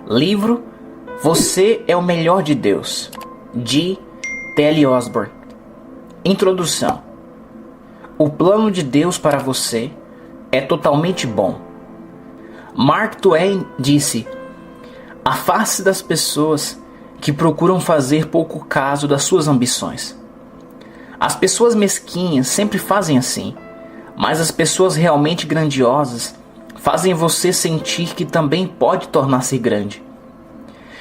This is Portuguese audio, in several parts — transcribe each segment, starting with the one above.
Livro Você é o Melhor de Deus, de T.L. Osborne. Introdução. O plano de Deus para você é totalmente bom. Mark Twain disse: afaste das pessoas que procuram fazer pouco caso das suas ambições. As pessoas mesquinhas sempre fazem assim, mas as pessoas realmente grandiosas fazem você sentir que também pode tornar-se grande.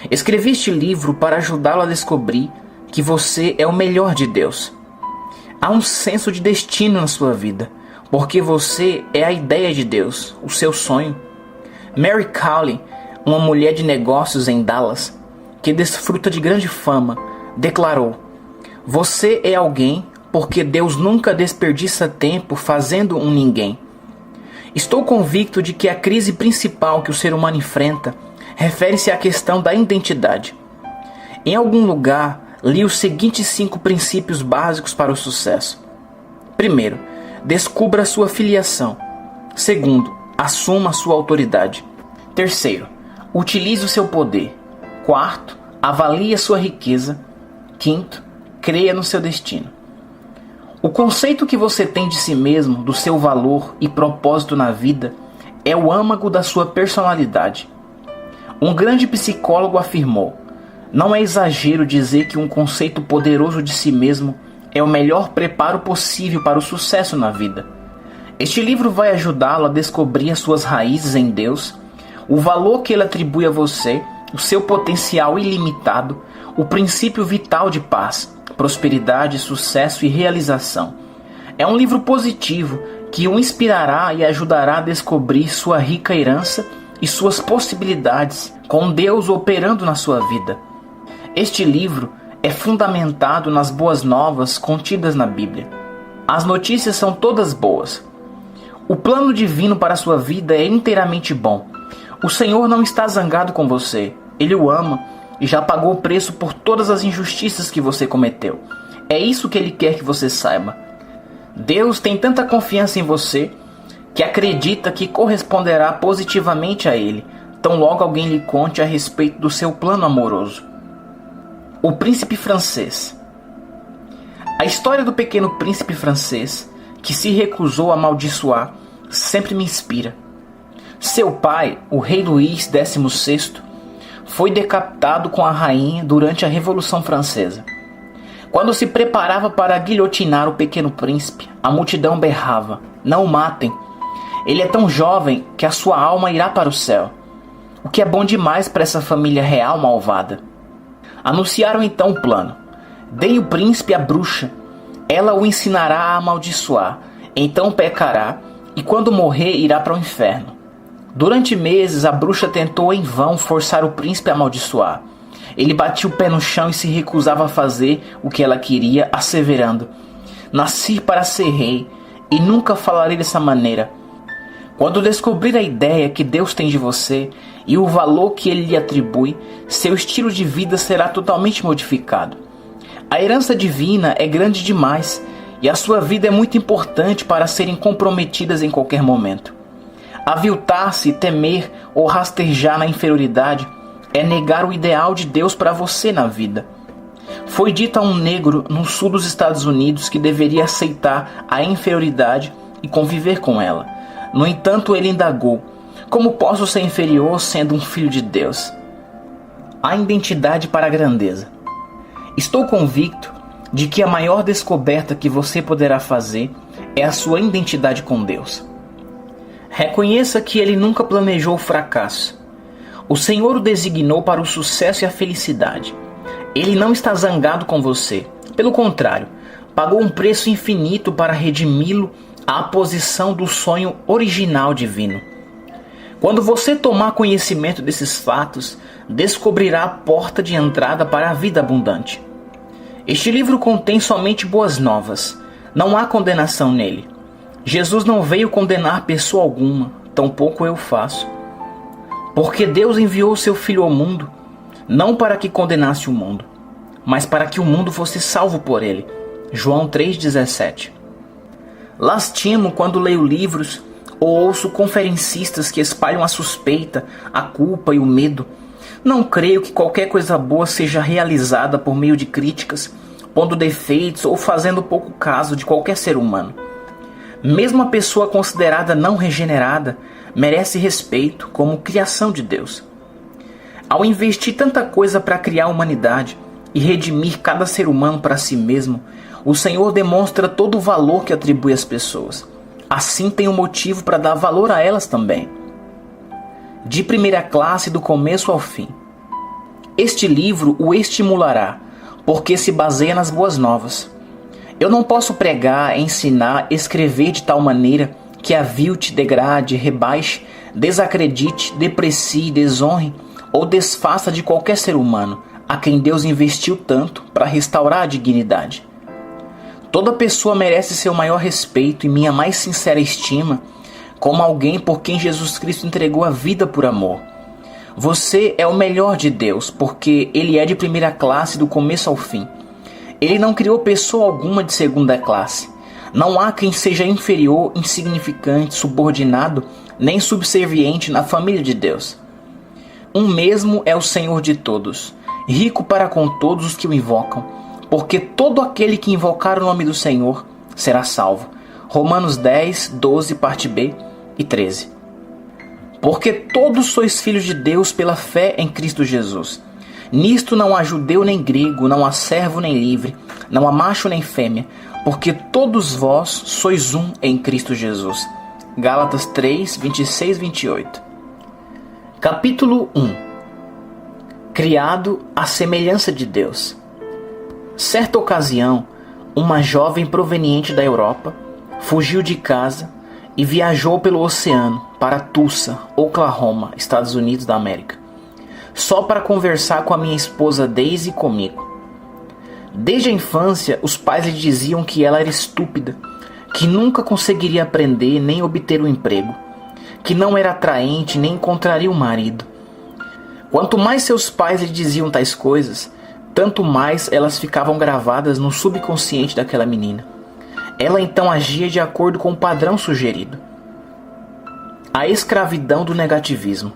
Escrevi este livro para ajudá-lo a descobrir que você é o melhor de Deus. Há um senso de destino na sua vida, porque você é a ideia de Deus, o seu sonho. Mary Cowley, uma mulher de negócios em Dallas, que desfruta de grande fama, declarou: você é alguém porque Deus nunca desperdiça tempo fazendo um ninguém. Estou convicto de que a crise principal que o ser humano enfrenta refere-se à questão da identidade. Em algum lugar, li os seguintes 5 princípios básicos para o sucesso. Primeiro, descubra a sua filiação. Segundo, assuma a sua autoridade. Terceiro, utilize o seu poder. Quarto, avalie a sua riqueza. Quinto, creia no seu destino. O conceito que você tem de si mesmo, do seu valor e propósito na vida, é o âmago da sua personalidade. Um grande psicólogo afirmou: não é exagero dizer que um conceito poderoso de si mesmo é o melhor preparo possível para o sucesso na vida. Este livro vai ajudá-lo a descobrir as suas raízes em Deus, o valor que Ele atribui a você, o seu potencial ilimitado, o princípio vital de paz, prosperidade, sucesso e realização. É um livro positivo que o inspirará e ajudará a descobrir sua rica herança e suas possibilidades com Deus operando na sua vida. Este livro é fundamentado nas boas novas contidas na Bíblia. As notícias são todas boas. O plano divino para a sua vida é inteiramente bom. O Senhor não está zangado com você. Ele o ama e já pagou o preço por todas as injustiças que você cometeu. É isso que Ele quer que você saiba. Deus tem tanta confiança em você que acredita que corresponderá positivamente a Ele, tão logo alguém lhe conte a respeito do seu plano amoroso. O Príncipe Francês. A história do pequeno príncipe francês, que se recusou a amaldiçoar, sempre me inspira. Seu pai, o rei Luís XVI, foi decapitado com a rainha durante a Revolução Francesa. Quando se preparava para guilhotinar o pequeno príncipe, a multidão berrava: não o matem. Ele é tão jovem que a sua alma irá para o céu. O que é bom demais para essa família real malvada. Anunciaram então o plano: deem o príncipe à bruxa. Ela o ensinará a amaldiçoar. Então pecará e quando morrer irá para o inferno. Durante meses a bruxa tentou em vão forçar o príncipe a amaldiçoar. Ele batia o pé no chão e se recusava a fazer o que ela queria, asseverando: nasci para ser rei e nunca falarei dessa maneira. Quando descobrir a ideia que Deus tem de você e o valor que Ele lhe atribui, seu estilo de vida será totalmente modificado. A herança divina é grande demais e a sua vida é muito importante para serem comprometidas em qualquer momento. Aviltar-se, temer ou rastejar na inferioridade é negar o ideal de Deus para você na vida. Foi dito a um negro no sul dos Estados Unidos que deveria aceitar a inferioridade e conviver com ela. No entanto, ele indagou: como posso ser inferior sendo um filho de Deus? A identidade para a grandeza. Estou convicto de que a maior descoberta que você poderá fazer é a sua identidade com Deus. Reconheça que Ele nunca planejou o fracasso. O Senhor o designou para o sucesso e a felicidade. Ele não está zangado com você. Pelo contrário, pagou um preço infinito para redimi-lo à posição do sonho original divino. Quando você tomar conhecimento desses fatos, descobrirá a porta de entrada para a vida abundante. Este livro contém somente boas novas. Não há condenação nele. Jesus não veio condenar pessoa alguma, tampouco eu faço. Porque Deus enviou seu Filho ao mundo, não para que condenasse o mundo, mas para que o mundo fosse salvo por ele. João 3,17. Lastimo quando leio livros ou ouço conferencistas que espalham a suspeita, a culpa e o medo, Não creio que qualquer coisa boa seja realizada por meio de críticas, pondo defeitos ou fazendo pouco caso de qualquer ser humano. Mesmo a pessoa considerada não regenerada merece respeito como criação de Deus. Ao investir tanta coisa para criar a humanidade e redimir cada ser humano para si mesmo, o Senhor demonstra todo o valor que atribui às pessoas. Assim tem um motivo para dar valor a elas também. De primeira classe do começo ao fim. Este livro o estimulará, porque se baseia nas boas novas. Eu não posso pregar, ensinar, escrever de tal maneira que avilte, degrade, rebaixe, desacredite, deprecie, desonre ou desfaça de qualquer ser humano a quem Deus investiu tanto para restaurar a dignidade. Toda pessoa merece seu maior respeito e minha mais sincera estima, como alguém por quem Jesus Cristo entregou a vida por amor. Você é o melhor de Deus, porque Ele é de primeira classe do começo ao fim. Ele não criou pessoa alguma de segunda classe. Não há quem seja inferior, insignificante, subordinado, nem subserviente na família de Deus. Um mesmo é o Senhor de todos, rico para com todos os que o invocam, porque todo aquele que invocar o nome do Senhor será salvo. Romanos 10, 12, parte B e 13. Porque todos sois filhos de Deus pela fé em Cristo Jesus. Nisto não há judeu nem grego, não há servo nem livre, não há macho nem fêmea, porque todos vós sois um em Cristo Jesus. Gálatas 3, 26, 28. Capítulo 1. Criado à semelhança de Deus. Certa ocasião, uma jovem proveniente da Europa fugiu de casa e viajou pelo oceano para Tulsa, Oklahoma, Estados Unidos da América, só para conversar com a minha esposa Daisy e comigo. Desde a infância, os pais lhe diziam que ela era estúpida, que nunca conseguiria aprender nem obter um emprego, que não era atraente nem encontraria um marido. Quanto mais seus pais lhe diziam tais coisas, tanto mais elas ficavam gravadas no subconsciente daquela menina. Ela então agia de acordo com o padrão sugerido. A escravidão do negativismo.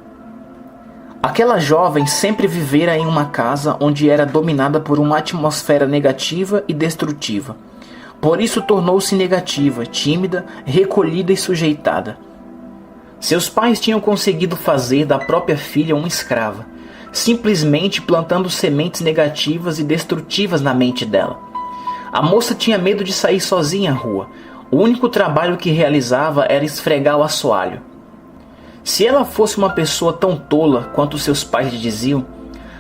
Aquela jovem sempre vivera em uma casa onde era dominada por uma atmosfera negativa e destrutiva. Por isso tornou-se negativa, tímida, recolhida e sujeitada. Seus pais tinham conseguido fazer da própria filha uma escrava, simplesmente plantando sementes negativas e destrutivas na mente dela. A moça tinha medo de sair sozinha à rua. O único trabalho que realizava era esfregar o assoalho. Se ela fosse uma pessoa tão tola quanto seus pais lhe diziam,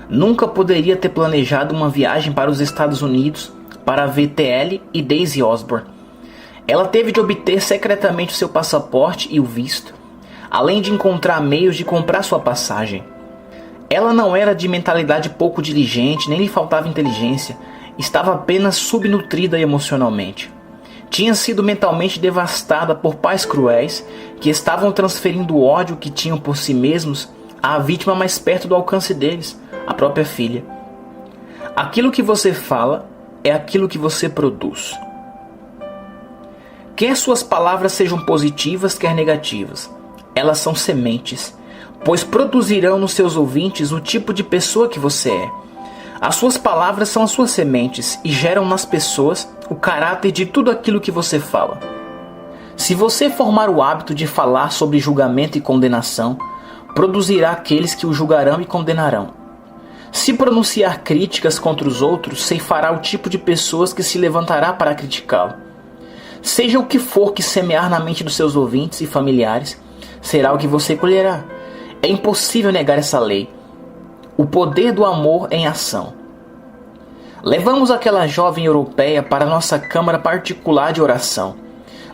nunca poderia ter planejado uma viagem para os Estados Unidos para ver TL e Daisy Osborne. Ela teve de obter secretamente o seu passaporte e o visto, além de encontrar meios de comprar sua passagem. Ela não era de mentalidade pouco diligente, nem lhe faltava inteligência, estava apenas subnutrida emocionalmente. Tinha sido mentalmente devastada por pais cruéis que estavam transferindo o ódio que tinham por si mesmos à vítima mais perto do alcance deles, a própria filha. Aquilo que você fala é aquilo que você produz. Quer suas palavras sejam positivas, quer negativas, elas são sementes, pois produzirão nos seus ouvintes o tipo de pessoa que você é. As suas palavras são as suas sementes e geram nas pessoas o caráter de tudo aquilo que você fala. Se você formar o hábito de falar sobre julgamento e condenação, produzirá aqueles que o julgarão e condenarão. Se pronunciar críticas contra os outros, ceifará o tipo de pessoas que se levantará para criticá-lo. Seja o que for que semear na mente dos seus ouvintes e familiares, será o que você colherá. É impossível negar essa lei. O poder do amor em ação. Levamos aquela jovem europeia para nossa câmara particular de oração,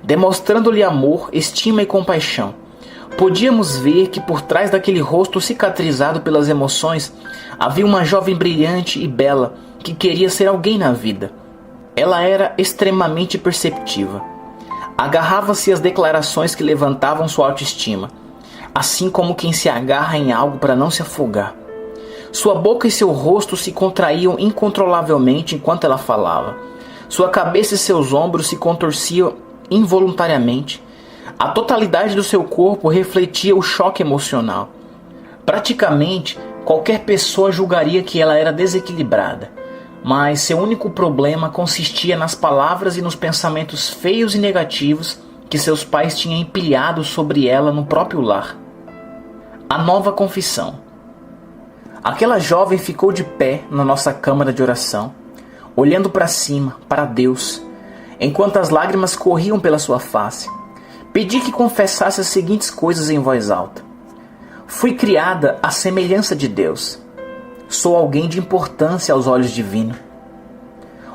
demonstrando-lhe amor, estima e compaixão. Podíamos ver que por trás daquele rosto cicatrizado pelas emoções havia uma jovem brilhante e bela que queria ser alguém na vida. Ela era extremamente perceptiva. Agarrava-se às declarações que levantavam sua autoestima, assim como quem se agarra em algo para não se afogar. Sua boca e seu rosto se contraíam incontrolavelmente enquanto ela falava. Sua cabeça e seus ombros se contorciam involuntariamente. A totalidade do seu corpo refletia o choque emocional. Praticamente, Qualquer pessoa julgaria que ela era desequilibrada, mas seu único problema consistia nas palavras e nos pensamentos feios e negativos que seus pais tinham empilhado sobre ela no próprio lar. A nova confissão. Aquela jovem ficou de pé na nossa câmara de oração, olhando para cima, para Deus, enquanto as lágrimas corriam pela sua face. Pedi que confessasse as seguintes coisas em voz alta. Fui criada à semelhança de Deus. Sou alguém de importância aos olhos divinos.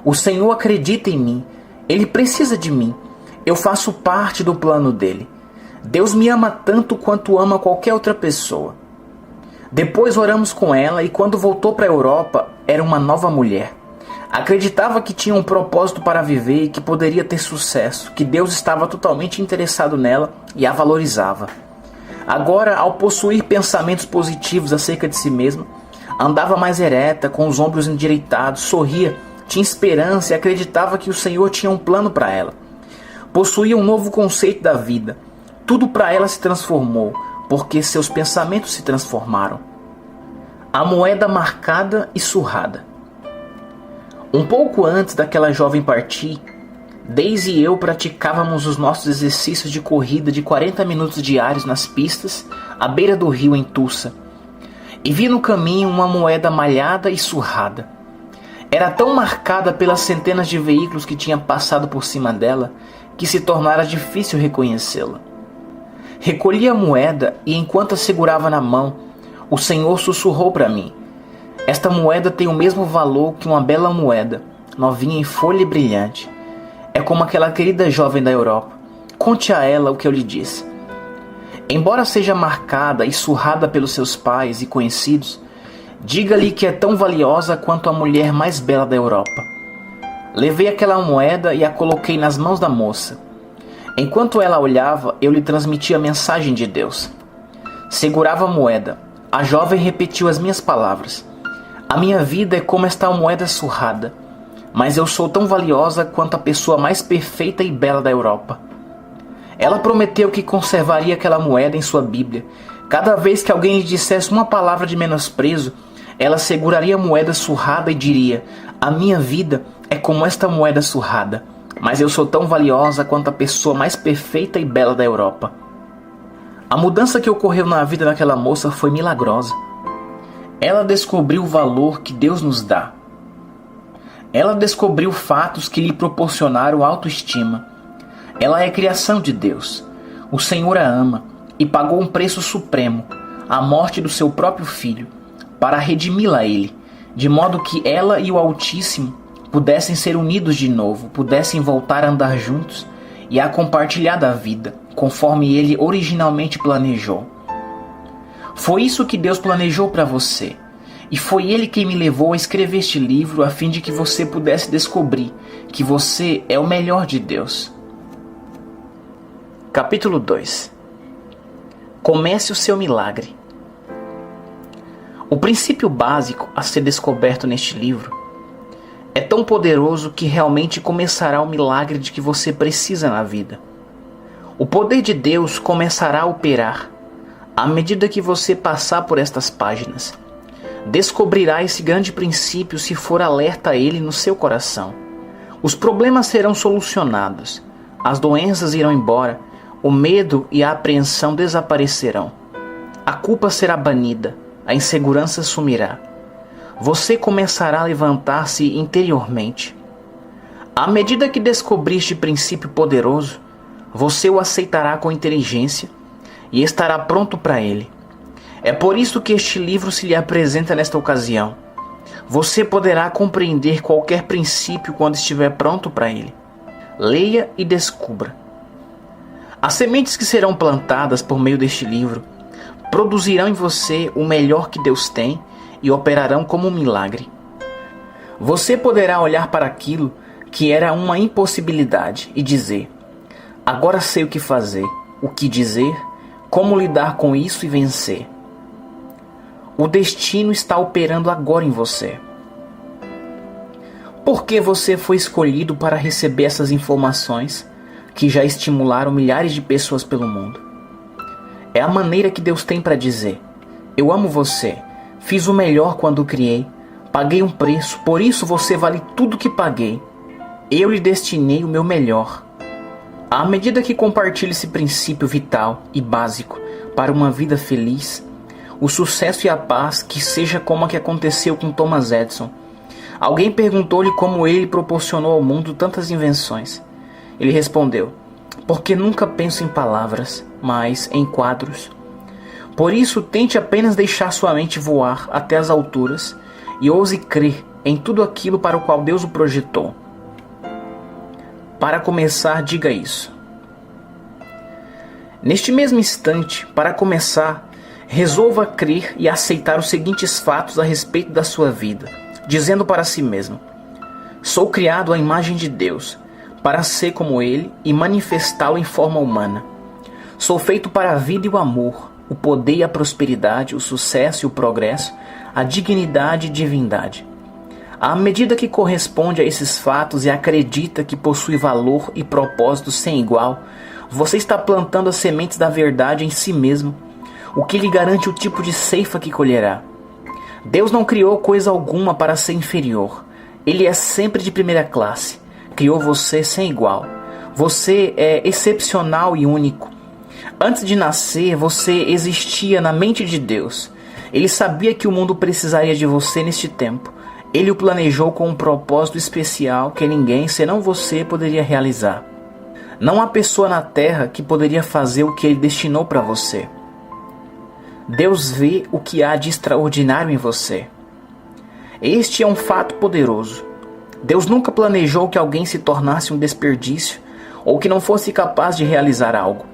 O Senhor acredita em mim. Ele precisa de mim. Eu faço parte do plano dele. Deus me ama tanto quanto ama qualquer outra pessoa. Depois oramos com ela e quando voltou para a Europa, era uma nova mulher. Acreditava que tinha um propósito para viver e que poderia ter sucesso, que Deus estava totalmente interessado nela e a valorizava. Agora, ao possuir pensamentos positivos acerca de si mesma, andava mais ereta, com os ombros endireitados, sorria, tinha esperança e acreditava que o Senhor tinha um plano para ela. Possuía um novo conceito da vida. Tudo para ela se transformou, porque seus pensamentos se transformaram. A moeda marcada e surrada. Um pouco antes daquela jovem partir, Daisy e eu praticávamos os nossos exercícios de corrida de 40 minutos diários nas pistas, à beira do rio em Tulsa, e vi no caminho uma moeda malhada e surrada. Era tão marcada pelas centenas de veículos que tinham passado por cima dela, que se tornara difícil reconhecê-la. Recolhi a moeda e enquanto a segurava na mão, o Senhor sussurrou para mim: esta moeda tem o mesmo valor que uma bela moeda, novinha em folha e brilhante. É como aquela querida jovem da Europa. Conte a ela o que eu lhe disse. Embora seja marcada e surrada pelos seus pais e conhecidos, diga-lhe que é tão valiosa quanto a mulher mais bela da Europa. Levei aquela moeda e a coloquei nas mãos da moça. Enquanto ela olhava, eu lhe transmitia a mensagem de Deus. Segurava a moeda. A jovem repetiu as minhas palavras. A minha vida é como esta moeda surrada, mas eu sou tão valiosa quanto a pessoa mais perfeita e bela da Europa. Ela prometeu que conservaria aquela moeda em sua Bíblia. Cada vez que alguém lhe dissesse uma palavra de menosprezo, ela seguraria a moeda surrada e diria: a minha vida é como esta moeda surrada, mas eu sou tão valiosa quanto a pessoa mais perfeita e bela da Europa. A mudança que ocorreu na vida daquela moça foi milagrosa. Ela descobriu o valor que Deus nos dá. Ela descobriu fatos que lhe proporcionaram autoestima. Ela é criação de Deus. O Senhor a ama e pagou um preço supremo, a morte do seu próprio filho, para redimi-la a ele, de modo que ela e o Altíssimo pudessem ser unidos de novo, pudessem voltar a andar juntos e a compartilhar da vida, conforme ele originalmente planejou. Foi isso que Deus planejou para você. E foi Ele quem me levou a escrever este livro a fim de que você pudesse descobrir que você é o melhor de Deus. Capítulo 2. Comece o seu milagre. O princípio básico a ser descoberto neste livro é tão poderoso que realmente começará o milagre de que você precisa na vida. O poder de Deus começará a operar à medida que você passar por estas páginas. Descobrirá esse grande princípio se for alerta a ele no seu coração. Os problemas serão solucionados, as doenças irão embora, o medo e a apreensão desaparecerão. A culpa será banida, a insegurança sumirá. Você começará a levantar-se interiormente. À medida que descobrir este princípio poderoso, você o aceitará com inteligência e estará pronto para ele. É por isso que este livro se lhe apresenta nesta ocasião. Você poderá compreender qualquer princípio quando estiver pronto para ele. Leia e descubra. As sementes que serão plantadas por meio deste livro produzirão em você o melhor que Deus tem e operarão como um milagre. Você poderá olhar para aquilo que era uma impossibilidade e dizer: agora sei o que fazer, o que dizer, como lidar com isso e vencer. O destino está operando agora em você. Por que você foi escolhido para receber essas informações que já estimularam milhares de pessoas pelo mundo? É a maneira que Deus tem para dizer: eu amo você, Fiz o melhor quando o criei. Paguei um preço, por isso você vale tudo que paguei. Eu lhe destinei o meu melhor. À medida que compartilha esse princípio vital e básico para uma vida feliz, o sucesso e a paz que seja como a que aconteceu com Thomas Edison. Alguém perguntou-lhe como ele proporcionou ao mundo tantas invenções. Ele respondeu: porque nunca penso em palavras, mas em quadros. Por isso, tente apenas deixar sua mente voar até as alturas e ouse crer em tudo aquilo para o qual Deus o projetou. Para começar, diga isso. Neste mesmo instante, para começar, resolva crer e aceitar os seguintes fatos a respeito da sua vida, dizendo para si mesmo: sou criado à imagem de Deus, para ser como Ele e manifestá-lo em forma humana. Sou feito para a vida e o amor, o poder e a prosperidade, o sucesso e o progresso, a dignidade e divindade. À medida que corresponde a esses fatos e acredita que possui valor e propósito sem igual, você está plantando as sementes da verdade em si mesmo, o que lhe garante o tipo de ceifa que colherá. Deus não criou coisa alguma para ser inferior. Ele é sempre de primeira classe. Criou você sem igual. Você é excepcional e único. Antes de nascer, você existia na mente de Deus. Ele sabia que o mundo precisaria de você neste tempo. Ele o planejou com um propósito especial que ninguém, senão você, poderia realizar. Não há pessoa na terra que poderia fazer o que Ele destinou para você. Deus vê o que há de extraordinário em você. Este é um fato poderoso. Deus nunca planejou que alguém se tornasse um desperdício ou que não fosse capaz de realizar algo,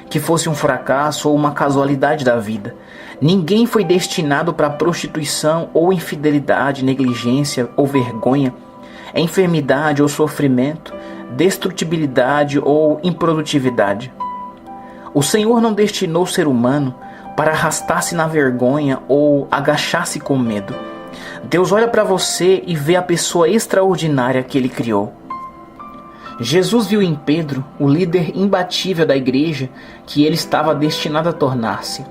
que fosse um fracasso ou uma casualidade da vida. Ninguém foi destinado para prostituição ou infidelidade, negligência ou vergonha, enfermidade ou sofrimento, destrutibilidade ou improdutividade. O Senhor não destinou o ser humano para arrastar-se na vergonha ou agachar-se com medo. Deus olha para você e vê a pessoa extraordinária que Ele criou. Jesus viu em Pedro o líder imbatível da igreja que ele estava destinado a tornar-se.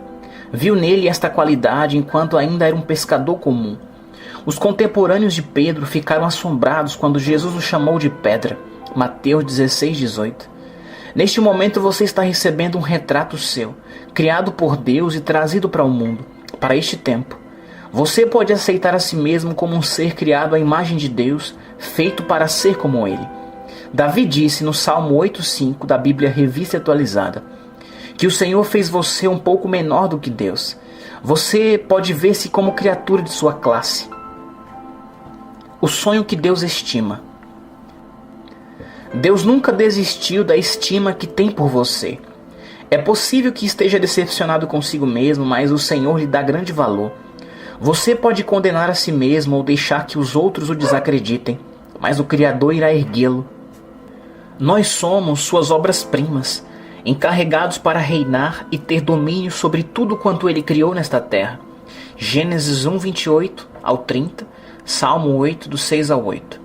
Viu nele esta qualidade enquanto ainda era um pescador comum. Os contemporâneos de Pedro ficaram assombrados quando Jesus o chamou de pedra. Mateus 16:18. Neste momento você está recebendo um retrato seu, criado por Deus e trazido para o mundo, para este tempo. Você pode aceitar a si mesmo como um ser criado à imagem de Deus, feito para ser como Ele. Davi disse no Salmo 8:5 da Bíblia Revista Atualizada, que o Senhor fez você um pouco menor do que Deus. Você pode ver-se como criatura de sua classe. O sonho que Deus estima. Deus nunca desistiu da estima que tem por você. É possível que esteja decepcionado consigo mesmo, mas o Senhor lhe dá grande valor. Você pode condenar a si mesmo ou deixar que os outros o desacreditem, mas o Criador irá erguê-lo. Nós somos suas obras-primas, encarregados para reinar e ter domínio sobre tudo quanto Ele criou nesta terra. Gênesis 1:28 ao 30, Salmo 8, do 6 ao 8.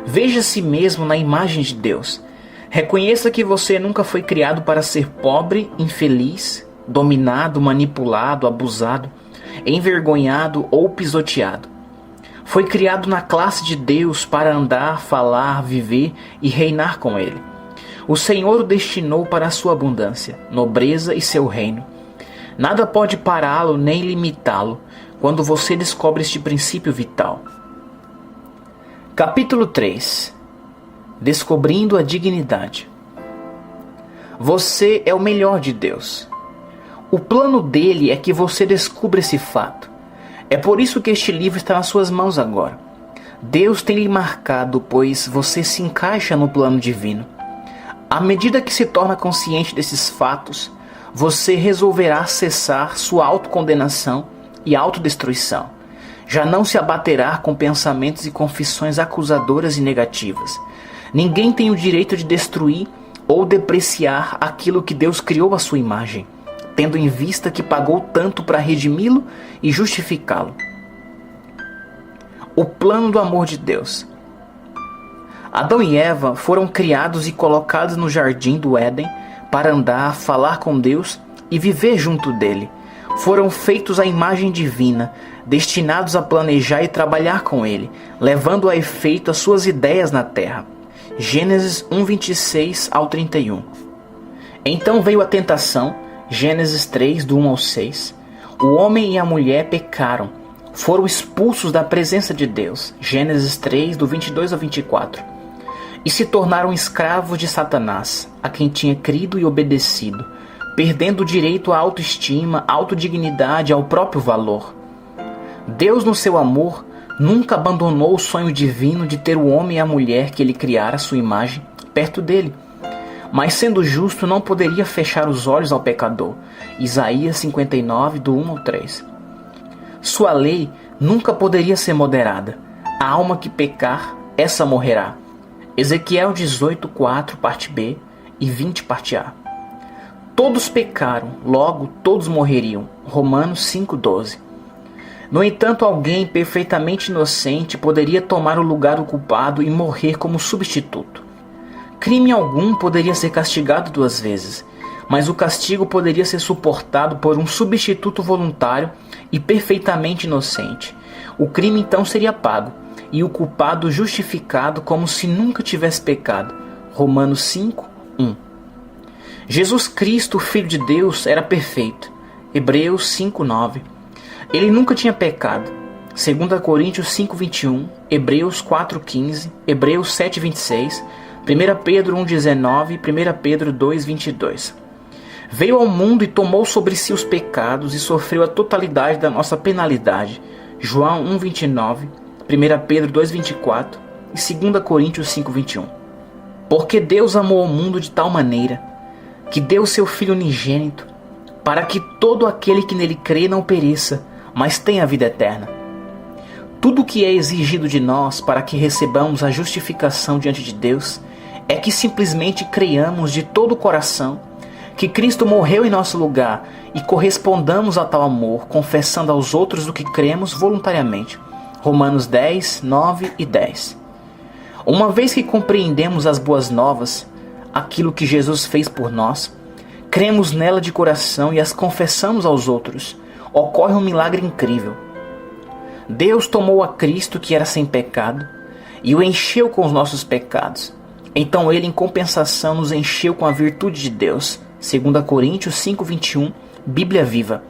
Veja a si mesmo na imagem de Deus. Reconheça que você nunca foi criado para ser pobre, infeliz, dominado, manipulado, abusado, envergonhado ou pisoteado. Foi criado na classe de Deus para andar, falar, viver e reinar com Ele. O Senhor o destinou para a sua abundância, nobreza e seu reino. Nada pode pará-lo nem limitá-lo quando você descobre este princípio vital. Capítulo 3. Descobrindo a dignidade. Você é o melhor de Deus. O plano dele é que você descubra esse fato. É por isso que este livro está nas suas mãos agora. Deus tem lhe marcado, pois você se encaixa no plano divino. À medida que se torna consciente desses fatos, você resolverá cessar sua autocondenação e autodestruição. Já não se abaterá com pensamentos e confissões acusadoras e negativas. Ninguém tem o direito de destruir ou depreciar aquilo que Deus criou à sua imagem, tendo em vista que pagou tanto para redimi-lo e justificá-lo. O plano do amor de Deus. Adão e Eva foram criados e colocados no jardim do Éden para andar, falar com Deus e viver junto dele. Foram feitos à imagem divina, destinados a planejar e trabalhar com ele, levando a efeito as suas ideias na terra. Gênesis 1:26 ao 31. Então veio a tentação, Gênesis 3, do 1 ao 6. O homem e a mulher pecaram, foram expulsos da presença de Deus, Gênesis 3, do 22 ao 24. E se tornaram escravos de Satanás, a quem tinha crido e obedecido, perdendo o direito à autoestima, autodignidade, ao próprio valor. Deus, no seu amor, nunca abandonou o sonho divino de ter o homem e a mulher que ele criara à sua imagem perto dele. Mas, sendo justo, não poderia fechar os olhos ao pecador. Isaías 59, do 1 ao 3. Sua lei nunca poderia ser moderada. A alma que pecar, essa morrerá. Ezequiel 18, 4, parte B, e 20, parte A. Todos pecaram, logo todos morreriam. Romanos 5, 12. No entanto, alguém perfeitamente inocente poderia tomar o lugar do culpado e morrer como substituto. Crime algum poderia ser castigado 2 vezes, mas o castigo poderia ser suportado por um substituto voluntário e perfeitamente inocente. O crime então seria pago, e o culpado justificado como se nunca tivesse pecado. Romanos 5, 1. Jesus Cristo, Filho de Deus, era perfeito. Hebreus 5, 9. Ele nunca tinha pecado. 2 Coríntios 5, 21, Hebreus 4, 15, Hebreus 7, 26, 1 Pedro 1, 19 e 1 Pedro 2, 22. Veio ao mundo e tomou sobre si os pecados e sofreu a totalidade da nossa penalidade. João 1, 29, 1 Pedro 2, 24 e 2 Coríntios 5, 21. Porque Deus amou o mundo de tal maneira que deu o seu Filho unigênito, para que todo aquele que nele crê não pereça, mas tenha a vida eterna. Tudo o que é exigido de nós para que recebamos a justificação diante de Deus é que simplesmente creiamos de todo o coração que Cristo morreu em nosso lugar e correspondamos a tal amor, confessando aos outros o que cremos voluntariamente. Romanos 10, 9 e 10. Uma vez que compreendemos as boas novas, aquilo que Jesus fez por nós, cremos nela de coração e as confessamos aos outros, ocorre um milagre incrível. Deus tomou a Cristo, que era sem pecado, e o encheu com os nossos pecados. Então ele, em compensação, nos encheu com a virtude de Deus. 2 Coríntios 5, 21, Bíblia Viva.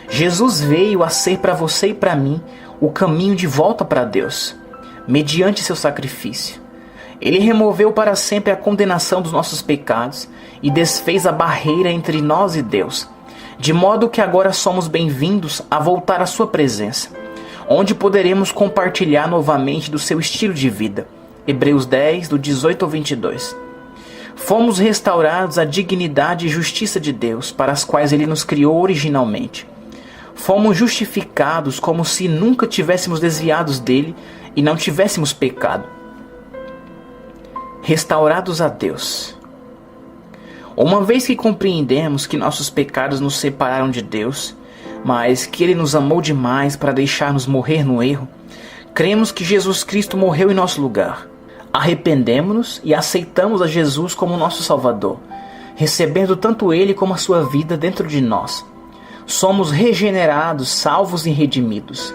Jesus veio a ser para você e para mim o caminho de volta para Deus, mediante seu sacrifício. Ele removeu para sempre a condenação dos nossos pecados e desfez a barreira entre nós e Deus, de modo que agora somos bem-vindos a voltar à sua presença, onde poderemos compartilhar novamente do seu estilo de vida. Hebreus 10, do 18 ao 22. Fomos restaurados à dignidade e justiça de Deus, para as quais Ele nos criou originalmente. Fomos justificados como se nunca tivéssemos desviados dele e não tivéssemos pecado. Restaurados a Deus. Uma vez que compreendemos que nossos pecados nos separaram de Deus, mas que Ele nos amou demais para deixar-nos morrer no erro, cremos que Jesus Cristo morreu em nosso lugar. Arrependemo-nos e aceitamos a Jesus como nosso Salvador, recebendo tanto Ele como a sua vida dentro de nós. Somos regenerados, salvos e redimidos.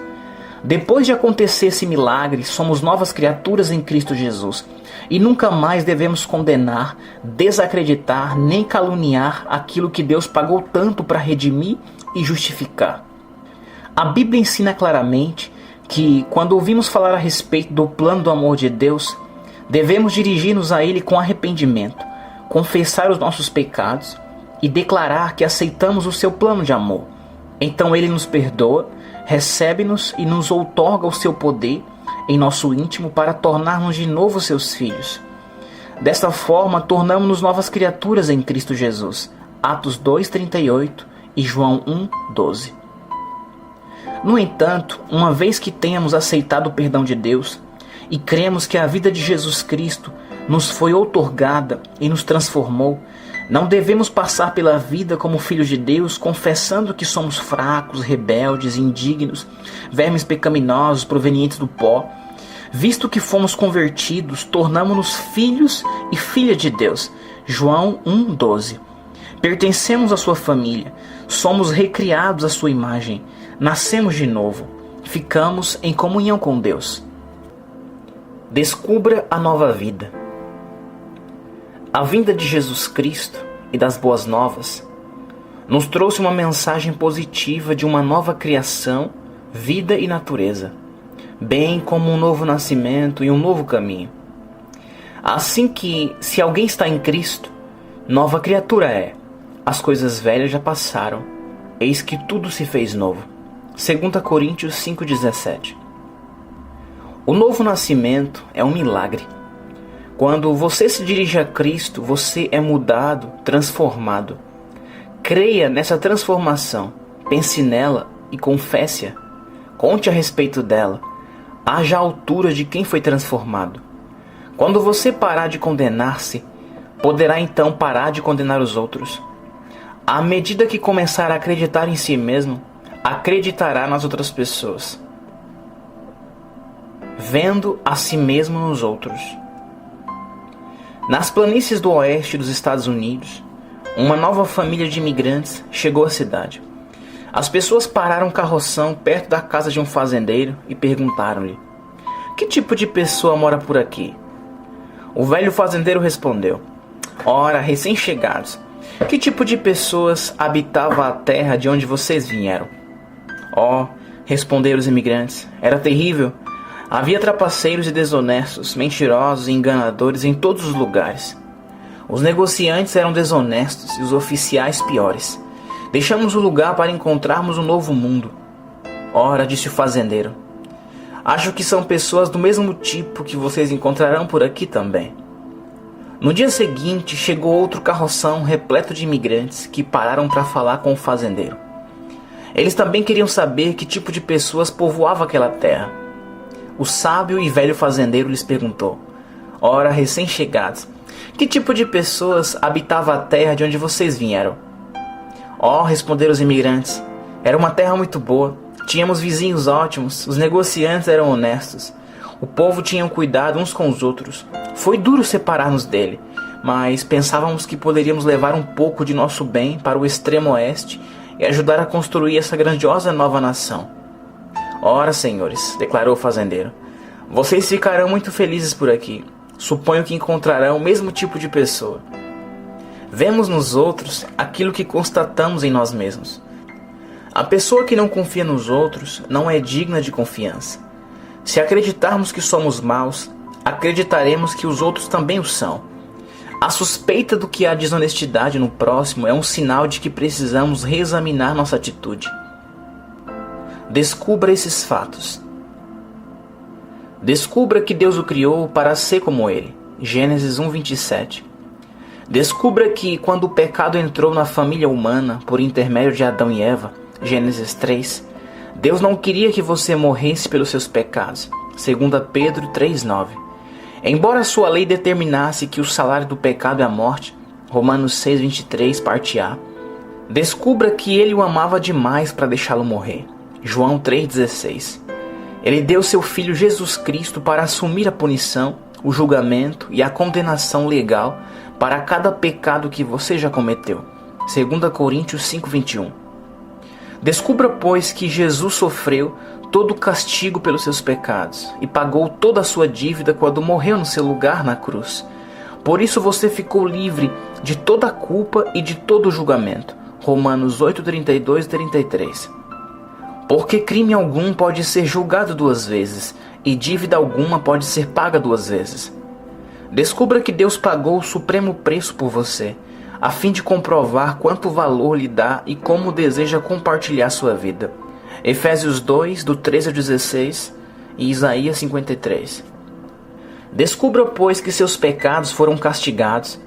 Depois de acontecer esse milagre, somos novas criaturas em Cristo Jesus e nunca mais devemos condenar, desacreditar nem caluniar aquilo que Deus pagou tanto para redimir e justificar. A Bíblia ensina claramente que, quando ouvimos falar a respeito do plano do amor de Deus, devemos dirigir-nos a Ele com arrependimento, confessar os nossos pecados e declarar que aceitamos o seu plano de amor. Então Ele nos perdoa, recebe-nos e nos outorga o seu poder em nosso íntimo para tornarmos de novo seus filhos. Desta forma, tornamos-nos novas criaturas em Cristo Jesus. Atos 2:38 e João 1:12. No entanto, uma vez que tenhamos aceitado o perdão de Deus e cremos que a vida de Jesus Cristo nos foi outorgada e nos transformou, não devemos passar pela vida como filhos de Deus, confessando que somos fracos, rebeldes, indignos, vermes pecaminosos provenientes do pó. Visto que fomos convertidos, tornamo-nos filhos e filhas de Deus. João 1:12. Pertencemos à sua família, somos recriados à sua imagem. nascemos de novo, ficamos em comunhão com Deus. Descubra a nova vida. A vinda de Jesus Cristo e das Boas Novas nos trouxe uma mensagem positiva de uma nova criação, vida e natureza, bem como um novo nascimento e um novo caminho. Assim que, se alguém está em Cristo, nova criatura é. As coisas velhas já passaram, eis que tudo se fez novo. 2 Coríntios 5,17. O novo nascimento é um milagre. Quando você se dirige a Cristo, você é mudado, transformado. Creia nessa transformação, pense nela e confesse-a. Conte a respeito dela. Haja a altura de quem foi transformado. Quando você parar de condenar-se, poderá então parar de condenar os outros. À medida que começar a acreditar em si mesmo, acreditará nas outras pessoas, vendo a si mesmo nos outros. Nas planícies do oeste dos Estados Unidos, uma nova família de imigrantes chegou à cidade. As pessoas pararam um carroção perto da casa de um fazendeiro e perguntaram-lhe: "Que tipo de pessoa mora por aqui?" O velho fazendeiro respondeu: "Ora, recém-chegados, que tipo de pessoas habitava a terra de onde vocês vieram?" "Oh", responderam os imigrantes, "era terrível. Havia trapaceiros e desonestos, mentirosos e enganadores em todos os lugares. Os negociantes eram desonestos e os oficiais piores. Deixamos o lugar para encontrarmos um novo mundo." "Ora", disse o fazendeiro, "acho que são pessoas do mesmo tipo que vocês encontrarão por aqui também." No dia seguinte, chegou outro carroção repleto de imigrantes que pararam para falar com o fazendeiro. Eles também queriam saber que tipo de pessoas povoava aquela terra. O sábio e velho fazendeiro lhes perguntou: "Ora, recém-chegados, que tipo de pessoas habitava a terra de onde vocês vieram?" "Oh", responderam os imigrantes, "era uma terra muito boa. Tínhamos vizinhos ótimos, os negociantes eram honestos. O povo tinha cuidado uns com os outros. Foi duro separar-nos dele, mas pensávamos que poderíamos levar um pouco de nosso bem para o extremo oeste e ajudar a construir essa grandiosa nova nação." "Ora, senhores", declarou o fazendeiro, "vocês ficarão muito felizes por aqui. Suponho que encontrarão o mesmo tipo de pessoa. Vemos nos outros aquilo que constatamos em nós mesmos. A pessoa que não confia nos outros não é digna de confiança. Se acreditarmos que somos maus, acreditaremos que os outros também o são. A suspeita do que há desonestidade no próximo é um sinal de que precisamos reexaminar nossa atitude." Descubra esses fatos. Descubra que Deus o criou para ser como Ele. Gênesis 1:27. Descubra que quando o pecado entrou na família humana por intermédio de Adão e Eva, Gênesis 3, Deus não queria que você morresse pelos seus pecados. 2 Pedro 3:9. Embora sua lei determinasse que o salário do pecado é a morte, Romanos 6:23, parte A, descubra que Ele o amava demais para deixá-lo morrer. João 3,16. Ele deu seu Filho Jesus Cristo para assumir a punição, o julgamento e a condenação legal para cada pecado que você já cometeu. 2 Coríntios 5:21. Descubra, pois, que Jesus sofreu todo o castigo pelos seus pecados e pagou toda a sua dívida quando morreu no seu lugar na cruz. Por isso você ficou livre de toda a culpa e de todo o julgamento. Romanos 8:32 e 33. Porque crime algum pode ser julgado 2 vezes, e dívida alguma pode ser paga 2 vezes. Descubra que Deus pagou o supremo preço por você, a fim de comprovar quanto valor lhe dá e como deseja compartilhar sua vida. Efésios 2, do 13 ao 16 e Isaías 53. Descubra, pois, que seus pecados foram castigados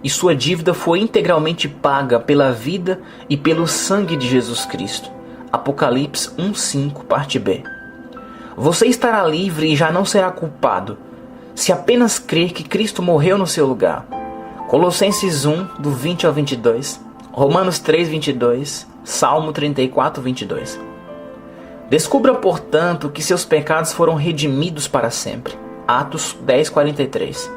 e sua dívida foi integralmente paga pela vida e pelo sangue de Jesus Cristo. Apocalipse 1:5, parte B. Você estará livre e já não será culpado, se apenas crer que Cristo morreu no seu lugar. Colossenses 1, do 20 ao 22, Romanos 3:22, Salmo 34:22. Descubra, portanto, que seus pecados foram redimidos para sempre. Atos 10:43.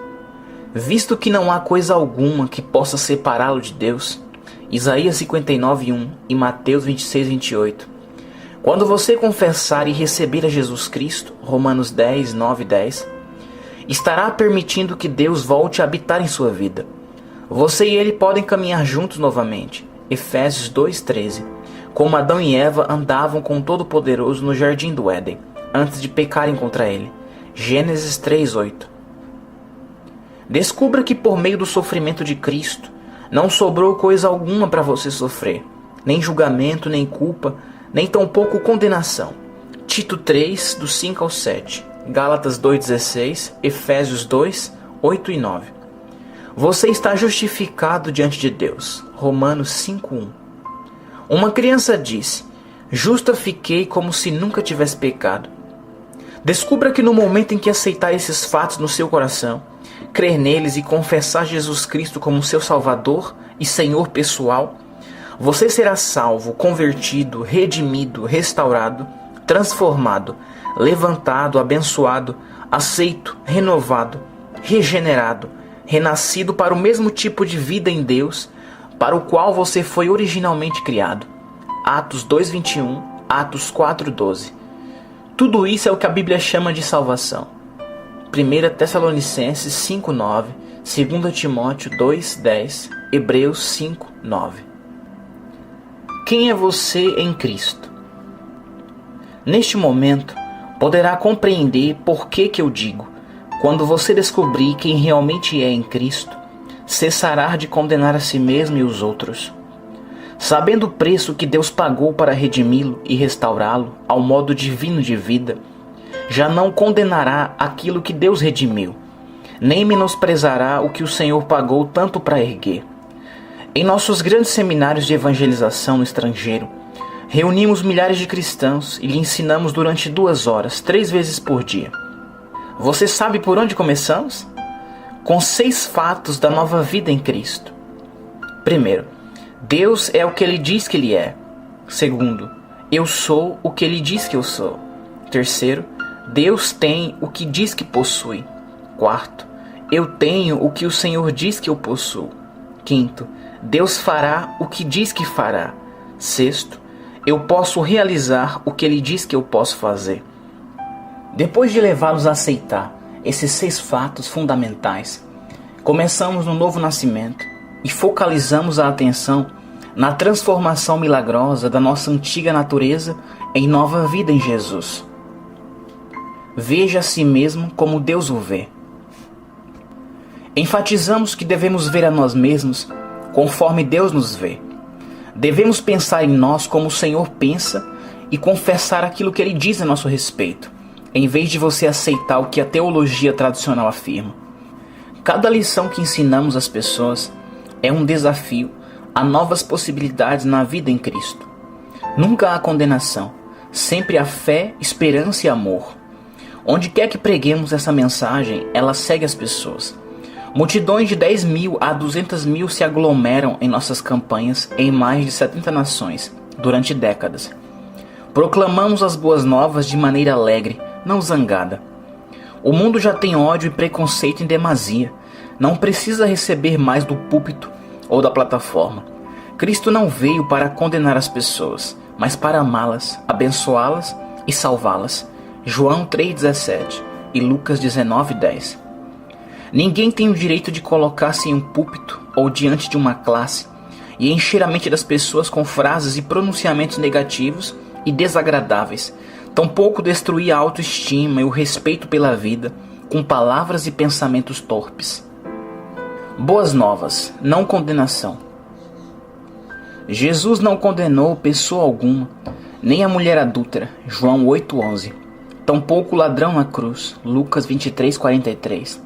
Visto que não há coisa alguma que possa separá-lo de Deus. Isaías 59:1 e Mateus 26:28. Quando você confessar e receber a Jesus Cristo, Romanos 10, 9 e 10, estará permitindo que Deus volte a habitar em sua vida. Você e ele podem caminhar juntos novamente, Efésios 2, 13, como Adão e Eva andavam com o Todo-Poderoso no Jardim do Éden, antes de pecarem contra ele, Gênesis 3, 8. Descubra que por meio do sofrimento de Cristo, não sobrou coisa alguma para você sofrer, nem julgamento, nem culpa, nem tampouco condenação. Tito 3, do 5 ao 7, Gálatas 2,16, Efésios 2, 8 e 9. Você está justificado diante de Deus, Romanos 5, 1. Uma criança disse, justa fiquei como se nunca tivesse pecado. Descubra que no momento em que aceitar esses fatos no seu coração, crer neles e confessar Jesus Cristo como seu Salvador e Senhor pessoal, você será salvo, convertido, redimido, restaurado, transformado, levantado, abençoado, aceito, renovado, regenerado, renascido para o mesmo tipo de vida em Deus para o qual você foi originalmente criado. Atos 2:21, Atos 4:12. Tudo isso é o que a Bíblia chama de salvação. 1 Tessalonicenses 5:9, 2 Timóteo 2:10, Hebreus 5:9. Quem é você em Cristo? Neste momento, poderá compreender por que eu digo, quando você descobrir quem realmente é em Cristo, cessará de condenar a si mesmo e os outros. Sabendo o preço que Deus pagou para redimi-lo e restaurá-lo ao modo divino de vida, já não condenará aquilo que Deus redimiu, nem menosprezará o que o Senhor pagou tanto para erguer. Em nossos grandes seminários de evangelização no estrangeiro, reunimos milhares de cristãos e lhe ensinamos durante 2 horas, 3 vezes por dia. Você sabe por onde começamos? Com 6 fatos da nova vida em Cristo. Primeiro, Deus é o que Ele diz que Ele é. Segundo, eu sou o que Ele diz que eu sou. Terceiro, Deus tem o que diz que possui. Quarto, eu tenho o que o Senhor diz que eu possuo. Quinto, Deus fará o que diz que fará. Sexto, eu posso realizar o que Ele diz que eu posso fazer. Depois de levá-los a aceitar esses 6 fatos fundamentais, começamos no novo nascimento e focalizamos a atenção na transformação milagrosa da nossa antiga natureza em nova vida em Jesus. Veja a si mesmo como Deus o vê. Enfatizamos que devemos ver a nós mesmos conforme Deus nos vê. Devemos pensar em nós como o Senhor pensa e confessar aquilo que Ele diz a nosso respeito, em vez de você aceitar o que a teologia tradicional afirma. Cada lição que ensinamos às pessoas é um desafio a novas possibilidades na vida em Cristo. Nunca há condenação, sempre há fé, esperança e amor. Onde quer que preguemos essa mensagem, ela segue as pessoas. Multidões de 10.000 a 200.000 se aglomeram em nossas campanhas em mais de 70 nações, durante décadas. Proclamamos as boas novas de maneira alegre, não zangada. O mundo já tem ódio e preconceito em demasia. Não precisa receber mais do púlpito ou da plataforma. Cristo não veio para condenar as pessoas, mas para amá-las, abençoá-las e salvá-las. João 3,17 e Lucas 19,10. Ninguém tem o direito de colocar-se em um púlpito ou diante de uma classe e encher a mente das pessoas com frases e pronunciamentos negativos e desagradáveis, tampouco destruir a autoestima e o respeito pela vida com palavras e pensamentos torpes. Boas novas, não condenação. Jesus não condenou pessoa alguma, nem a mulher adúltera, João 8,11. Tampouco o ladrão na cruz, Lucas 23,43.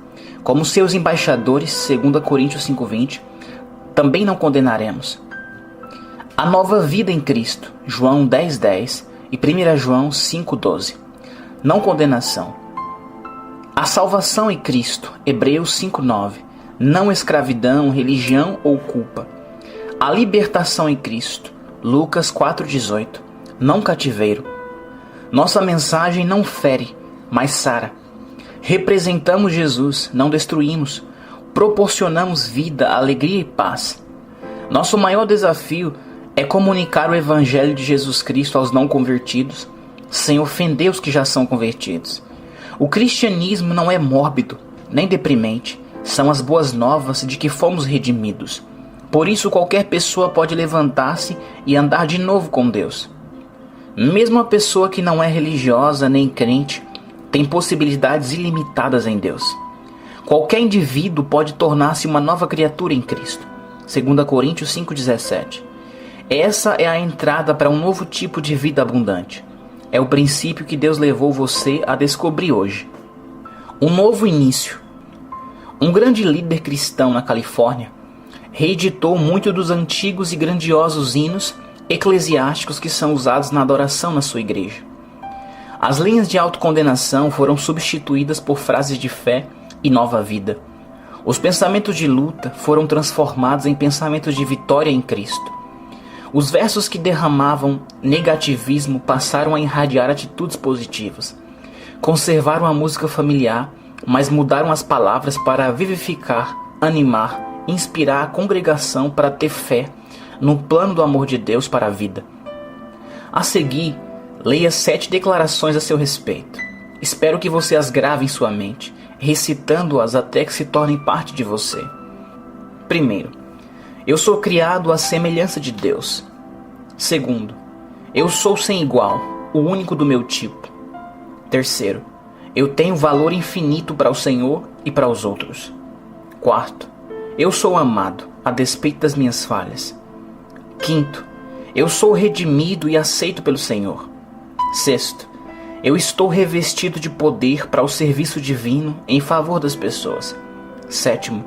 Como seus embaixadores, 2 Coríntios 5,20, também não condenaremos. A nova vida em Cristo, João 10,10 e 1 João 5,12. Não condenação. A salvação em Cristo, Hebreus 5,9. Não escravidão, religião ou culpa. A libertação em Cristo, Lucas 4,18. Não cativeiro. Nossa mensagem não fere, mas sara. Representamos Jesus, não destruímos. Proporcionamos vida, alegria e paz. Nosso maior desafio é comunicar o Evangelho de Jesus Cristo aos não convertidos, sem ofender os que já são convertidos. O cristianismo não é mórbido, nem deprimente, são as boas novas de que fomos redimidos. Por isso qualquer pessoa pode levantar-se e andar de novo com Deus. Mesmo a pessoa que não é religiosa nem crente, tem possibilidades ilimitadas em Deus. Qualquer indivíduo pode tornar-se uma nova criatura em Cristo. 2 Coríntios 5,17. Essa é a entrada para um novo tipo de vida abundante. É o princípio que Deus levou você a descobrir hoje. Um novo início. Um grande líder cristão na Califórnia reeditou muito dos antigos e grandiosos hinos eclesiásticos que são usados na adoração na sua igreja. As linhas de autocondenação foram substituídas por frases de fé e nova vida. Os pensamentos de luta foram transformados em pensamentos de vitória em Cristo. Os versos que derramavam negativismo passaram a irradiar atitudes positivas. Conservaram a música familiar, mas mudaram as palavras para vivificar, animar, inspirar a congregação para ter fé no plano do amor de Deus para a vida. A seguir, leia 7 declarações a seu respeito. Espero que você as grave em sua mente, recitando-as até que se tornem parte de você. Primeiro, eu sou criado à semelhança de Deus. Segundo, eu sou sem igual, o único do meu tipo. Terceiro, eu tenho valor infinito para o Senhor e para os outros. Quarto, eu sou amado, a despeito das minhas falhas. Quinto, eu sou redimido e aceito pelo Senhor. Sexto, eu estou revestido de poder para o serviço divino em favor das pessoas. Sétimo,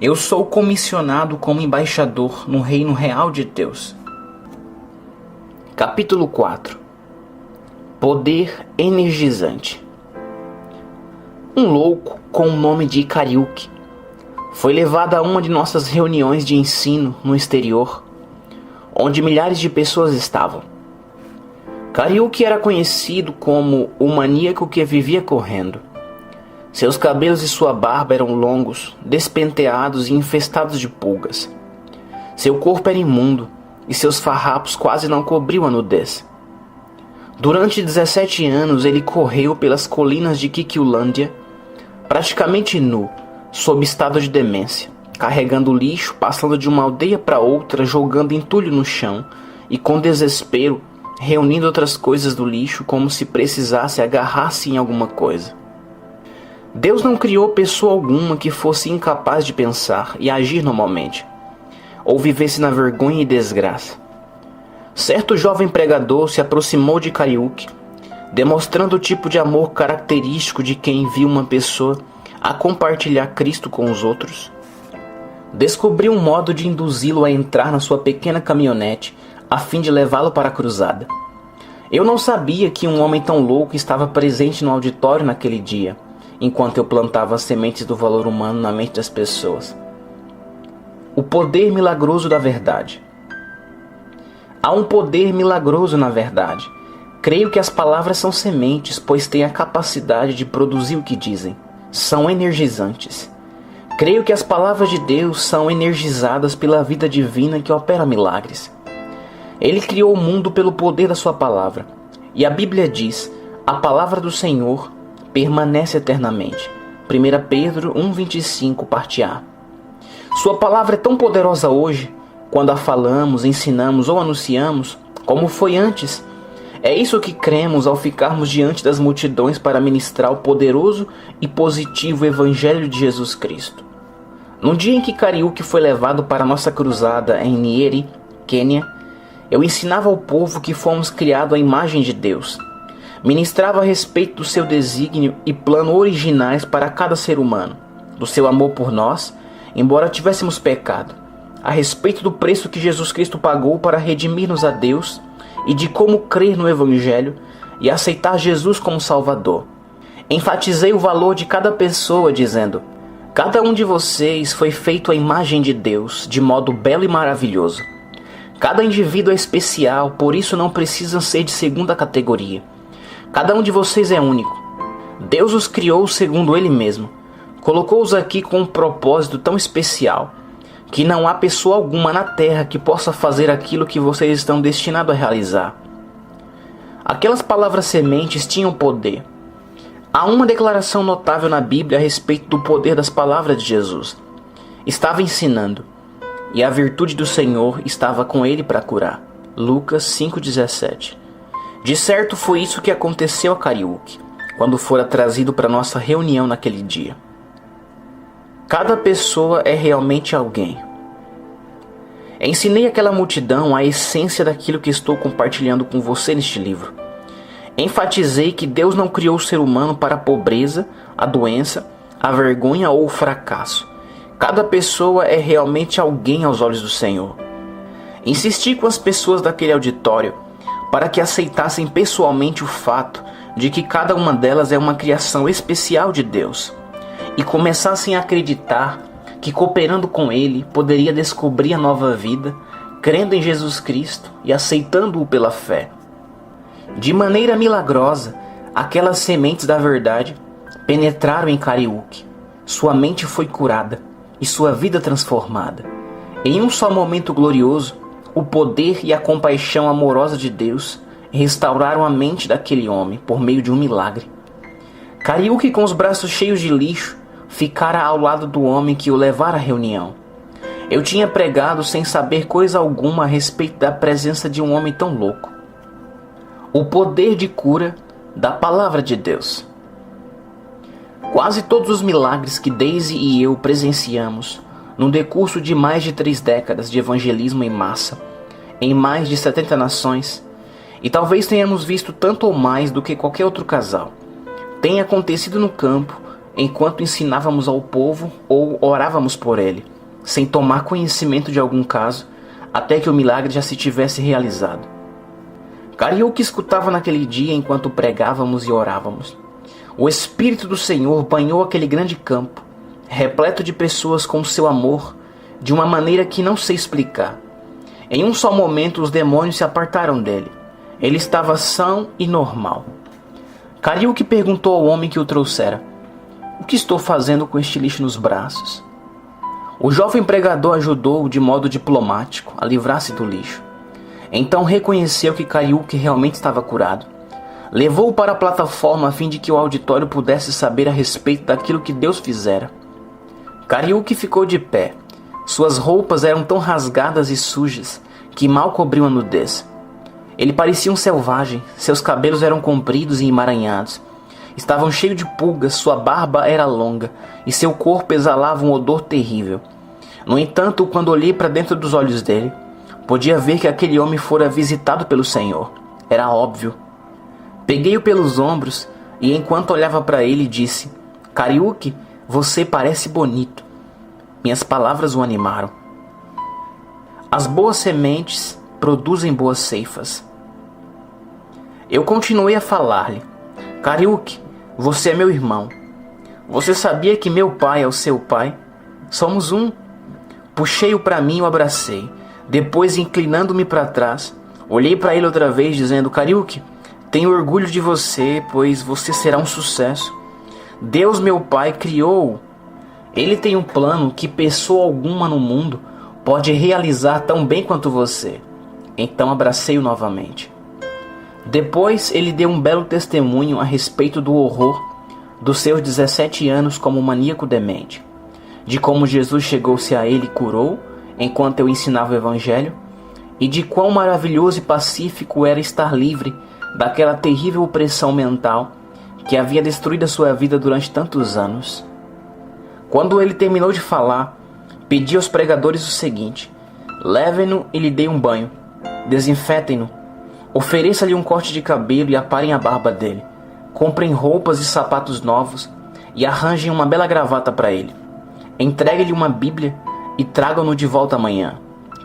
eu sou comissionado como embaixador no reino real de Deus. Capítulo 4. Poder energizante. Um louco com o nome de Kariuki foi levado a uma de nossas reuniões de ensino no exterior, onde milhares de pessoas estavam. Kariuki era conhecido como o maníaco que vivia correndo. Seus cabelos e sua barba eram longos, despenteados e infestados de pulgas. Seu corpo era imundo e seus farrapos quase não cobriam a nudez. Durante 17 anos ele correu pelas colinas de Kikiulândia, praticamente nu, sob estado de demência, carregando lixo, passando de uma aldeia para outra, jogando entulho no chão e, com desespero, reunindo outras coisas do lixo como se precisasse agarrar-se em alguma coisa. Deus não criou pessoa alguma que fosse incapaz de pensar e agir normalmente, ou vivesse na vergonha e desgraça. Certo jovem pregador se aproximou de Kariuki, demonstrando o tipo de amor característico de quem envia uma pessoa a compartilhar Cristo com os outros. Descobriu um modo de induzi-lo a entrar na sua pequena caminhonete a fim de levá-lo para a cruzada. Eu não sabia que um homem tão louco estava presente no auditório naquele dia, enquanto eu plantava as sementes do valor humano na mente das pessoas. O poder milagroso da verdade. Há um poder milagroso na verdade. Creio que as palavras são sementes, pois têm a capacidade de produzir o que dizem. São energizantes. Creio que as palavras de Deus são energizadas pela vida divina que opera milagres. Ele criou o mundo pelo poder da sua palavra. E a Bíblia diz, a palavra do Senhor permanece eternamente. 1 Pedro 1,25, parte A. Sua palavra é tão poderosa hoje, quando a falamos, ensinamos ou anunciamos, como foi antes. É isso que cremos ao ficarmos diante das multidões para ministrar o poderoso e positivo Evangelho de Jesus Cristo. No dia em que Kariuki foi levado para nossa cruzada em Nyeri, Quênia, eu ensinava ao povo que fomos criados à imagem de Deus. Ministrava a respeito do seu desígnio e plano originais para cada ser humano, do seu amor por nós, embora tivéssemos pecado, a respeito do preço que Jesus Cristo pagou para redimir-nos a Deus e de como crer no Evangelho e aceitar Jesus como Salvador. Enfatizei o valor de cada pessoa, dizendo: cada um de vocês foi feito à imagem de Deus, de modo belo e maravilhoso. Cada indivíduo é especial, por isso não precisam ser de segunda categoria. Cada um de vocês é único. Deus os criou segundo Ele mesmo. Colocou-os aqui com um propósito tão especial. que não há pessoa alguma na terra que possa fazer aquilo que vocês estão destinados a realizar. Aquelas palavras sementes tinham poder. Há uma declaração notável na Bíblia a respeito do poder das palavras de Jesus. Estava ensinando, e a virtude do Senhor estava com ele para curar. Lucas 5,17. De certo foi isso que aconteceu a Kariuki, quando fora trazido para nossa reunião naquele dia. Cada pessoa é realmente alguém. Ensinei àquela multidão a essência daquilo que estou compartilhando com você neste livro. Enfatizei que Deus não criou o ser humano para a pobreza, a doença, a vergonha ou o fracasso. Cada pessoa é realmente alguém aos olhos do Senhor. Insisti com as pessoas daquele auditório para que aceitassem pessoalmente o fato de que cada uma delas é uma criação especial de Deus e começassem a acreditar que cooperando com Ele poderia descobrir a nova vida, crendo em Jesus Cristo e aceitando-o pela fé. De maneira milagrosa, aquelas sementes da verdade penetraram em Kariuki. Sua mente foi curada e sua vida transformada. Em um só momento glorioso, o poder e a compaixão amorosa de Deus restauraram a mente daquele homem por meio de um milagre. Kariuki, com os braços cheios de lixo, ficara ao lado do homem que o levara à reunião. Eu tinha pregado sem saber coisa alguma a respeito da presença de um homem tão louco. O poder de cura da palavra de Deus. Quase todos os milagres que Daisy e eu presenciamos no decurso de mais de 3 décadas de evangelismo em massa, em mais de 70 nações, e talvez tenhamos visto tanto ou mais do que qualquer outro casal, tem acontecido no campo enquanto ensinávamos ao povo ou orávamos por ele, sem tomar conhecimento de algum caso, até que o milagre já se tivesse realizado. Kariuki escutava naquele dia enquanto pregávamos e orávamos. O Espírito do Senhor banhou aquele grande campo, repleto de pessoas com seu amor, de uma maneira que não sei explicar. Em um só momento os demônios se apartaram dele. Ele estava são e normal. Kariuki perguntou ao homem que o trouxera: "O que estou fazendo com este lixo nos braços?" O jovem pregador ajudou-o de modo diplomático a livrar-se do lixo. Então reconheceu que Kariuki realmente estava curado. Levou-o para a plataforma a fim de que o auditório pudesse saber a respeito daquilo que Deus fizera. Kariuki ficou de pé. Suas roupas eram tão rasgadas e sujas que mal cobriam a nudez. Ele parecia um selvagem, seus cabelos eram compridos e emaranhados. Estavam cheios de pulgas, sua barba era longa e seu corpo exalava um odor terrível. No entanto, quando olhei para dentro dos olhos dele, podia ver que aquele homem fora visitado pelo Senhor. Era óbvio. Peguei-o pelos ombros e enquanto olhava para ele disse: "Kariuki, você parece bonito." Minhas palavras o animaram. As boas sementes produzem boas ceifas. Eu continuei a falar-lhe: "Kariuki, você é meu irmão. Você sabia que meu pai é o seu pai? Somos um." Puxei-o para mim e o abracei. Depois, inclinando-me para trás, olhei para ele outra vez, dizendo: "Kariuki, tenho orgulho de você, pois você será um sucesso. Deus, meu pai, criou-o. Ele tem um plano que pessoa alguma no mundo pode realizar tão bem quanto você." Então abracei-o novamente. Depois ele deu um belo testemunho a respeito do horror dos seus 17 anos como maníaco demente, de como Jesus chegou-se a ele e curou enquanto eu ensinava o Evangelho, e de quão maravilhoso e pacífico era estar livre daquela terrível opressão mental que havia destruído a sua vida durante tantos anos. Quando ele terminou de falar, pedi aos pregadores o seguinte: "Levem-no e lhe deem um banho, desinfetem-no, ofereça-lhe um corte de cabelo e aparem a barba dele, comprem roupas e sapatos novos e arranjem uma bela gravata para ele. Entregue-lhe uma Bíblia e tragam-no de volta amanhã.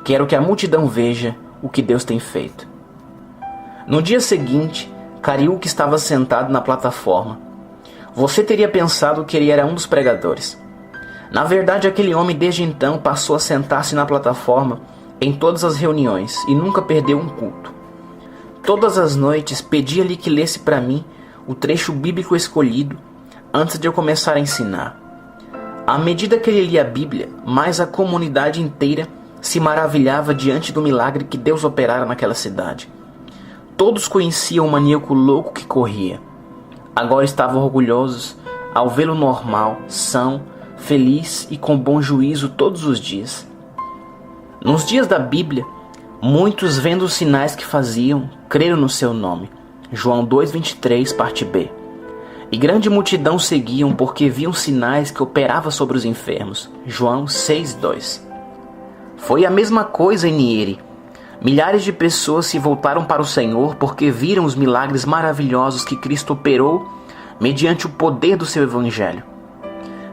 Quero que a multidão veja o que Deus tem feito." No dia seguinte, Kariuki estava sentado na plataforma. Você teria pensado que ele era um dos pregadores. Na verdade, aquele homem desde então passou a sentar-se na plataforma em todas as reuniões e nunca perdeu um culto. Todas as noites pedia-lhe que lesse para mim o trecho bíblico escolhido antes de eu começar a ensinar. À medida que ele lia a Bíblia, mais a comunidade inteira se maravilhava diante do milagre que Deus operara naquela cidade. Todos conheciam o maníaco louco que corria. Agora estavam orgulhosos ao vê-lo normal, são, feliz e com bom juízo todos os dias. Nos dias da Bíblia, muitos, vendo os sinais que faziam, creram no seu nome. João 2,23, parte B. E grande multidão seguiam porque viam sinais que operava sobre os enfermos. João 6,2. Foi a mesma coisa em Niere. Milhares de pessoas se voltaram para o Senhor porque viram os milagres maravilhosos que Cristo operou mediante o poder do seu Evangelho.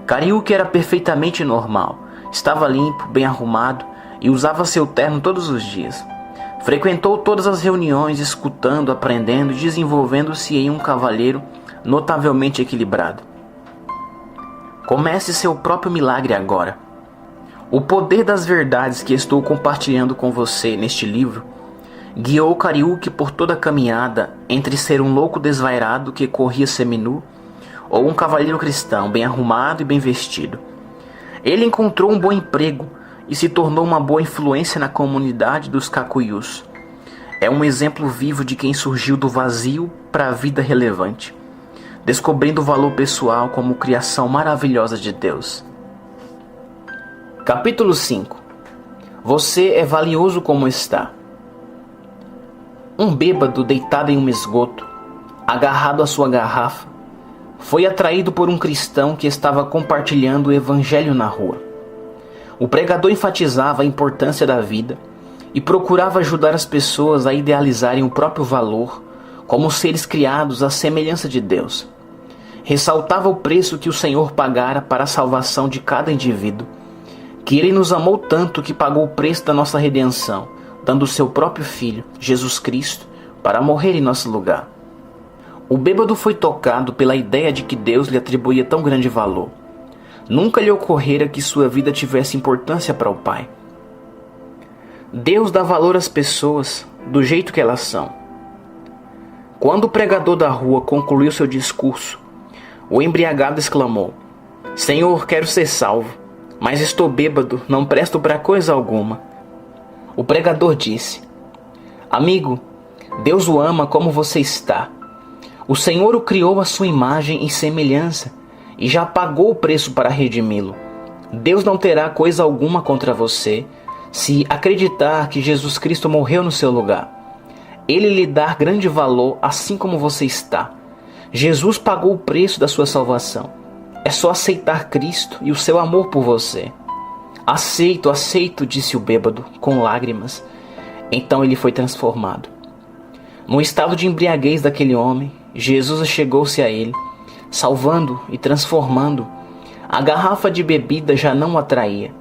Cariúque era perfeitamente normal, estava limpo, bem arrumado e usava seu terno todos os dias. Frequentou todas as reuniões, escutando, aprendendo e desenvolvendo-se em um cavalheiro notavelmente equilibrado. Comece seu próprio milagre agora. O poder das verdades que estou compartilhando com você neste livro guiou Cariúque por toda a caminhada entre ser um louco desvairado que corria seminu ou um cavalheiro cristão bem arrumado e bem vestido. Ele encontrou um bom emprego e se tornou uma boa influência na comunidade dos Cacuyus. É um exemplo vivo de quem surgiu do vazio para a vida relevante, descobrindo o valor pessoal como criação maravilhosa de Deus. Capítulo 5. Você é valioso como está. Um bêbado deitado em um esgoto, agarrado à sua garrafa, foi atraído por um cristão que estava compartilhando o evangelho na rua. O pregador enfatizava a importância da vida e procurava ajudar as pessoas a idealizarem o próprio valor como seres criados à semelhança de Deus. Ressaltava o preço que o Senhor pagara para a salvação de cada indivíduo, que Ele nos amou tanto que pagou o preço da nossa redenção, dando o seu próprio Filho, Jesus Cristo, para morrer em nosso lugar. O bêbado foi tocado pela ideia de que Deus lhe atribuía tão grande valor. Nunca lhe ocorrera que sua vida tivesse importância para o Pai. Deus dá valor às pessoas do jeito que elas são. Quando o pregador da rua concluiu seu discurso, o embriagado exclamou: Senhor, quero ser salvo, mas estou bêbado, não presto para coisa alguma. O pregador disse: Amigo, Deus o ama como você está. O Senhor o criou à sua imagem e semelhança e já pagou o preço para redimi-lo. Deus não terá coisa alguma contra você se acreditar que Jesus Cristo morreu no seu lugar. Ele lhe dá grande valor assim como você está. Jesus pagou o preço da sua salvação. É só aceitar Cristo e o seu amor por você. Aceito, aceito, disse o bêbado, com lágrimas. Então ele foi transformado. No estado de embriaguez daquele homem, Jesus chegou-se a ele, salvando e transformando. A garrafa de bebida já não o atraía.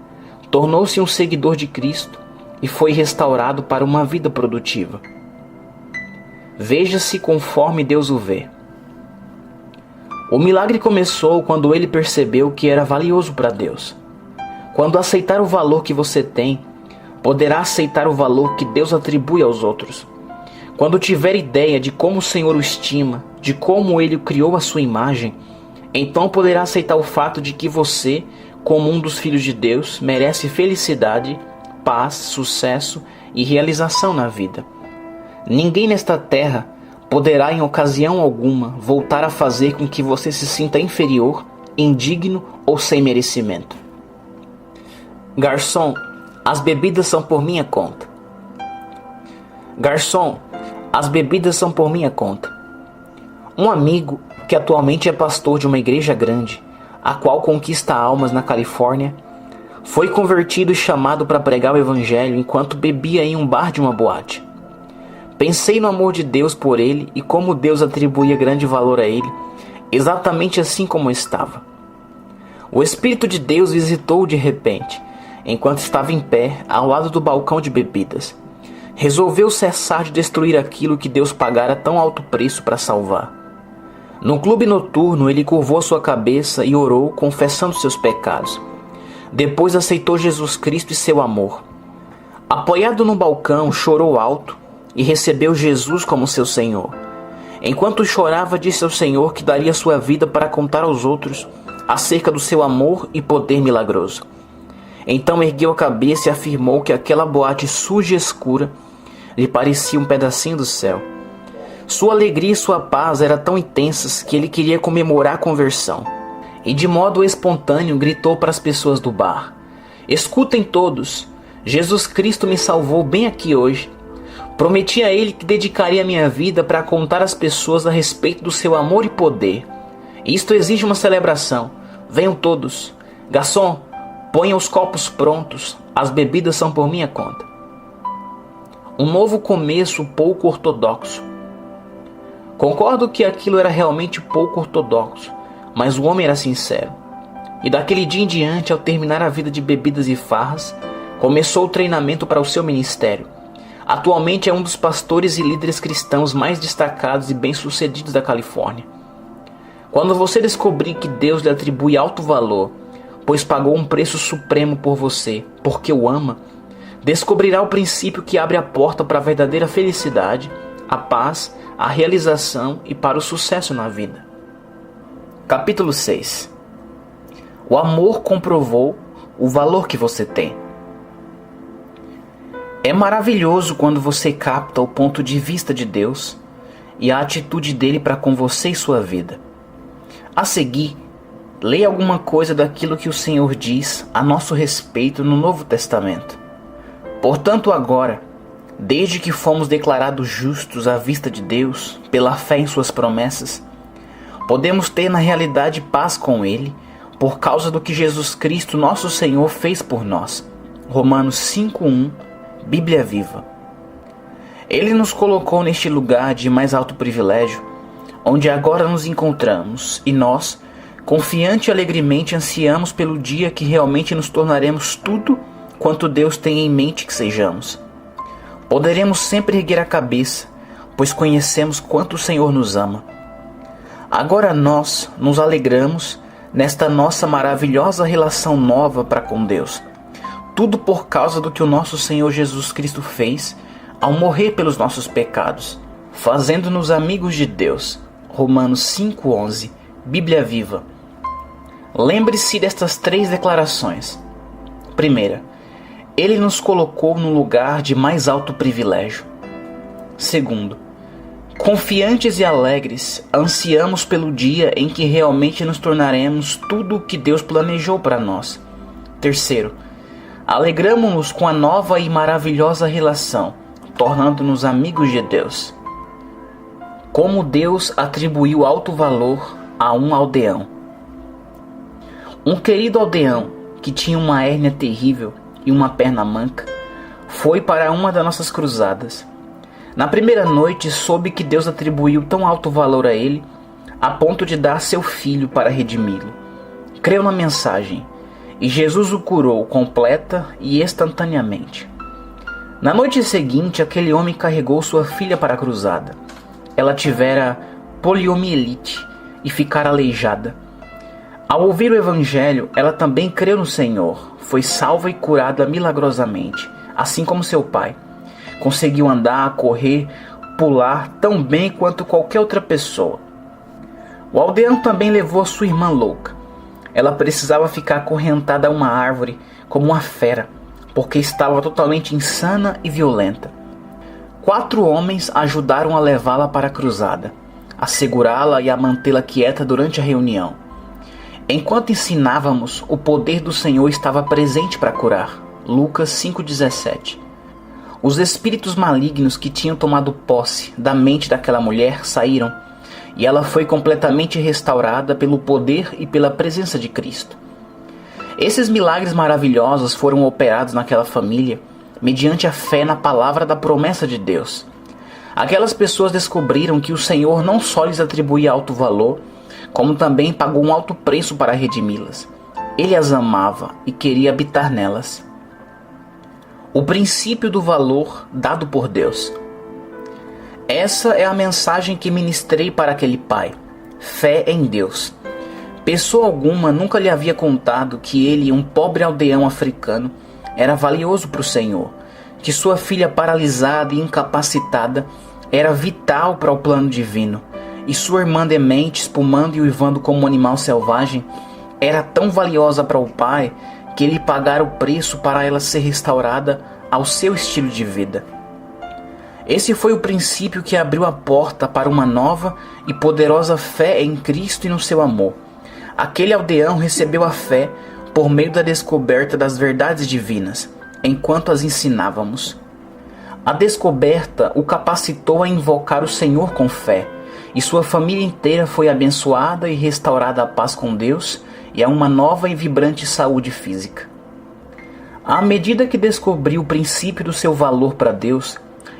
Tornou-se um seguidor de Cristo e foi restaurado para uma vida produtiva. Veja-se conforme Deus o vê. O milagre começou quando ele percebeu que era valioso para Deus. Quando aceitar o valor que você tem, poderá aceitar o valor que Deus atribui aos outros. Quando tiver ideia de como o Senhor o estima, de como Ele o criou à sua imagem, então poderá aceitar o fato de que você, como um dos filhos de Deus, merece felicidade, paz, sucesso e realização na vida. Ninguém nesta terra poderá em ocasião alguma voltar a fazer com que você se sinta inferior, indigno ou sem merecimento. Garçom, as bebidas são por minha conta. Garçom, as bebidas são por minha conta. Um amigo, que atualmente é pastor de uma igreja grande, a qual conquista almas na Califórnia, foi convertido e chamado para pregar o evangelho enquanto bebia em um bar de uma boate. Pensei no amor de Deus por ele e como Deus atribuía grande valor a ele, exatamente assim como estava. O Espírito de Deus visitou-o de repente, enquanto estava em pé ao lado do balcão de bebidas. Resolveu cessar de destruir aquilo que Deus pagara tão alto preço para salvar. No clube noturno, ele curvou sua cabeça e orou, confessando seus pecados. Depois aceitou Jesus Cristo e seu amor. Apoiado no balcão, chorou alto e recebeu Jesus como seu Senhor. Enquanto chorava, disse ao Senhor que daria sua vida para contar aos outros acerca do seu amor e poder milagroso. Então ergueu a cabeça e afirmou que aquela boate suja e escura lhe parecia um pedacinho do céu. Sua alegria e sua paz eram tão intensas que ele queria comemorar a conversão. E de modo espontâneo gritou para as pessoas do bar: escutem todos, Jesus Cristo me salvou bem aqui hoje. Prometi a ele que dedicaria minha vida para contar às pessoas a respeito do seu amor e poder. Isto exige uma celebração. Venham todos. Garçom, ponha os copos prontos. As bebidas são por minha conta. Um novo começo pouco ortodoxo. Concordo que aquilo era realmente pouco ortodoxo, mas o homem era sincero. E daquele dia em diante, ao terminar a vida de bebidas e farras, começou o treinamento para o seu ministério. Atualmente é um dos pastores e líderes cristãos mais destacados e bem-sucedidos da Califórnia. Quando você descobrir que Deus lhe atribui alto valor, pois pagou um preço supremo por você, porque o ama, descobrirá o princípio que abre a porta para a verdadeira felicidade, a paz, a realização e para o sucesso na vida. Capítulo 6. O amor comprovou o valor que você tem. É maravilhoso quando você capta o ponto de vista de Deus e a atitude dele para com você e sua vida. A seguir, leia alguma coisa daquilo que o Senhor diz a nosso respeito no Novo Testamento. Portanto, agora, desde que fomos declarados justos à vista de Deus, pela fé em suas promessas, podemos ter na realidade paz com Ele, por causa do que Jesus Cristo, nosso Senhor, fez por nós. Romanos 5:1, Bíblia Viva. Ele nos colocou neste lugar de mais alto privilégio, onde agora nos encontramos, e nós, confiante e alegremente, ansiamos pelo dia que realmente nos tornaremos tudo quanto Deus tem em mente que sejamos. Poderemos sempre erguer a cabeça, pois conhecemos quanto o Senhor nos ama. Agora nós nos alegramos nesta nossa maravilhosa relação nova para com Deus. Tudo por causa do que o nosso Senhor Jesus Cristo fez ao morrer pelos nossos pecados, fazendo-nos amigos de Deus. Romanos 5:11, Bíblia Viva. Lembre-se destas 3 declarações. Primeira, Ele nos colocou no lugar de mais alto privilégio. Segundo, confiantes e alegres, ansiamos pelo dia em que realmente nos tornaremos tudo o que Deus planejou para nós. Terceiro, alegramo-nos com a nova e maravilhosa relação, tornando-nos amigos de Deus. Como Deus atribuiu alto valor a um aldeão. Um querido aldeão que tinha uma hérnia terrível e uma perna manca, foi para uma das nossas cruzadas. Na primeira noite soube que Deus atribuiu tão alto valor a ele, a ponto de dar seu filho para redimi-lo. Creu na mensagem, e Jesus o curou completa e instantaneamente. Na noite seguinte, aquele homem carregou sua filha para a cruzada. Ela tivera poliomielite e ficara aleijada. Ao ouvir o evangelho, ela também creu no Senhor, foi salva e curada milagrosamente, assim como seu pai. Conseguiu andar, correr, pular tão bem quanto qualquer outra pessoa. O aldeão também levou a sua irmã louca. Ela precisava ficar acorrentada a uma árvore como uma fera, porque estava totalmente insana e violenta. 4 homens ajudaram a levá-la para a cruzada, a segurá-la e a mantê-la quieta durante a reunião. Enquanto ensinávamos, o poder do Senhor estava presente para curar. Lucas 5,17. Os espíritos malignos que tinham tomado posse da mente daquela mulher saíram, e ela foi completamente restaurada pelo poder e pela presença de Cristo. Esses milagres maravilhosos foram operados naquela família mediante a fé na palavra da promessa de Deus. Aquelas pessoas descobriram que o Senhor não só lhes atribuía alto valor, como também pagou um alto preço para redimi-las. Ele as amava e queria habitar nelas. O princípio do valor dado por Deus. Essa é a mensagem que ministrei para aquele pai. Fé em Deus. Pessoa alguma nunca lhe havia contado que ele, um pobre aldeão africano, era valioso para o Senhor, que sua filha paralisada e incapacitada era vital para o plano divino, e sua irmã demente, espumando e uivando como um animal selvagem, era tão valiosa para o pai que ele pagara o preço para ela ser restaurada ao seu estilo de vida. Esse foi o princípio que abriu a porta para uma nova e poderosa fé em Cristo e no seu amor. Aquele aldeão recebeu a fé por meio da descoberta das verdades divinas, enquanto as ensinávamos. A descoberta o capacitou a invocar o Senhor com fé, e sua família inteira foi abençoada e restaurada à paz com Deus e a uma nova e vibrante saúde física. À medida que descobriu o princípio do seu valor para Deus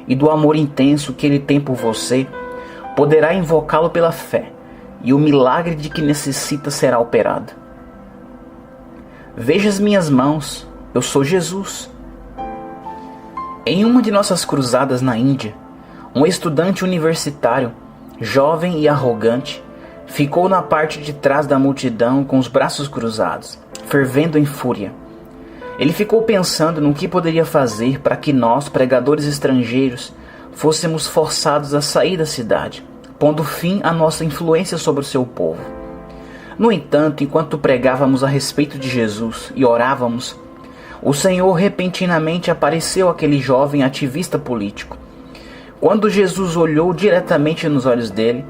e do amor intenso que Ele tem por você, poderá invocá-lo pela fé, e o milagre de que necessita será operado. Veja as minhas mãos, eu sou Jesus. Em uma de nossas cruzadas na Índia, um estudante universitário, jovem e arrogante, ficou na parte de trás da multidão com os braços cruzados, fervendo em fúria. Ele ficou pensando no que poderia fazer para que nós, pregadores estrangeiros, fôssemos forçados a sair da cidade, pondo fim à nossa influência sobre o seu povo. No entanto, enquanto pregávamos a respeito de Jesus e orávamos, o Senhor repentinamente apareceu àquele jovem ativista político. Quando Jesus olhou diretamente nos olhos dele,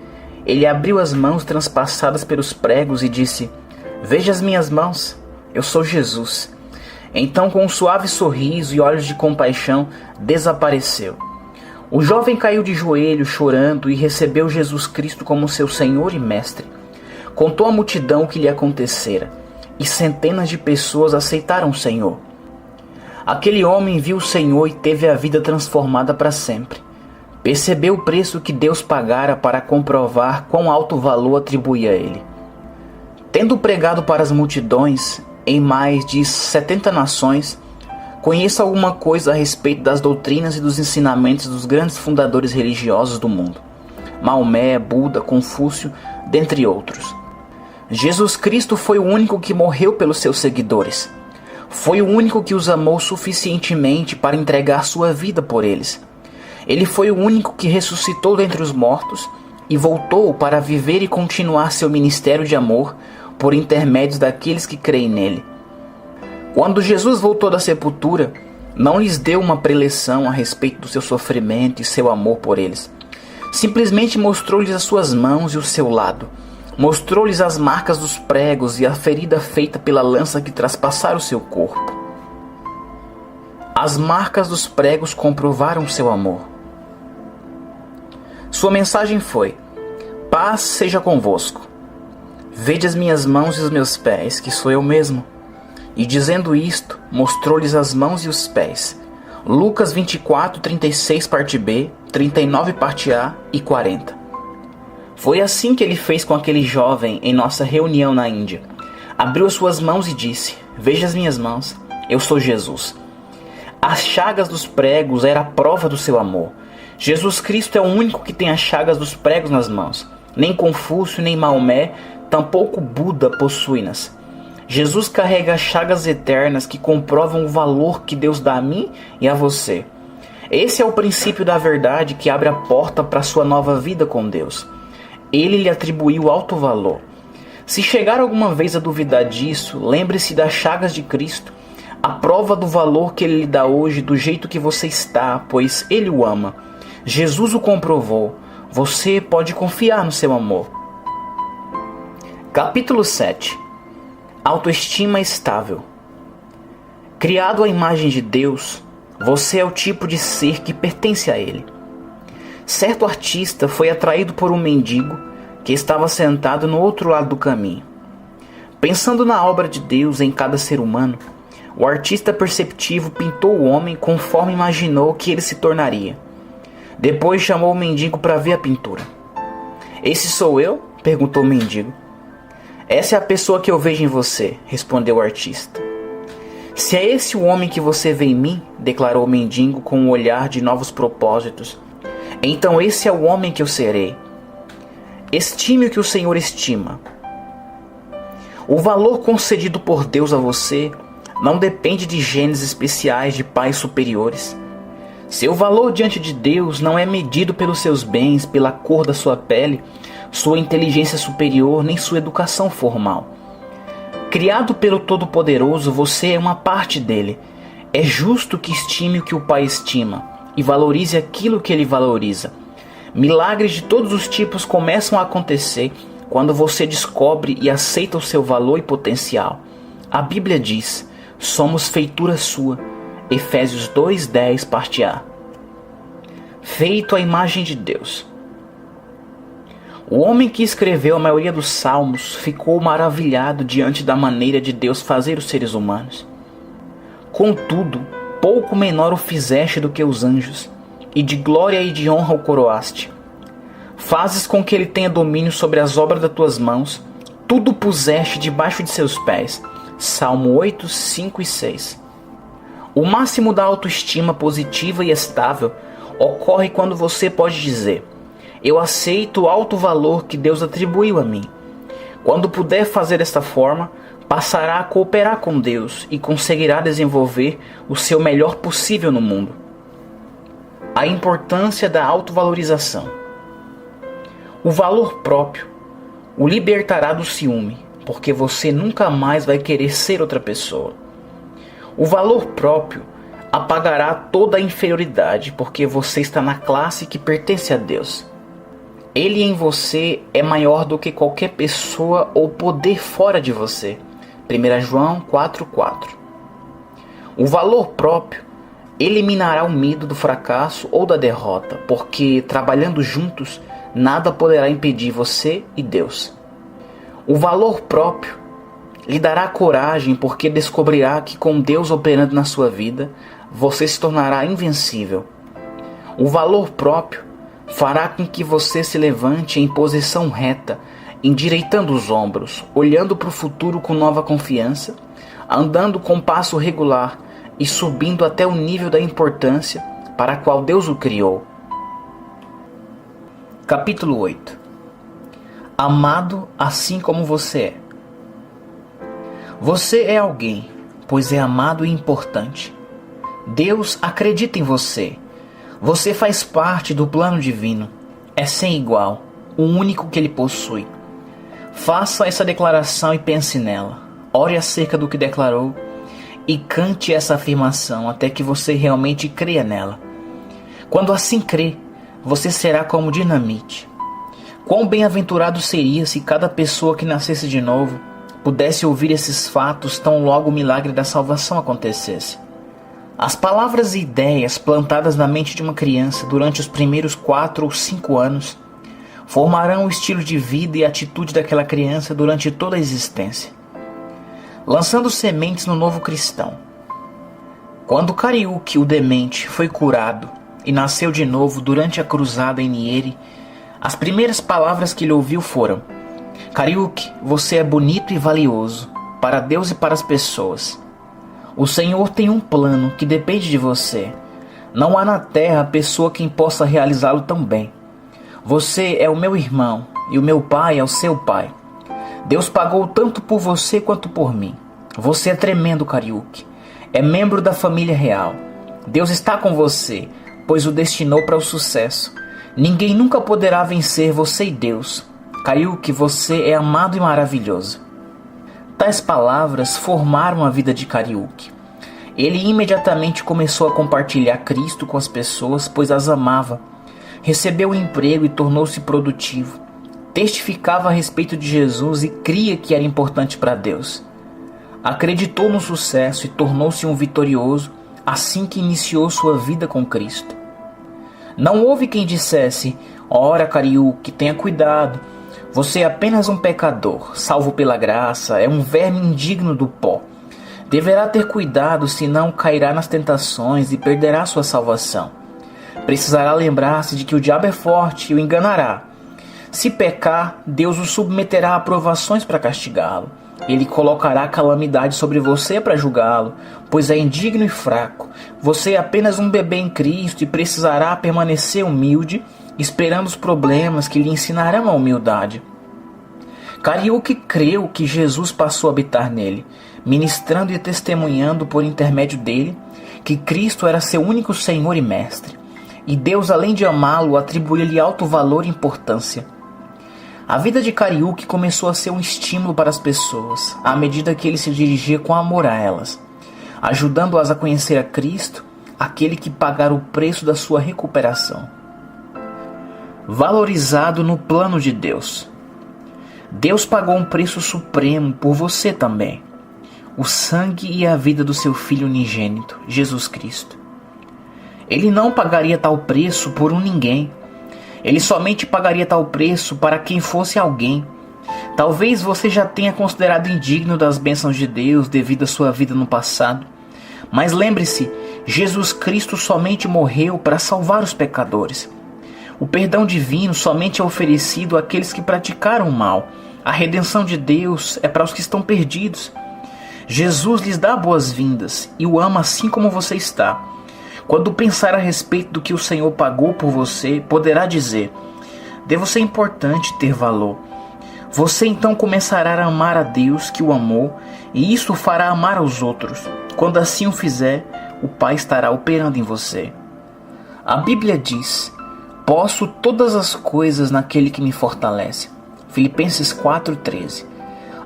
ele abriu as mãos transpassadas pelos pregos e disse: "Veja as minhas mãos, eu sou Jesus." Então, com um suave sorriso e olhos de compaixão, desapareceu. O jovem caiu de joelhos, chorando, e recebeu Jesus Cristo como seu Senhor e Mestre. Contou à multidão o que lhe acontecera, e centenas de pessoas aceitaram o Senhor. Aquele homem viu o Senhor e teve a vida transformada para sempre. Percebeu o preço que Deus pagara para comprovar quão alto valor atribuía a ele. Tendo pregado para as multidões em mais de 70 nações, conheça alguma coisa a respeito das doutrinas e dos ensinamentos dos grandes fundadores religiosos do mundo: Maomé, Buda, Confúcio, dentre outros. Jesus Cristo foi o único que morreu pelos seus seguidores. Foi o único que os amou suficientemente para entregar sua vida por eles. Ele foi o único que ressuscitou dentre os mortos e voltou para viver e continuar seu ministério de amor por intermédio daqueles que creem nele. Quando Jesus voltou da sepultura, não lhes deu uma preleção a respeito do seu sofrimento e seu amor por eles. Simplesmente mostrou-lhes as suas mãos e o seu lado. Mostrou-lhes as marcas dos pregos e a ferida feita pela lança que traspassara o seu corpo. As marcas dos pregos comprovaram seu amor. Sua mensagem foi: "Paz seja convosco. Vede as minhas mãos e os meus pés, que sou eu mesmo." E dizendo isto, mostrou-lhes as mãos e os pés. Lucas 24, 36, parte B, 39, parte A e 40. Foi assim que ele fez com aquele jovem em nossa reunião na Índia. Abriu as suas mãos e disse: "Veja as minhas mãos, eu sou Jesus." As chagas dos pregos eram a prova do seu amor. Jesus Cristo é o único que tem as chagas dos pregos nas mãos. Nem Confúcio, nem Maomé, tampouco Buda possui-nas. Jesus carrega as chagas eternas que comprovam o valor que Deus dá a mim e a você. Esse é o princípio da verdade que abre a porta para a sua nova vida com Deus. Ele lhe atribuiu alto valor. Se chegar alguma vez a duvidar disso, lembre-se das chagas de Cristo, a prova do valor que Ele lhe dá hoje do jeito que você está, pois Ele o ama. Jesus o comprovou. Você pode confiar no seu amor. Capítulo 7. Autoestima estável. Criado à imagem de Deus, você é o tipo de ser que pertence a Ele. Certo artista foi atraído por um mendigo que estava sentado no outro lado do caminho. Pensando na obra de Deus em cada ser humano, o artista perceptivo pintou o homem conforme imaginou que ele se tornaria. Depois chamou o mendigo para ver a pintura. "Esse sou eu?" perguntou o mendigo. "Essa é a pessoa que eu vejo em você", respondeu o artista. "Se é esse o homem que você vê em mim", declarou o mendigo com um olhar de novos propósitos, "então esse é o homem que eu serei." Estime o que o Senhor estima. O valor concedido por Deus a você não depende de genes especiais de pais superiores. Seu valor diante de Deus não é medido pelos seus bens, pela cor da sua pele, sua inteligência superior, nem sua educação formal. Criado pelo Todo-Poderoso, você é uma parte dele. É justo que estime o que o Pai estima e valorize aquilo que ele valoriza. Milagres de todos os tipos começam a acontecer quando você descobre e aceita o seu valor e potencial. A Bíblia diz: somos feitura sua. Efésios 2:10, parte A. Feito à imagem de Deus. O homem que escreveu a maioria dos salmos ficou maravilhado diante da maneira de Deus fazer os seres humanos. Contudo, pouco menor o fizeste do que os anjos, e de glória e de honra o coroaste. Fazes com que ele tenha domínio sobre as obras das tuas mãos, tudo puseste debaixo de seus pés. Salmo 8, 5 e 6. O máximo da autoestima positiva e estável ocorre quando você pode dizer: eu aceito o alto valor que Deus atribuiu a mim. Quando puder fazer desta forma, passará a cooperar com Deus e conseguirá desenvolver o seu melhor possível no mundo. A importância da autovalorização. O valor próprio o libertará do ciúme, porque você nunca mais vai querer ser outra pessoa. O valor próprio apagará toda a inferioridade, porque você está na classe que pertence a Deus. Ele em você é maior do que qualquer pessoa ou poder fora de você. 1 João 4:4. O valor próprio eliminará o medo do fracasso ou da derrota, porque trabalhando juntos, nada poderá impedir você e Deus. O valor próprio lhe dará coragem, porque descobrirá que com Deus operando na sua vida, você se tornará invencível. O valor próprio fará com que você se levante em posição reta, endireitando os ombros, olhando para o futuro com nova confiança, andando com passo regular e subindo até o nível da importância para a qual Deus o criou. Capítulo 8. Amado assim como você é. Você é alguém, pois é amado e importante. Deus acredita em você. Você faz parte do plano divino. É sem igual, o único que ele possui. Faça essa declaração e pense nela. Ore acerca do que declarou e cante essa afirmação até que você realmente creia nela. Quando assim crê, você será como dinamite. Quão bem-aventurado seria se cada pessoa que nascesse de novo pudesse ouvir esses fatos tão logo o milagre da salvação acontecesse. As palavras e ideias plantadas na mente de uma criança durante os primeiros 4 ou 5 anos formarão o estilo de vida e atitude daquela criança durante toda a existência, lançando sementes no novo cristão. Quando Kariuki, o demente, foi curado e nasceu de novo durante a cruzada em Nyeri, as primeiras palavras que ele ouviu foram: Kariuki, você é bonito e valioso para Deus e para as pessoas. O Senhor tem um plano que depende de você. Não há na terra pessoa quem possa realizá-lo tão bem. Você é o meu irmão e o meu pai é o seu pai. Deus pagou tanto por você quanto por mim. Você é tremendo, Kariuki. É membro da família real. Deus está com você, pois o destinou para o sucesso. Ninguém nunca poderá vencer você e Deus. Kariuki, você é amado e maravilhoso. Tais palavras formaram a vida de Kariuki. Ele imediatamente começou a compartilhar Cristo com as pessoas, pois as amava. Recebeu um emprego e tornou-se produtivo. Testificava a respeito de Jesus e cria que era importante para Deus. Acreditou no sucesso e tornou-se um vitorioso assim que iniciou sua vida com Cristo. Não houve quem dissesse: ora, Kariuki, tenha cuidado. Você é apenas um pecador, salvo pela graça, é um verme indigno do pó. Deverá ter cuidado, senão cairá nas tentações e perderá sua salvação. Precisará lembrar-se de que o diabo é forte e o enganará. Se pecar, Deus o submeterá a provações para castigá-lo. Ele colocará calamidade sobre você para julgá-lo, pois é indigno e fraco. Você é apenas um bebê em Cristo e precisará permanecer humilde, esperando os problemas que lhe ensinarão a humildade. Kariuki creu que Jesus passou a habitar nele, ministrando e testemunhando por intermédio dele que Cristo era seu único Senhor e Mestre, e Deus, além de amá-lo, atribuiu-lhe alto valor e importância. A vida de Kariuki começou a ser um estímulo para as pessoas, à medida que ele se dirigia com amor a elas, ajudando-as a conhecer a Cristo, aquele que pagara o preço da sua recuperação. Valorizado no plano de Deus. Deus pagou um preço supremo por você também. O sangue e a vida do seu Filho unigênito, Jesus Cristo. Ele não pagaria tal preço por um ninguém. Ele somente pagaria tal preço para quem fosse alguém. Talvez você já tenha considerado indigno das bênçãos de Deus devido à sua vida no passado. Mas lembre-se, Jesus Cristo somente morreu para salvar os pecadores. O perdão divino somente é oferecido àqueles que praticaram o mal. A redenção de Deus é para os que estão perdidos. Jesus lhes dá boas-vindas e o ama assim como você está. Quando pensar a respeito do que o Senhor pagou por você, poderá dizer: devo ser importante, ter valor. Você então começará a amar a Deus que o amou, e isso o fará amar aos outros. Quando assim o fizer, o Pai estará operando em você. A Bíblia diz: posso todas as coisas naquele que me fortalece. Filipenses 4,13.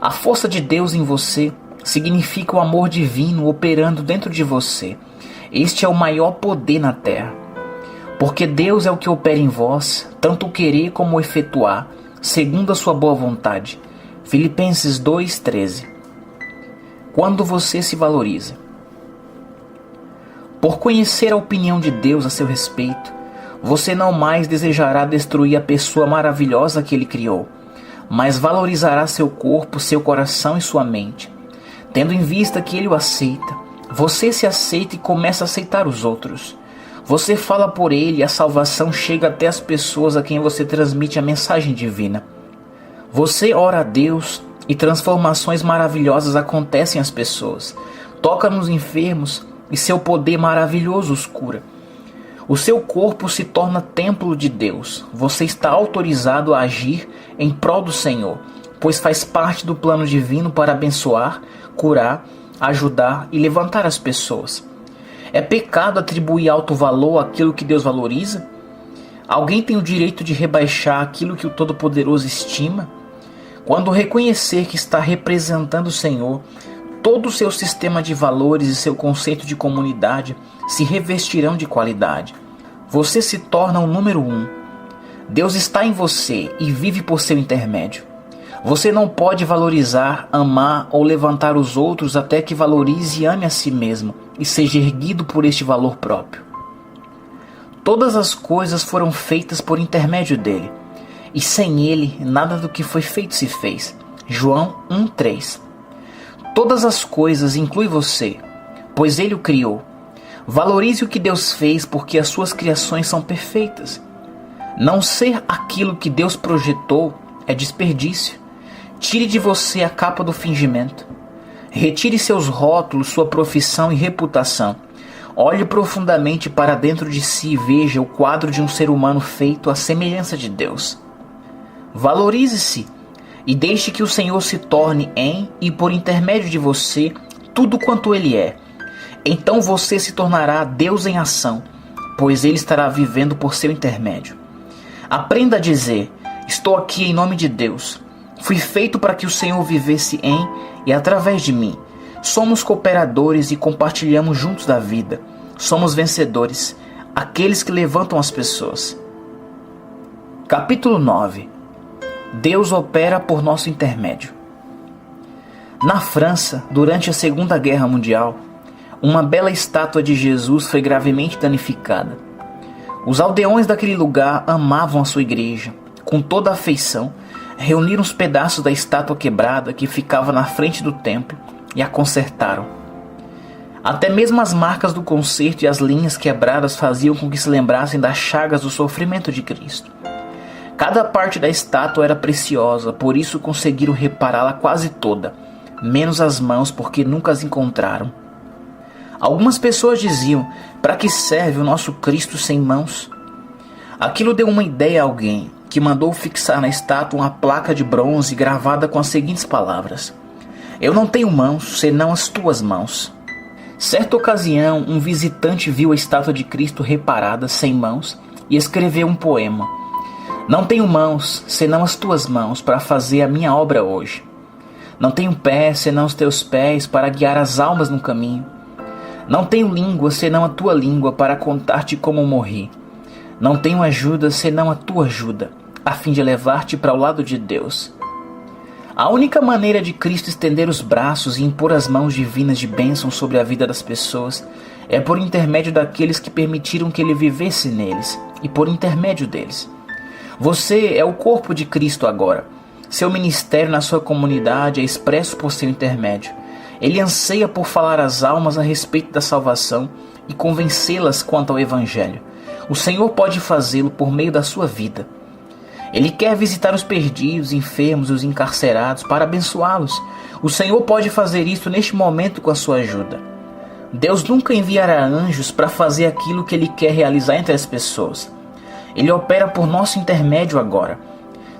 A força de Deus em você significa o amor divino operando dentro de você. Este é o maior poder na terra. Porque Deus é o que opera em vós, tanto o querer como o efetuar, segundo a sua boa vontade. Filipenses 2,13. Quando você se valoriza. Por conhecer a opinião de Deus a seu respeito, você não mais desejará destruir a pessoa maravilhosa que Ele criou, mas valorizará seu corpo, seu coração e sua mente. Tendo em vista que Ele o aceita, você se aceita e começa a aceitar os outros. Você fala por Ele e a salvação chega até as pessoas a quem você transmite a mensagem divina. Você ora a Deus e transformações maravilhosas acontecem às pessoas. Toca nos enfermos e seu poder maravilhoso os cura. O seu corpo se torna templo de Deus. Você está autorizado a agir em prol do Senhor, pois faz parte do plano divino para abençoar, curar, ajudar e levantar as pessoas. É pecado atribuir alto valor àquilo que Deus valoriza? Alguém tem o direito de rebaixar aquilo que o Todo-Poderoso estima? Quando reconhecer que está representando o Senhor, todo o seu sistema de valores e seu conceito de comunidade se revestirão de qualidade. Você se torna o número 1. Deus está em você e vive por seu intermédio. Você não pode valorizar, amar ou levantar os outros até que valorize e ame a si mesmo e seja erguido por este valor próprio. Todas as coisas foram feitas por intermédio dele, e sem ele nada do que foi feito se fez. João 1,3. Todas as coisas inclui você, pois ele o criou. Valorize o que Deus fez, porque as suas criações são perfeitas. Não ser aquilo que Deus projetou é desperdício. Tire de você a capa do fingimento. Retire seus rótulos, sua profissão e reputação. Olhe profundamente para dentro de si e veja o quadro de um ser humano feito à semelhança de Deus. Valorize-se e deixe que o Senhor se torne em e por intermédio de você tudo quanto Ele é. Então você se tornará Deus em ação, pois Ele estará vivendo por seu intermédio. Aprenda a dizer: estou aqui em nome de Deus. Fui feito para que o Senhor vivesse em e através de mim. Somos cooperadores e compartilhamos juntos da vida. Somos vencedores, aqueles que levantam as pessoas. Capítulo 9. Deus opera por nosso intermédio. Na França, durante a Segunda Guerra Mundial, uma bela estátua de Jesus foi gravemente danificada. Os aldeões daquele lugar amavam a sua igreja. Com toda a afeição, reuniram os pedaços da estátua quebrada que ficava na frente do templo e a consertaram. Até mesmo as marcas do concerto e as linhas quebradas faziam com que se lembrassem das chagas do sofrimento de Cristo. Cada parte da estátua era preciosa, por isso conseguiram repará-la quase toda, menos as mãos, porque nunca as encontraram. Algumas pessoas diziam: para que serve o nosso Cristo sem mãos? Aquilo deu uma ideia a alguém, que mandou fixar na estátua uma placa de bronze gravada com as seguintes palavras: eu não tenho mãos, senão as tuas mãos. Certa ocasião, um visitante viu a estátua de Cristo reparada, sem mãos, e escreveu um poema. Não tenho mãos, senão as tuas mãos, para fazer a minha obra hoje. Não tenho pés, senão os teus pés, para guiar as almas no caminho. Não tenho língua, senão a tua língua, para contar-te como morri. Não tenho ajuda, senão a tua ajuda, a fim de levar-te para o lado de Deus. A única maneira de Cristo estender os braços e impor as mãos divinas de bênção sobre a vida das pessoas é por intermédio daqueles que permitiram que ele vivesse neles e por intermédio deles. Você é o corpo de Cristo agora. Seu ministério na sua comunidade é expresso por seu intermédio. Ele anseia por falar às almas a respeito da salvação e convencê-las quanto ao Evangelho. O Senhor pode fazê-lo por meio da sua vida. Ele quer visitar os perdidos, enfermos e os encarcerados para abençoá-los. O Senhor pode fazer isso neste momento com a sua ajuda. Deus nunca enviará anjos para fazer aquilo que Ele quer realizar entre as pessoas. Ele opera por nosso intermédio agora.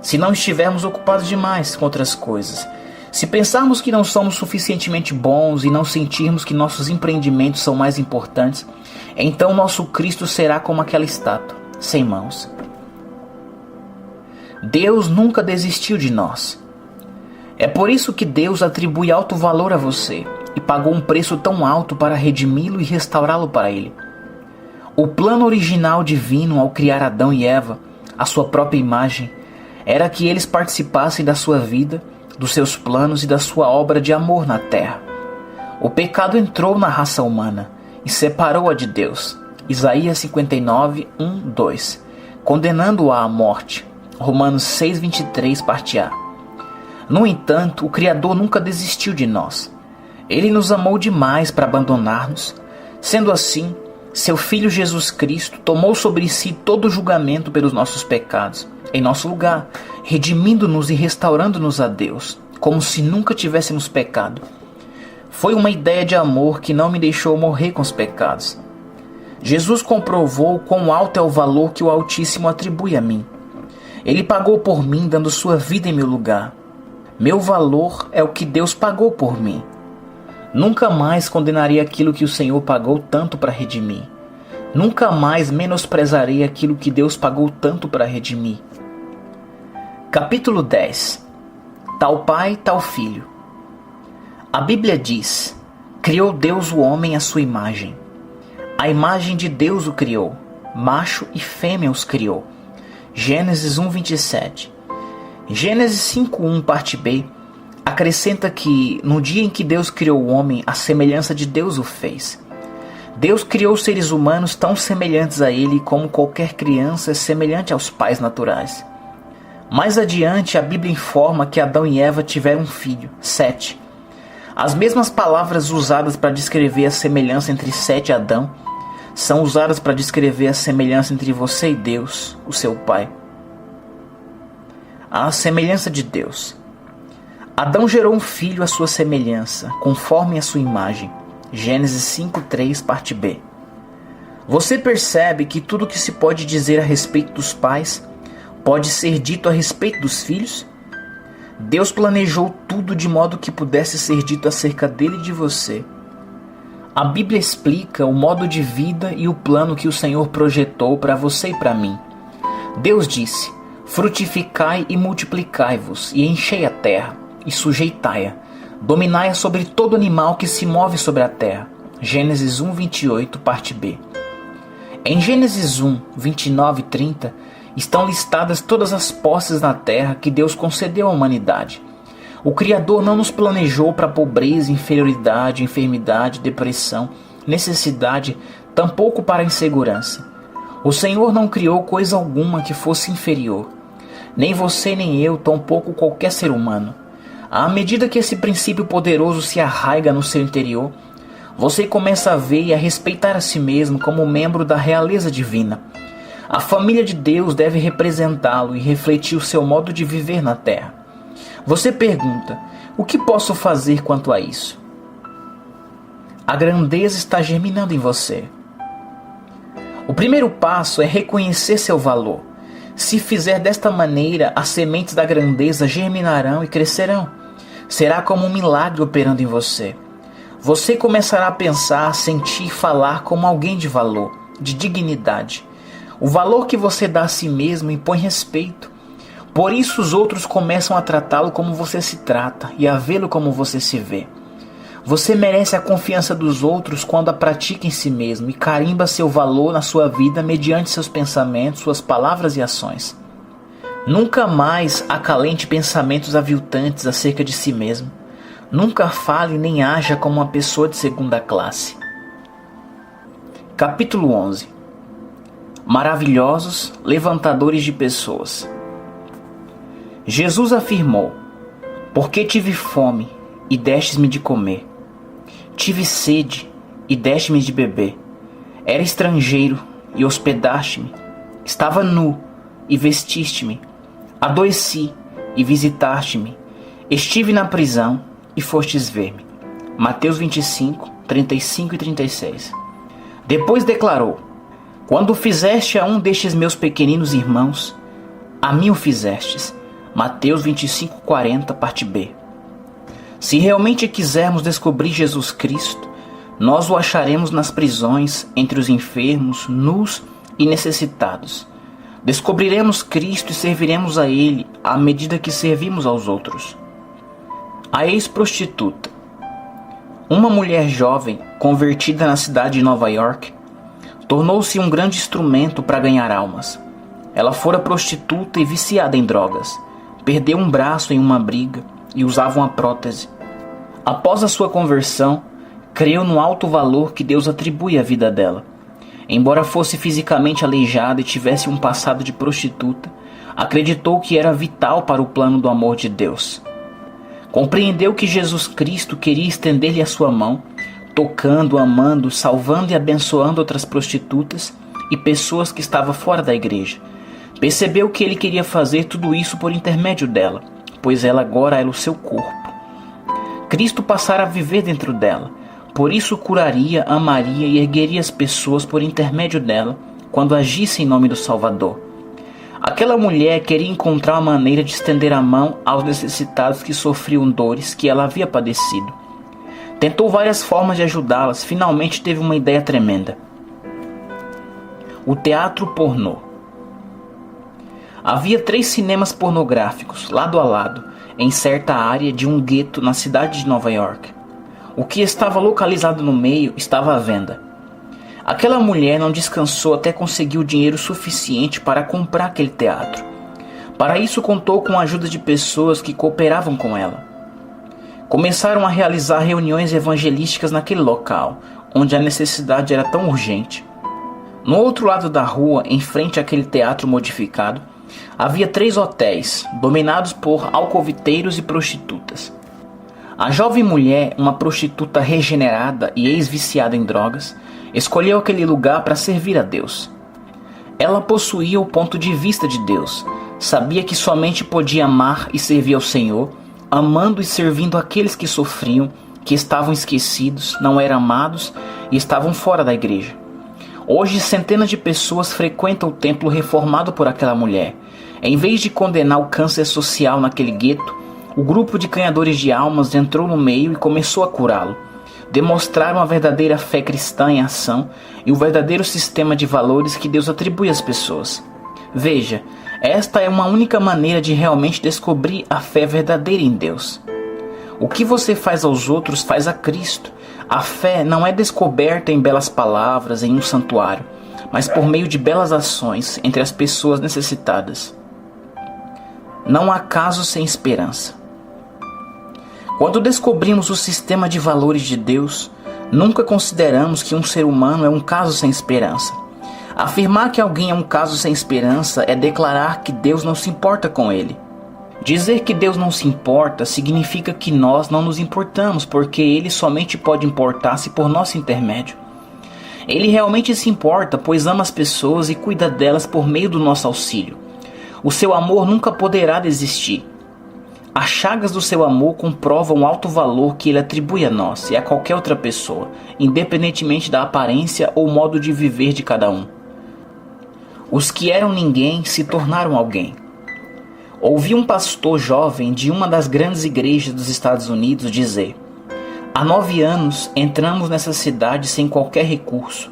Se não estivermos ocupados demais com outras coisas, se pensarmos que não somos suficientemente bons e não sentirmos que nossos empreendimentos são mais importantes, então nosso Cristo será como aquela estátua, sem mãos. Deus nunca desistiu de nós. É por isso que Deus atribui alto valor a você e pagou um preço tão alto para redimi-lo e restaurá-lo para Ele. O plano original divino ao criar Adão e Eva, a sua própria imagem, era que eles participassem da sua vida, dos seus planos e da sua obra de amor na terra. O pecado entrou na raça humana e separou-a de Deus. Isaías 59, 1, 2, condenando-a à morte. Romanos 6, 23, parte A. No entanto, o Criador nunca desistiu de nós. Ele nos amou demais para abandonar-nos. Sendo assim, seu Filho Jesus Cristo tomou sobre si todo o julgamento pelos nossos pecados, em nosso lugar, redimindo-nos e restaurando-nos a Deus, como se nunca tivéssemos pecado. Foi uma ideia de amor que não me deixou morrer com os pecados. Jesus comprovou quão alto é o valor que o Altíssimo atribui a mim. Ele pagou por mim, dando sua vida em meu lugar. Meu valor é o que Deus pagou por mim. Nunca mais condenarei aquilo que o Senhor pagou tanto para redimir. Nunca mais menosprezarei aquilo que Deus pagou tanto para redimir. Capítulo 10. Tal pai, tal filho. A Bíblia diz: criou Deus o homem à sua imagem. A imagem de Deus o criou, macho e fêmea os criou. Gênesis 1:27. Gênesis 5:1, parte B, acrescenta que, no dia em que Deus criou o homem, a semelhança de Deus o fez. Deus criou seres humanos tão semelhantes a Ele como qualquer criança é semelhante aos pais naturais. Mais adiante, a Bíblia informa que Adão e Eva tiveram um filho, Sete. As mesmas palavras usadas para descrever a semelhança entre Sete e Adão são usadas para descrever a semelhança entre você e Deus, o seu Pai. A semelhança de Deus. Adão gerou um filho à sua semelhança, conforme a sua imagem. Gênesis 5:3, parte B. Você percebe que tudo o que se pode dizer a respeito dos pais pode ser dito a respeito dos filhos? Deus planejou tudo de modo que pudesse ser dito acerca dele e de você. A Bíblia explica o modo de vida e o plano que o Senhor projetou para você e para mim. Deus disse: frutificai e multiplicai-vos, e enchei a terra, e sujeitai-a. Dominai-a sobre todo animal que se move sobre a terra. Gênesis 1:28, parte B. Em Gênesis 1, 29 e 30, estão listadas todas as posses na terra que Deus concedeu à humanidade. O Criador não nos planejou para pobreza, inferioridade, enfermidade, depressão, necessidade, tampouco para insegurança. O Senhor não criou coisa alguma que fosse inferior. Nem você nem eu, tampouco qualquer ser humano. À medida que esse princípio poderoso se arraiga no seu interior, você começa a ver e a respeitar a si mesmo como membro da realeza divina. A família de Deus deve representá-lo e refletir o seu modo de viver na terra. Você pergunta: o que posso fazer quanto a isso? A grandeza está germinando em você. O primeiro passo é reconhecer seu valor. Se fizer desta maneira, as sementes da grandeza germinarão e crescerão. Será como um milagre operando em você. Você começará a pensar, sentir e falar como alguém de valor, de dignidade. O valor que você dá a si mesmo impõe respeito. Por isso os outros começam a tratá-lo como você se trata e a vê-lo como você se vê. Você merece a confiança dos outros quando a pratica em si mesmo e carimba seu valor na sua vida mediante seus pensamentos, suas palavras e ações. Nunca mais acalente pensamentos aviltantes acerca de si mesmo. Nunca fale nem haja como uma pessoa de segunda classe. Capítulo 11. Maravilhosos levantadores de pessoas. Jesus afirmou: porque tive fome e destes-me de comer. Tive sede e deste-me de beber. Era estrangeiro e hospedaste-me. Estava nu e vestiste-me. Adoeci e visitaste-me. Estive na prisão e fostes ver-me. Mateus 25, 35 e 36. Depois declarou: quando fizeste a um destes meus pequeninos irmãos, a mim o fizestes. Mateus 25, 40, parte B. Se realmente quisermos descobrir Jesus Cristo, nós o acharemos nas prisões, entre os enfermos, nus e necessitados. Descobriremos Cristo e serviremos a Ele à medida que servimos aos outros. A ex-prostituta. Uma mulher jovem, convertida na cidade de Nova York, tornou-se um grande instrumento para ganhar almas. Ela fora prostituta e viciada em drogas. Perdeu um braço em uma briga e usava uma prótese. Após a sua conversão, creu no alto valor que Deus atribui à vida dela. Embora fosse fisicamente aleijada e tivesse um passado de prostituta, acreditou que era vital para o plano do amor de Deus. Compreendeu que Jesus Cristo queria estender-lhe a sua mão, tocando, amando, salvando e abençoando outras prostitutas e pessoas que estavam fora da igreja. Percebeu que ele queria fazer tudo isso por intermédio dela, pois ela agora era o seu corpo. Cristo passara a viver dentro dela, por isso curaria, amaria e ergueria as pessoas por intermédio dela, quando agisse em nome do Salvador. Aquela mulher queria encontrar uma maneira de estender a mão aos necessitados que sofriam dores que ela havia padecido. Tentou várias formas de ajudá-las, finalmente teve uma ideia tremenda. O teatro pornô. Havia 3 cinemas pornográficos, lado a lado, em certa área de um gueto na cidade de Nova York. O que estava localizado no meio estava à venda. Aquela mulher não descansou até conseguir o dinheiro suficiente para comprar aquele teatro. Para isso contou com a ajuda de pessoas que cooperavam com ela. Começaram a realizar reuniões evangelísticas naquele local, onde a necessidade era tão urgente. No outro lado da rua, em frente àquele teatro modificado, havia 3 hotéis, dominados por alcoviteiros e prostitutas. A jovem mulher, uma prostituta regenerada e ex-viciada em drogas, escolheu aquele lugar para servir a Deus. Ela possuía o ponto de vista de Deus, sabia que somente podia amar e servir ao Senhor, amando e servindo aqueles que sofriam, que estavam esquecidos, não eram amados e estavam fora da igreja. Hoje, centenas de pessoas frequentam o templo reformado por aquela mulher. Em vez de condenar o câncer social naquele gueto, o grupo de ganhadores de almas entrou no meio e começou a curá-lo. Demonstraram a verdadeira fé cristã em ação e o verdadeiro sistema de valores que Deus atribui às pessoas. Veja, esta é uma única maneira de realmente descobrir a fé verdadeira em Deus. O que você faz aos outros faz a Cristo. A fé não é descoberta em belas palavras em um santuário, mas por meio de belas ações entre as pessoas necessitadas. Não há caso sem esperança. Quando descobrimos o sistema de valores de Deus, nunca consideramos que um ser humano é um caso sem esperança. Afirmar que alguém é um caso sem esperança é declarar que Deus não se importa com ele. Dizer que Deus não se importa significa que nós não nos importamos, porque Ele somente pode importar-se por nosso intermédio. Ele realmente se importa, pois ama as pessoas e cuida delas por meio do nosso auxílio. O seu amor nunca poderá desistir. As chagas do seu amor comprovam o alto valor que Ele atribui a nós e a qualquer outra pessoa, independentemente da aparência ou modo de viver de cada um. Os que eram ninguém se tornaram alguém. Ouvi um pastor jovem de uma das grandes igrejas dos Estados Unidos dizer: há 9 anos entramos nessa cidade sem qualquer recurso.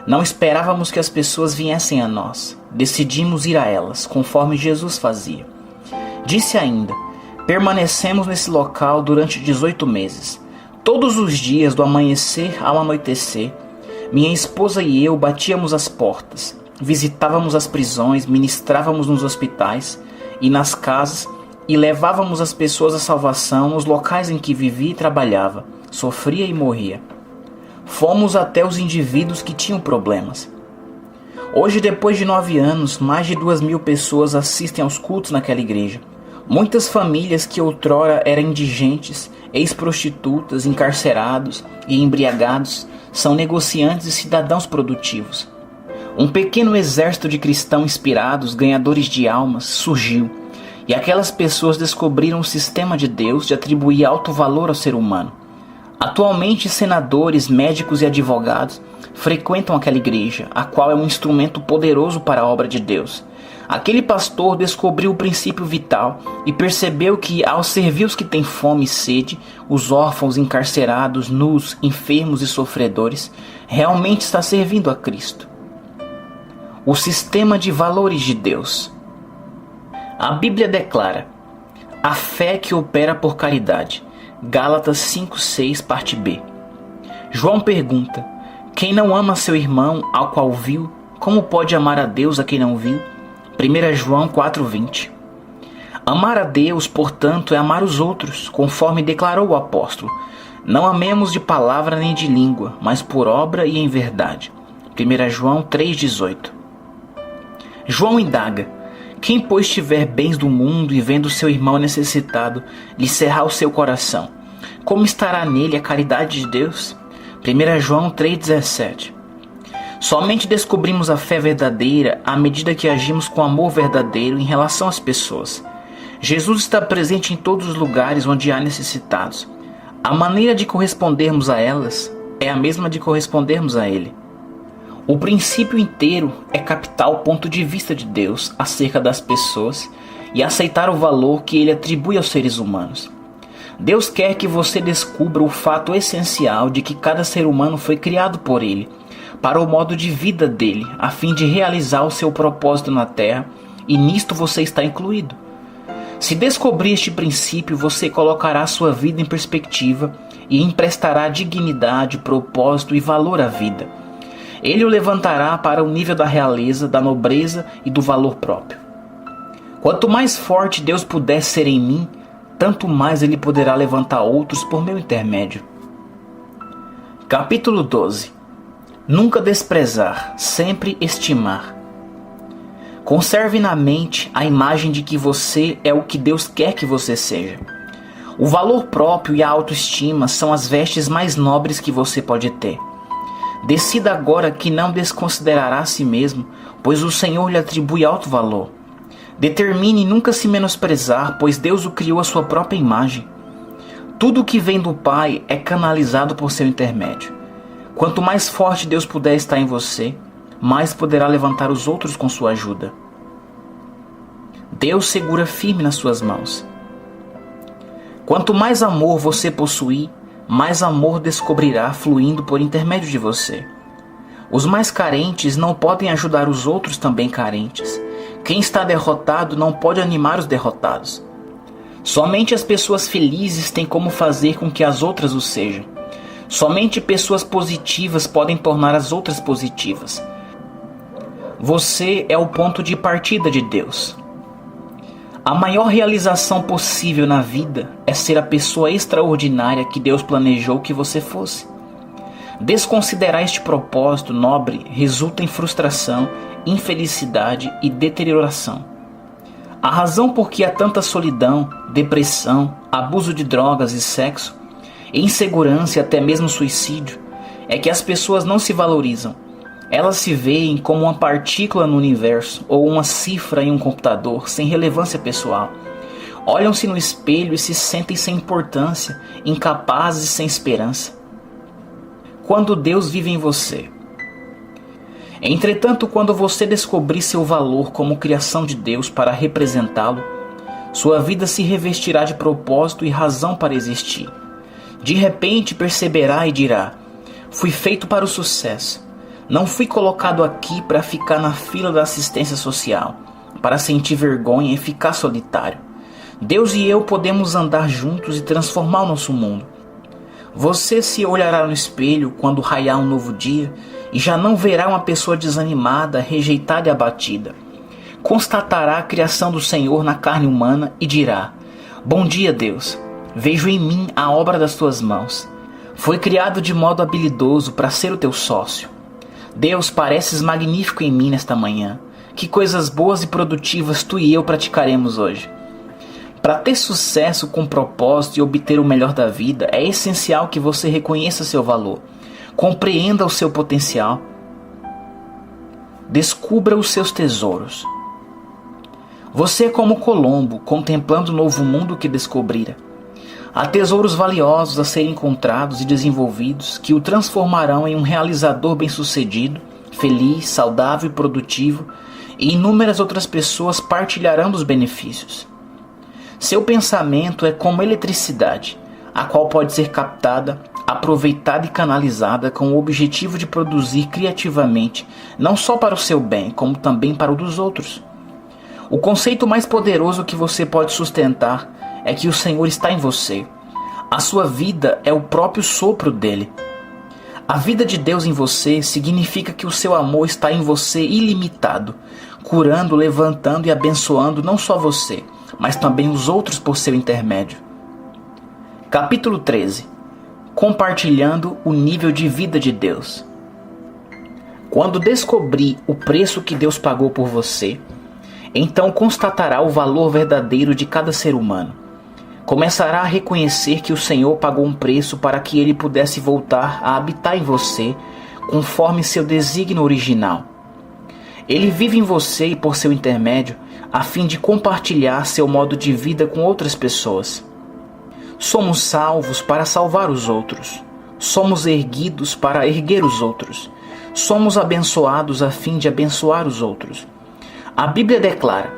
Não esperávamos que as pessoas viessem a nós. Decidimos ir a elas, conforme Jesus fazia. Disse ainda: permanecemos nesse local durante 18 meses. Todos os dias, do amanhecer ao anoitecer, minha esposa e eu batíamos as portas, visitávamos as prisões, ministrávamos nos hospitais e nas casas e levávamos as pessoas à salvação nos locais em que vivia e trabalhava, sofria e morria. Fomos até os indivíduos que tinham problemas. Hoje, depois de 9 anos, mais de 2.000 pessoas assistem aos cultos naquela igreja. Muitas famílias que outrora eram indigentes, ex-prostitutas, encarcerados e embriagados, são negociantes e cidadãos produtivos. Um pequeno exército de cristãos inspirados, ganhadores de almas, surgiu, e aquelas pessoas descobriram o sistema de Deus de atribuir alto valor ao ser humano. Atualmente, senadores, médicos e advogados frequentam aquela igreja, a qual é um instrumento poderoso para a obra de Deus. Aquele pastor descobriu o princípio vital e percebeu que, ao servir os que têm fome e sede, os órfãos, encarcerados, nus, enfermos e sofredores, realmente está servindo a Cristo. O sistema de valores de Deus. A Bíblia declara: a fé que opera por caridade. Gálatas 5:6, parte B. João pergunta: quem não ama seu irmão ao qual viu, como pode amar a Deus a quem não viu? 1 João 4:20. Amar a Deus, portanto, é amar os outros, conforme declarou o apóstolo: não amemos de palavra nem de língua, mas por obra e em verdade. 1 João 3:18. João indaga: quem, pois, tiver bens do mundo e vendo seu irmão necessitado, lhe cerrar o seu coração, como estará nele a caridade de Deus? 1 João 3,17. Somente descobrimos a fé verdadeira à medida que agimos com amor verdadeiro em relação às pessoas. Jesus está presente em todos os lugares onde há necessitados. A maneira de correspondermos a elas é a mesma de correspondermos a Ele. O princípio inteiro é captar o ponto de vista de Deus acerca das pessoas e aceitar o valor que Ele atribui aos seres humanos. Deus quer que você descubra o fato essencial de que cada ser humano foi criado por Ele, para o modo de vida dele, a fim de realizar o seu propósito na Terra, e nisto você está incluído. Se descobrir este princípio, você colocará sua vida em perspectiva e emprestará dignidade, propósito e valor à vida. Ele o levantará para o nível da realeza, da nobreza e do valor próprio. Quanto mais forte Deus puder ser em mim, tanto mais Ele poderá levantar outros por meu intermédio. Capítulo 12. Nunca desprezar, sempre estimar. Conserve na mente a imagem de que você é o que Deus quer que você seja. O valor próprio e a autoestima são as vestes mais nobres que você pode ter. Decida agora que não desconsiderará a si mesmo, pois o Senhor lhe atribui alto valor. Determine nunca se menosprezar, pois Deus o criou à sua própria imagem. Tudo o que vem do Pai é canalizado por seu intermédio. Quanto mais forte Deus puder estar em você, mais poderá levantar os outros com sua ajuda. Deus segura firme nas suas mãos. Quanto mais amor você possuir, mais amor descobrirá fluindo por intermédio de você. Os mais carentes não podem ajudar os outros também carentes. Quem está derrotado não pode animar os derrotados. Somente as pessoas felizes têm como fazer com que as outras o sejam. Somente pessoas positivas podem tornar as outras positivas. Você é o ponto de partida de Deus. A maior realização possível na vida é ser a pessoa extraordinária que Deus planejou que você fosse. Desconsiderar este propósito nobre resulta em frustração, infelicidade e deterioração. A razão por que há tanta solidão, depressão, abuso de drogas e sexo, insegurança e até mesmo suicídio é que as pessoas não se valorizam. Elas se veem como uma partícula no universo ou uma cifra em um computador sem relevância pessoal. Olham-se no espelho e se sentem sem importância, incapazes e sem esperança. Quando Deus vive em você. Entretanto, quando você descobrir seu valor como criação de Deus para representá-lo, sua vida se revestirá de propósito e razão para existir. De repente perceberá e dirá: fui feito para o sucesso. Não fui colocado aqui para ficar na fila da assistência social, para sentir vergonha e ficar solitário. Deus e eu podemos andar juntos e transformar o nosso mundo. Você se olhará no espelho quando raiar um novo dia e já não verá uma pessoa desanimada, rejeitada e abatida. Constatará a criação do Senhor na carne humana e dirá: Bom dia, Deus. Vejo em mim a obra das tuas mãos. Foi criado de modo habilidoso para ser o teu sócio. Deus, pareces magnífico em mim nesta manhã. Que coisas boas e produtivas tu e eu praticaremos hoje. Para ter sucesso com propósito e obter o melhor da vida, é essencial que você reconheça seu valor, compreenda o seu potencial, descubra os seus tesouros. Você é como Colombo, contemplando o novo mundo que descobrira. Há tesouros valiosos a serem encontrados e desenvolvidos que o transformarão em um realizador bem-sucedido, feliz, saudável e produtivo, e inúmeras outras pessoas partilharão dos benefícios. Seu pensamento é como eletricidade, a qual pode ser captada, aproveitada e canalizada com o objetivo de produzir criativamente, não só para o seu bem, como também para o dos outros. O conceito mais poderoso que você pode sustentar é que o Senhor está em você. A sua vida é o próprio sopro dele. A vida de Deus em você significa que o seu amor está em você ilimitado, curando, levantando e abençoando não só você, mas também os outros por seu intermédio. Capítulo 13. Compartilhando o nível de vida de Deus. Quando descobrir o preço que Deus pagou por você, então constatará o valor verdadeiro de cada ser humano. Começará a reconhecer que o Senhor pagou um preço para que ele pudesse voltar a habitar em você, conforme seu desígnio original. Ele vive em você e por seu intermédio, a fim de compartilhar seu modo de vida com outras pessoas. Somos salvos para salvar os outros. Somos erguidos para erguer os outros. Somos abençoados a fim de abençoar os outros. A Bíblia declara: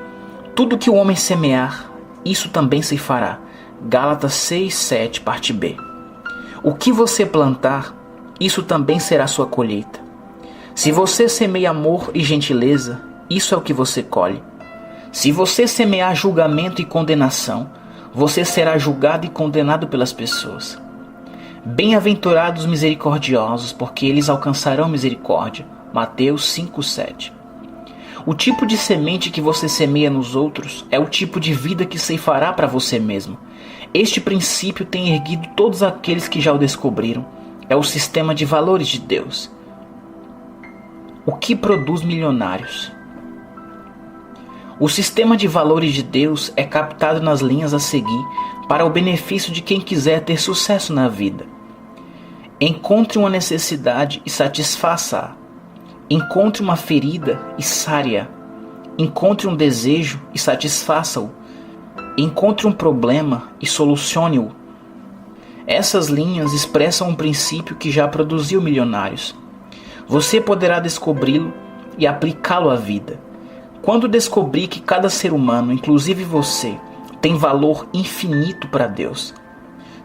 tudo que o homem semear, isso também se fará. Gálatas 6:7, parte B. O que você plantar, isso também será sua colheita. Se você semeia amor e gentileza, isso é o que você colhe. Se você semear julgamento e condenação, você será julgado e condenado pelas pessoas. Bem-aventurados os misericordiosos, porque eles alcançarão misericórdia. Mateus 5:7. O tipo de semente que você semeia nos outros é o tipo de vida que ceifará para você mesmo. Este princípio tem erguido todos aqueles que já o descobriram. É o sistema de valores de Deus. O que produz milionários? O sistema de valores de Deus é captado nas linhas a seguir para o benefício de quem quiser ter sucesso na vida. Encontre uma necessidade e satisfaça-a. Encontre uma ferida e sare-a. Encontre um desejo e satisfaça-o. Encontre um problema e solucione-o. Essas linhas expressam um princípio que já produziu milionários. Você poderá descobri-lo e aplicá-lo à vida. Quando descobrir que cada ser humano, inclusive você, tem valor infinito para Deus.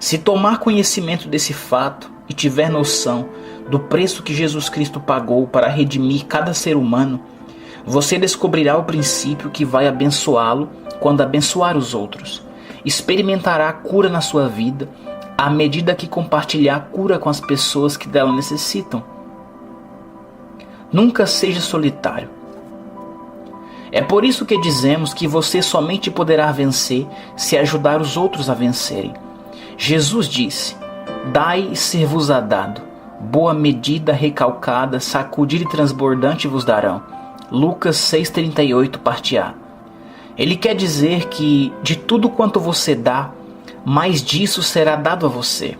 Se tomar conhecimento desse fato e tiver noção do preço que Jesus Cristo pagou para redimir cada ser humano, você descobrirá o princípio que vai abençoá-lo quando abençoar os outros. Experimentará a cura na sua vida à medida que compartilhar a cura com as pessoas que dela necessitam. Nunca seja solitário. É por isso que dizemos que você somente poderá vencer se ajudar os outros a vencerem. Jesus disse: dai e ser-vos-á dado. Boa medida, recalcada, sacudida e transbordante vos darão. Lucas 6,38, parte A. Ele quer dizer que de tudo quanto você dá, mais disso será dado a você.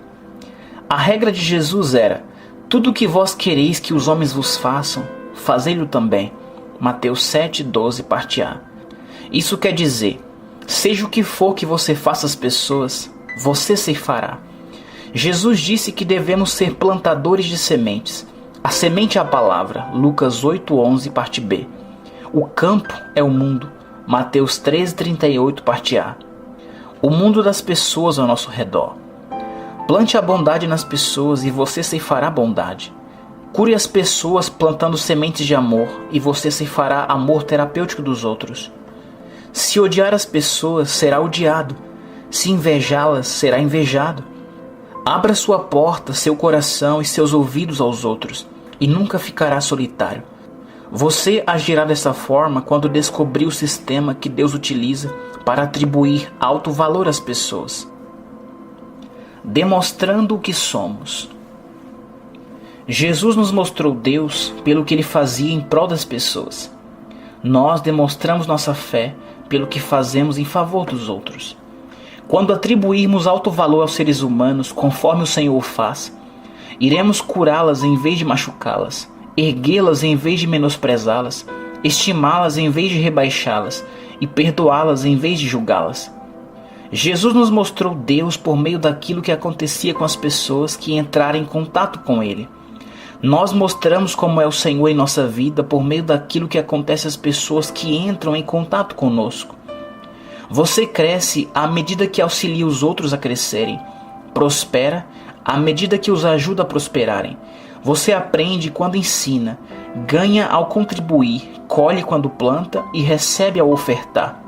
A regra de Jesus era: tudo o que vós quereis que os homens vos façam, fazei-lo também. Mateus 7,12, parte A. Isso quer dizer, seja o que for que você faça às pessoas, você se fará. Jesus disse que devemos ser plantadores de sementes. A semente é a palavra. Lucas 8,11, parte B. O campo é o mundo. Mateus 13,38, parte A. O mundo das pessoas ao nosso redor. Plante a bondade nas pessoas e você ceifará bondade. Cure as pessoas plantando sementes de amor e você se fará amor terapêutico dos outros. Se odiar as pessoas, será odiado. Se invejá-las, será invejado. Abra sua porta, seu coração e seus ouvidos aos outros e nunca ficará solitário. Você agirá dessa forma quando descobrir o sistema que Deus utiliza para atribuir alto valor às pessoas. Demonstrando o que somos. Jesus nos mostrou Deus pelo que Ele fazia em prol das pessoas. Nós demonstramos nossa fé pelo que fazemos em favor dos outros. Quando atribuirmos alto valor aos seres humanos, conforme o Senhor o faz, iremos curá-las em vez de machucá-las, erguê-las em vez de menosprezá-las, estimá-las em vez de rebaixá-las e perdoá-las em vez de julgá-las. Jesus nos mostrou Deus por meio daquilo que acontecia com as pessoas que entraram em contato com Ele. Nós mostramos como é o Senhor em nossa vida por meio daquilo que acontece às pessoas que entram em contato conosco. Você cresce à medida que auxilia os outros a crescerem. Prospera à medida que os ajuda a prosperarem. Você aprende quando ensina, ganha ao contribuir, colhe quando planta e recebe ao ofertar.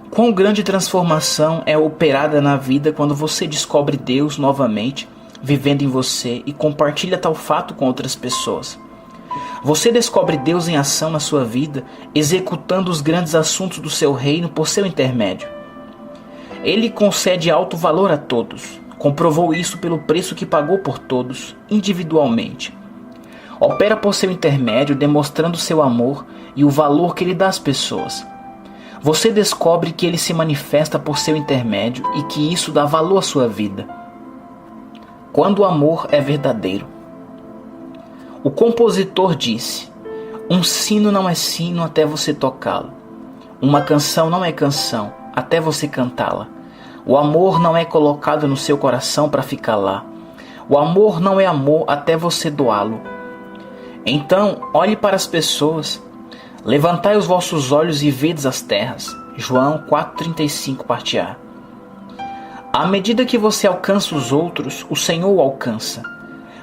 Quão grande transformação é operada na vida quando você descobre Deus novamente, vivendo em você e compartilha tal fato com outras pessoas. Você descobre Deus em ação na sua vida, executando os grandes assuntos do seu reino por seu intermédio. Ele concede alto valor a todos. Comprovou isso pelo preço que pagou por todos, individualmente. Opera por seu intermédio, demonstrando seu amor e o valor que ele dá às pessoas. Você descobre que ele se manifesta por seu intermédio e que isso dá valor à sua vida. Quando o amor é verdadeiro. O compositor disse: um sino não é sino até você tocá-lo. Uma canção não é canção até você cantá-la. O amor não é colocado no seu coração para ficar lá. O amor não é amor até você doá-lo. Então, olhe para as pessoas. Levantai os vossos olhos e vedes as terras. João 4,35, parte A. À medida que você alcança os outros, o Senhor o alcança.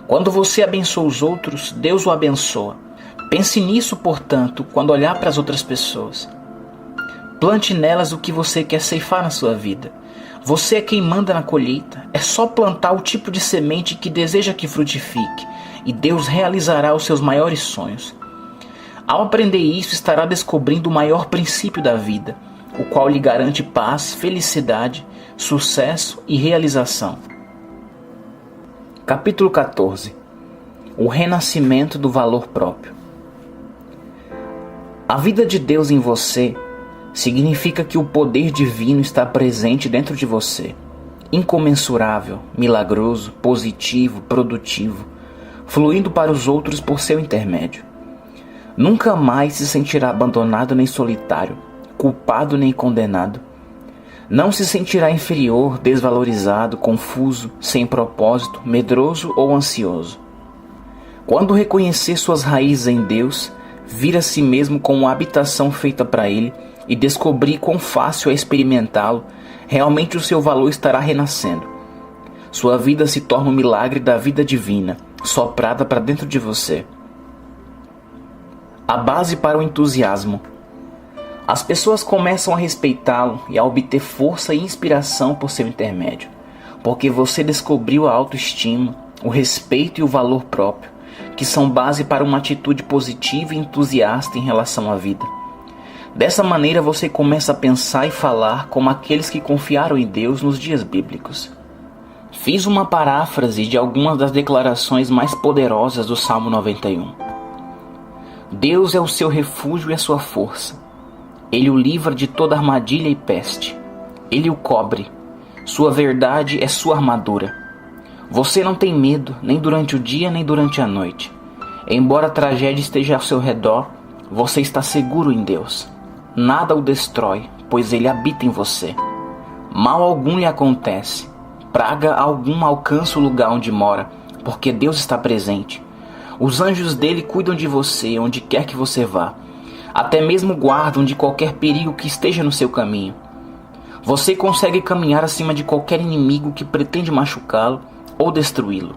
Quando você abençoa os outros, Deus o abençoa. Pense nisso, portanto, quando olhar para as outras pessoas. Plante nelas o que você quer ceifar na sua vida. Você é quem manda na colheita. É só plantar o tipo de semente que deseja que frutifique, e Deus realizará os seus maiores sonhos. Ao aprender isso, estará descobrindo o maior princípio da vida, o qual lhe garante paz, felicidade, sucesso e realização. Capítulo 14. O renascimento do valor próprio. A vida de Deus em você significa que o poder divino está presente dentro de você, incomensurável, milagroso, positivo, produtivo, fluindo para os outros por seu intermédio. Nunca mais se sentirá abandonado nem solitário, culpado nem condenado. Não se sentirá inferior, desvalorizado, confuso, sem propósito, medroso ou ansioso. Quando reconhecer suas raízes em Deus, vir a si mesmo como uma habitação feita para Ele e descobrir quão fácil é experimentá-lo, realmente o seu valor estará renascendo. Sua vida se torna um milagre da vida divina, soprada para dentro de você. A base para o entusiasmo. As pessoas começam a respeitá-lo e a obter força e inspiração por seu intermédio, porque você descobriu a autoestima, o respeito e o valor próprio, que são base para uma atitude positiva e entusiasta em relação à vida. Dessa maneira você começa a pensar e falar como aqueles que confiaram em Deus nos dias bíblicos. Fiz uma paráfrase de algumas das declarações mais poderosas do Salmo 91. Deus é o seu refúgio e a sua força. Ele o livra de toda armadilha e peste. Ele o cobre. Sua verdade é sua armadura. Você não tem medo, nem durante o dia, nem durante a noite. Embora a tragédia esteja ao seu redor, você está seguro em Deus. Nada o destrói, pois Ele habita em você. Mal algum lhe acontece. Praga alguma alcança o lugar onde mora, porque Deus está presente. Os anjos dele cuidam de você onde quer que você vá. Até mesmo guardam de qualquer perigo que esteja no seu caminho. Você consegue caminhar acima de qualquer inimigo que pretende machucá-lo ou destruí-lo.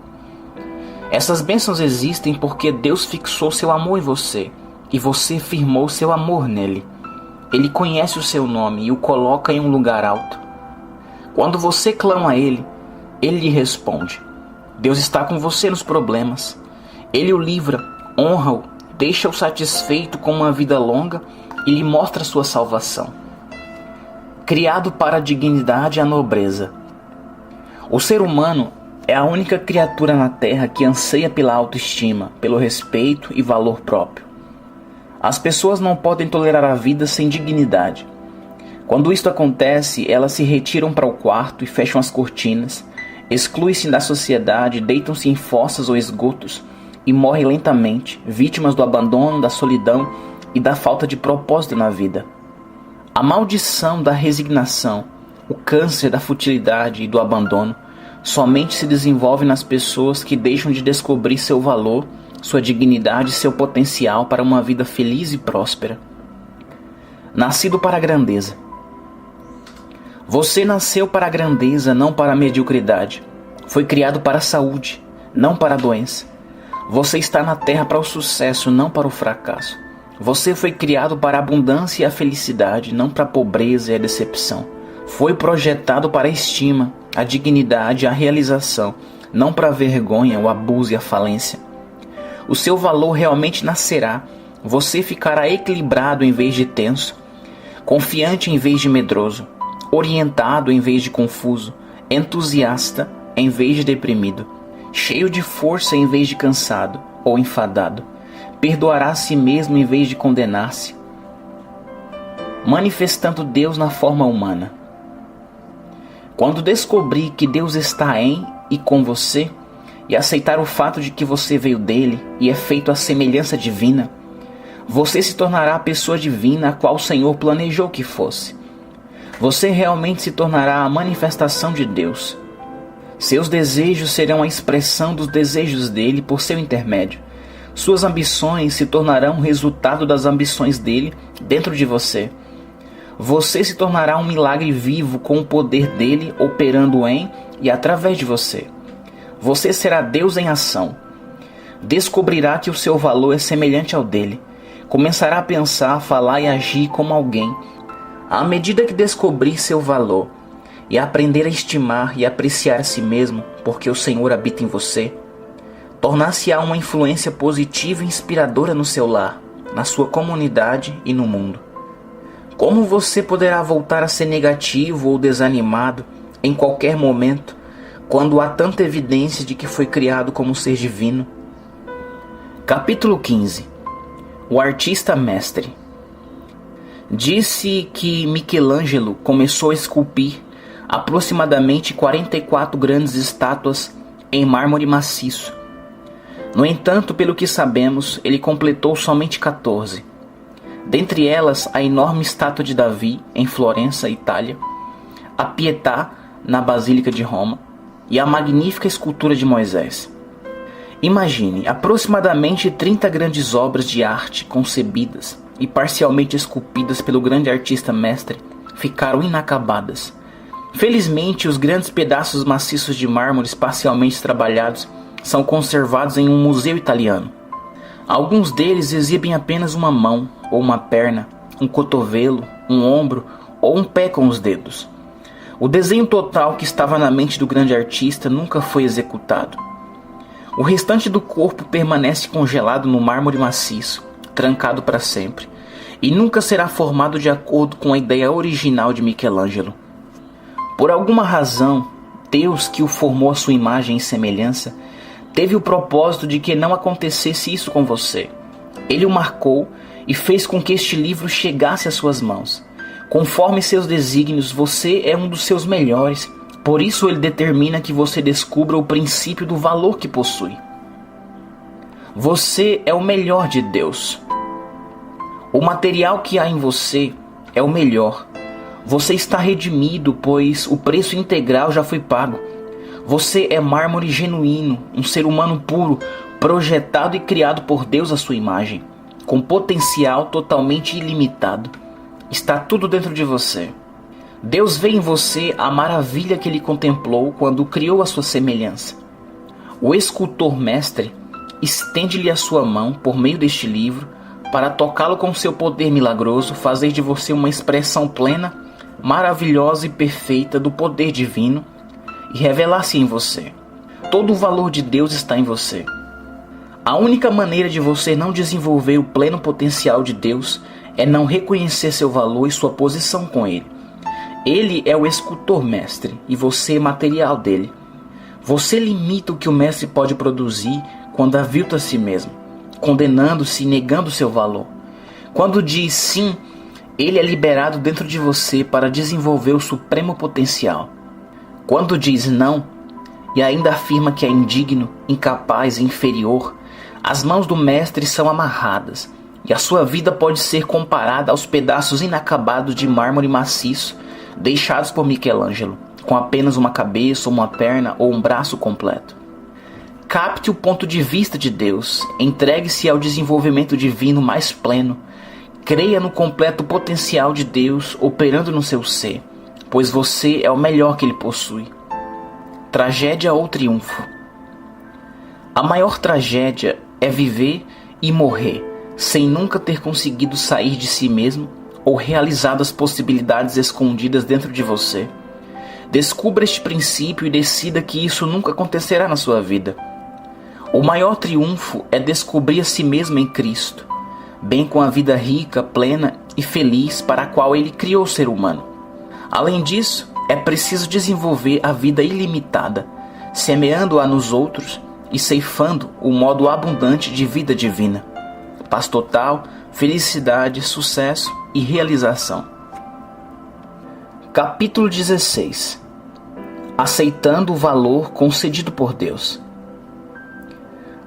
Essas bênçãos existem porque Deus fixou seu amor em você e você firmou seu amor nele. Ele conhece o seu nome e o coloca em um lugar alto. Quando você clama a Ele, Ele lhe responde. Deus está com você nos problemas. Ele o livra, honra-o, deixa-o satisfeito com uma vida longa e lhe mostra sua salvação. Criado para a dignidade e a nobreza. O ser humano é a única criatura na Terra que anseia pela autoestima, pelo respeito e valor próprio. As pessoas não podem tolerar a vida sem dignidade. Quando isto acontece, elas se retiram para o quarto e fecham as cortinas, excluem-se da sociedade, deitam-se em fossas ou esgotos e morrem lentamente, vítimas do abandono, da solidão e da falta de propósito na vida. A maldição da resignação, o câncer da futilidade e do abandono somente se desenvolve nas pessoas que deixam de descobrir seu valor, sua dignidade e seu potencial para uma vida feliz e próspera. Nascido para a grandeza. Você nasceu para a grandeza, não para a mediocridade. Foi criado para a saúde, não para a doença. Você está na terra para o sucesso, não para o fracasso. Você foi criado para a abundância e a felicidade, não para a pobreza e a decepção. Foi projetado para a estima, a dignidade e a realização, não para a vergonha, o abuso e a falência. O seu valor realmente nascerá. Você ficará equilibrado em vez de tenso, confiante em vez de medroso, orientado em vez de confuso, entusiasta em vez de deprimido, cheio de força em vez de cansado ou enfadado. Perdoará a si mesmo em vez de condenar-se, manifestando Deus na forma humana. Quando descobrir que Deus está em e com você, e aceitar o fato de que você veio dele e é feito à semelhança divina, você se tornará a pessoa divina a qual o Senhor planejou que fosse. Você realmente se tornará a manifestação de Deus. Seus desejos serão a expressão dos desejos dele por seu intermédio. Suas ambições se tornarão o resultado das ambições dele dentro de você. Você se tornará um milagre vivo com o poder dele operando em e através de você. Você será Deus em ação. Descobrirá que o seu valor é semelhante ao dele. Começará a pensar, falar e agir como alguém. À medida que descobrir seu valor e aprender a estimar e apreciar a si mesmo, porque o Senhor habita em você, tornar-se-á uma influência positiva e inspiradora no seu lar, na sua comunidade e no mundo. Como você poderá voltar a ser negativo ou desanimado em qualquer momento, quando há tanta evidência de que foi criado como um ser divino? Capítulo 15. O artista mestre. Disse que Michelangelo começou a esculpir aproximadamente 44 grandes estátuas em mármore maciço. No entanto, pelo que sabemos, ele completou somente 14. Dentre elas, a enorme estátua de Davi, em Florença, Itália, a Pietà, na Basílica de Roma, e a magnífica escultura de Moisés. Imagine, aproximadamente 30 grandes obras de arte concebidas e parcialmente esculpidas pelo grande artista mestre ficaram inacabadas. Felizmente, os grandes pedaços maciços de mármore parcialmente trabalhados são conservados em um museu italiano. Alguns deles exibem apenas uma mão ou uma perna, um cotovelo, um ombro ou um pé com os dedos. O desenho total que estava na mente do grande artista nunca foi executado. O restante do corpo permanece congelado no mármore maciço, trancado para sempre, e nunca será formado de acordo com a ideia original de Michelangelo. Por alguma razão, Deus, que o formou à sua imagem e semelhança, teve o propósito de que não acontecesse isso com você. Ele o marcou e fez com que este livro chegasse às suas mãos. Conforme seus desígnios, você é um dos seus melhores. Por isso ele determina que você descubra o princípio do valor que possui. Você é o melhor de Deus. O material que há em você é o melhor. Você está redimido, pois o preço integral já foi pago. Você é mármore genuíno, um ser humano puro, projetado e criado por Deus à sua imagem, com potencial totalmente ilimitado. Está tudo dentro de você. Deus vê em você a maravilha que ele contemplou quando criou a sua semelhança. O escultor-mestre estende-lhe a sua mão por meio deste livro para tocá-lo com seu poder milagroso, fazer de você uma expressão plena, maravilhosa e perfeita do poder divino e revelar-se em você. Todo o valor de Deus está em você. A única maneira de você não desenvolver o pleno potencial de Deus é não reconhecer seu valor e sua posição com Ele. Ele é o escultor-mestre e você é material dele. Você limita o que o mestre pode produzir quando avilta a si mesmo, condenando-se e negando seu valor. Quando diz sim, ele é liberado dentro de você para desenvolver o supremo potencial. Quando diz não, e ainda afirma que é indigno, incapaz e inferior, as mãos do mestre são amarradas, e a sua vida pode ser comparada aos pedaços inacabados de mármore maciço deixados por Michelangelo, com apenas uma cabeça, uma perna ou um braço completo. Capte o ponto de vista de Deus, entregue-se ao desenvolvimento divino mais pleno, creia no completo potencial de Deus operando no seu ser, pois você é o melhor que Ele possui. Tragédia ou triunfo? A maior tragédia é viver e morrer sem nunca ter conseguido sair de si mesmo ou realizado as possibilidades escondidas dentro de você. Descubra este princípio e decida que isso nunca acontecerá na sua vida. O maior triunfo é descobrir a si mesmo em Cristo, bem com a vida rica, plena e feliz para a qual Ele criou o ser humano. Além disso, é preciso desenvolver a vida ilimitada, semeando-a nos outros e ceifando o modo abundante de vida divina. Paz total, felicidade, sucesso e realização. Capítulo 16. Aceitando o valor concedido por Deus.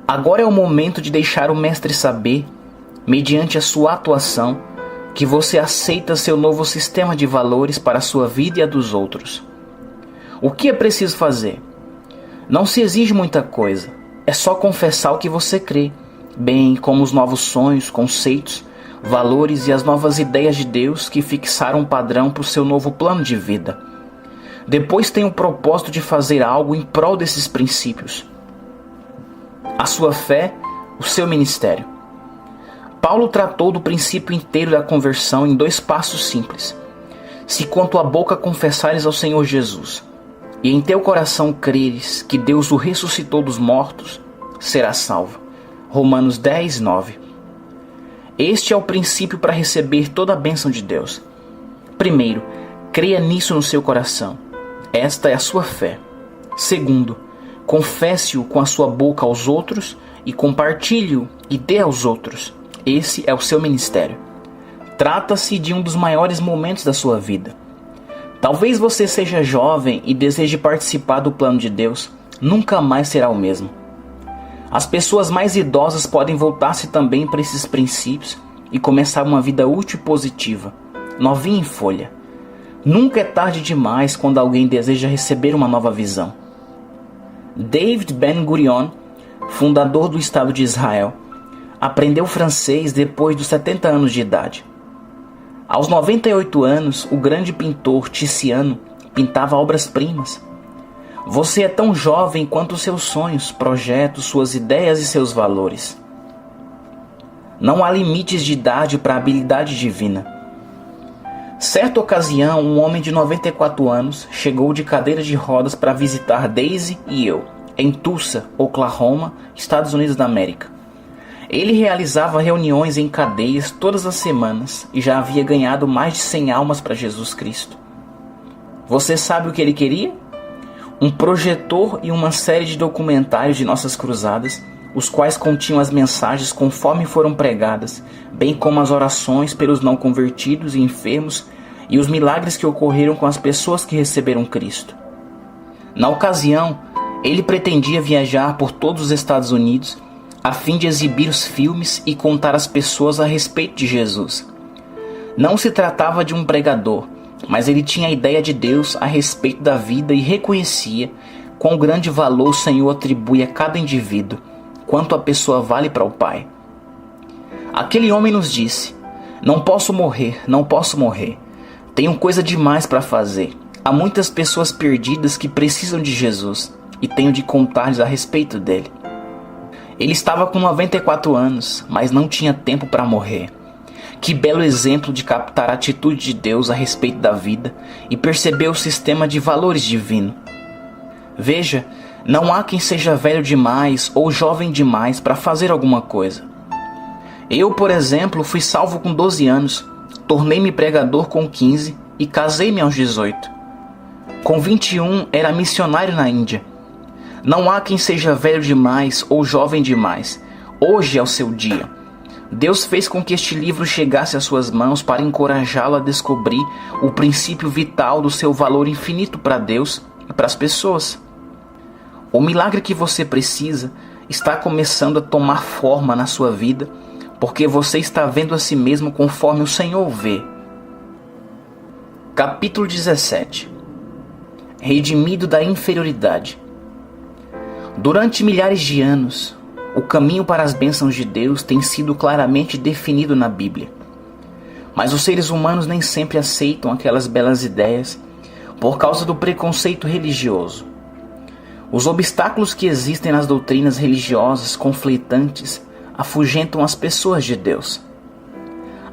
Agora é o momento de deixar o mestre saber, mediante a sua atuação, que você aceita seu novo sistema de valores para a sua vida e a dos outros. O que é preciso fazer? Não se exige muita coisa, é só confessar o que você crê, bem como os novos sonhos, conceitos, valores e as novas ideias de Deus que fixaram um padrão para o seu novo plano de vida. Depois tem o propósito de fazer algo em prol desses princípios. A sua fé, o seu ministério. Paulo tratou do princípio inteiro da conversão em 2 passos simples. Se com tua boca confessares ao Senhor Jesus, e em teu coração creres que Deus o ressuscitou dos mortos, serás salvo. Romanos 10, 9. Este é o princípio para receber toda a bênção de Deus. Primeiro, creia nisso no seu coração. Esta é a sua fé. Segundo, confesse-o com a sua boca aos outros e compartilhe-o e dê aos outros. Esse é o seu ministério. Trata-se de um dos maiores momentos da sua vida. Talvez você seja jovem e deseje participar do plano de Deus. Nunca mais será o mesmo. As pessoas mais idosas podem voltar-se também para esses princípios e começar uma vida útil e positiva, novinha em folha. Nunca é tarde demais quando alguém deseja receber uma nova visão. David Ben-Gurion, fundador do Estado de Israel, aprendeu francês depois dos 70 anos de idade. Aos 98 anos, o grande pintor Tiziano pintava obras-primas. Você é tão jovem quanto os seus sonhos, projetos, suas ideias e seus valores. Não há limites de idade para a habilidade divina. Certa ocasião, um homem de 94 anos chegou de cadeira de rodas para visitar Daisy e eu, em Tulsa, Oklahoma, Estados Unidos da América. Ele realizava reuniões em cadeias todas as semanas e já havia ganhado mais de 100 almas para Jesus Cristo. Você sabe o que ele queria? Um projetor e uma série de documentários de nossas cruzadas, os quais continham as mensagens conforme foram pregadas, bem como as orações pelos não convertidos e enfermos e os milagres que ocorreram com as pessoas que receberam Cristo. Na ocasião, ele pretendia viajar por todos os Estados Unidos a fim de exibir os filmes e contar às pessoas a respeito de Jesus. Não se tratava de um pregador, mas ele tinha a ideia de Deus a respeito da vida e reconhecia quão grande valor o Senhor atribui a cada indivíduo, quanto a pessoa vale para o Pai. Aquele homem nos disse: não posso morrer, não posso morrer. Tenho coisa demais para fazer. Há muitas pessoas perdidas que precisam de Jesus. e tenho de contar-lhes a respeito dele. Ele estava com 94 anos, mas não tinha tempo para morrer. Que belo exemplo de captar a atitude de Deus a respeito da vida e perceber o sistema de valores divino. Veja, não há quem seja velho demais ou jovem demais para fazer alguma coisa. Eu, por exemplo, fui salvo com 12 anos, tornei-me pregador com 15 e casei-me aos 18. Com 21 era missionário na Índia. Não há quem seja velho demais ou jovem demais. Hoje é o seu dia. Deus fez com que este livro chegasse às suas mãos para encorajá-lo a descobrir o princípio vital do seu valor infinito para Deus e para as pessoas. O milagre que você precisa está começando a tomar forma na sua vida, porque você está vendo a si mesmo conforme o Senhor vê. Capítulo 17. Redimido da inferioridade. Durante milhares de anos, o caminho para as bênçãos de Deus tem sido claramente definido na Bíblia. Mas os seres humanos nem sempre aceitam aquelas belas ideias por causa do preconceito religioso. Os obstáculos que existem nas doutrinas religiosas conflitantes afugentam as pessoas de Deus.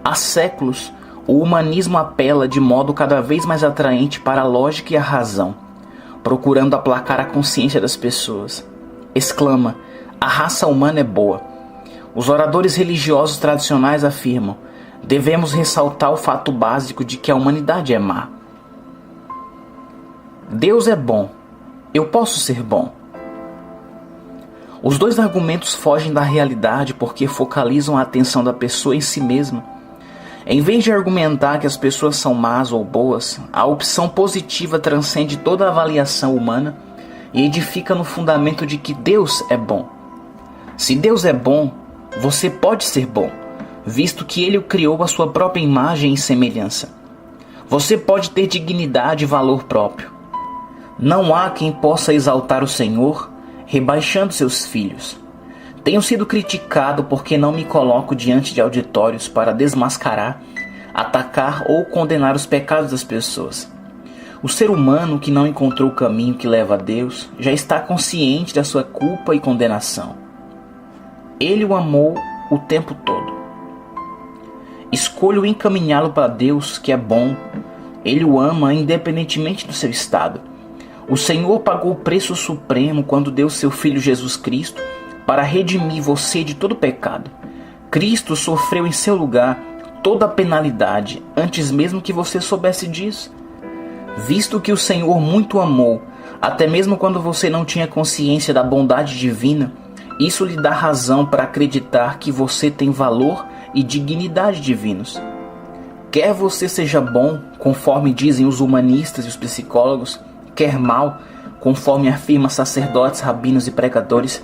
Há séculos, o humanismo apela de modo cada vez mais atraente para a lógica e a razão, procurando aplacar a consciência das pessoas. Exclama: a raça humana é boa. Os oradores religiosos tradicionais afirmam: devemos ressaltar o fato básico de que a humanidade é má. Deus é bom. Eu posso ser bom. Os dois argumentos fogem da realidade porque focalizam a atenção da pessoa em si mesma. Em vez de argumentar que as pessoas são más ou boas, a opção positiva transcende toda a avaliação humana e edifica no fundamento de que Deus é bom. Se Deus é bom, você pode ser bom, visto que Ele o criou à sua própria imagem e semelhança. Você pode ter dignidade e valor próprio. Não há quem possa exaltar o Senhor, rebaixando seus filhos. Tenho sido criticado porque não me coloco diante de auditórios para desmascarar, atacar ou condenar os pecados das pessoas. O ser humano que não encontrou o caminho que leva a Deus já está consciente da sua culpa e condenação. Ele o amou o tempo todo. Escolho encaminhá-lo para Deus, que é bom. Ele o ama independentemente do seu estado. O Senhor pagou o preço supremo quando deu seu Filho Jesus Cristo para redimir você de todo pecado. Cristo sofreu em seu lugar toda a penalidade antes mesmo que você soubesse disso. Visto que o Senhor muito amou, até mesmo quando você não tinha consciência da bondade divina, isso lhe dá razão para acreditar que você tem valor e dignidade divinos. Quer você seja bom, conforme dizem os humanistas e os psicólogos, quer mal, conforme afirmam sacerdotes, rabinos e pregadores,